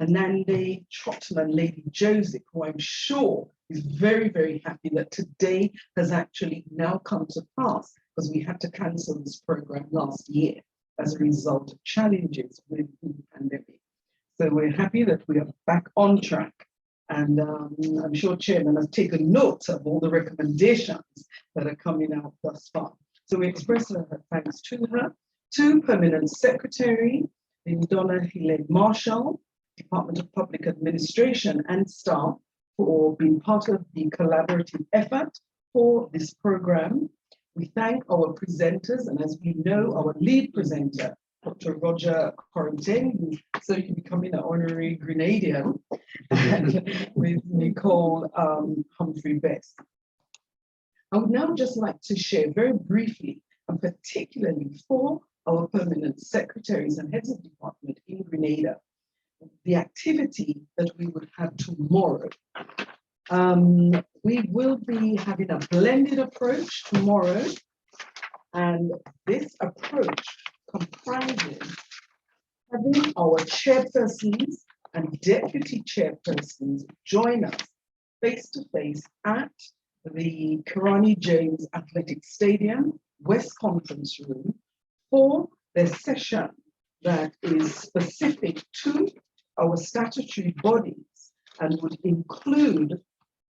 [SPEAKER 1] Anande, Trotman, Lady Joseph, who I'm sure is very, very happy that today has actually now come to pass, because we had to cancel this program last year as a result of challenges with the pandemic. So we're happy that we are back on track. And I'm sure Chairman has taken note of all the recommendations that are coming out thus far. So we express our thanks to her, to Permanent Secretary, Lyndonna Hillaire-Marshall, Department of Public Administration and staff for being part of the collaborative effort for this program. We thank our presenters, and as we know, our lead presenter, Dr. Roger Koranteng, so you're becoming an honorary Grenadian, and with Nicole Humphrey-Best. I would now just like to share very briefly, and particularly for our permanent secretaries and heads of department in Grenada, the activity that we would have tomorrow. We will be having a blended approach tomorrow, and this approach comprises having our chairpersons and deputy chairpersons join us face-to-face at the Karani James Athletic Stadium, West Conference Room, for their session that is specific to our statutory bodies and would include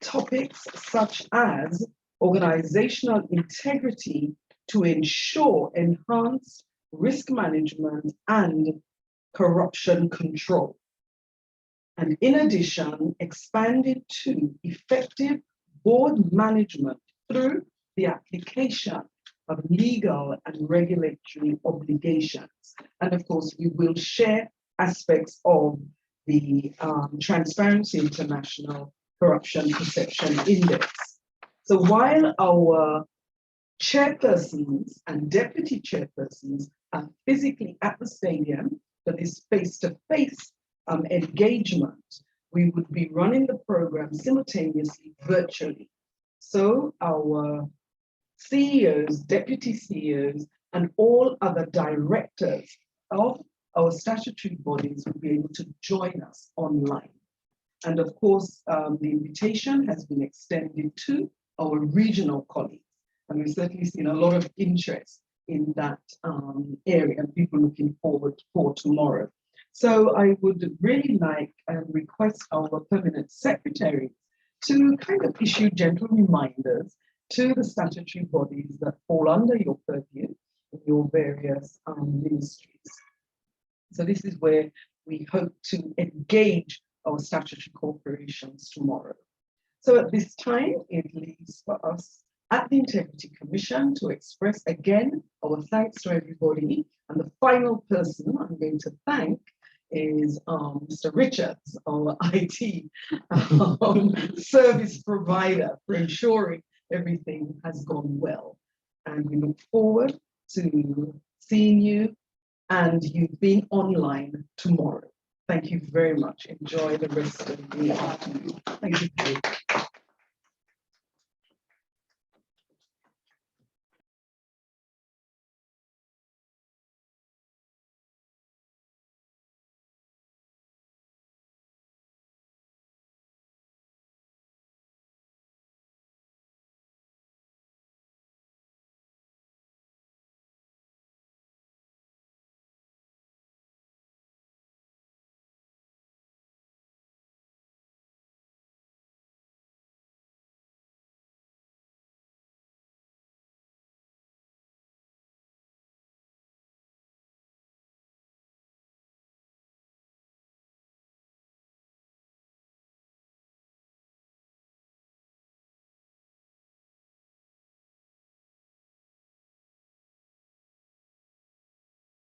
[SPEAKER 1] topics such as organizational integrity to ensure enhanced risk management and corruption control. And in addition, expanded to effective board management through the application of legal and regulatory obligations. And of course, we will share aspects of the Transparency International Corruption Perception Index. So while our chairpersons and deputy chairpersons are physically at the stadium for this face-to-face engagement, we would be running the program simultaneously virtually. So our CEOs, deputy CEOs, and all other directors of our statutory bodies will be able to join us online. And of course, the invitation has been extended to our regional colleagues. And we've certainly seen a lot of interest in that area, and people looking forward for tomorrow. So I would really like and request our permanent secretary to kind of issue gentle reminders to the statutory bodies that fall under your purview in your various ministries. So this is where we hope to engage our statutory corporations tomorrow. So at this time, it leaves for us at the Integrity Commission to express again our thanks to everybody. And the final person I'm going to thank is Mr. Richards, our IT service provider, for ensuring everything has gone well. And we look forward to seeing you and you being online tomorrow. Thank you very much. Enjoy the rest of the afternoon. Thank you.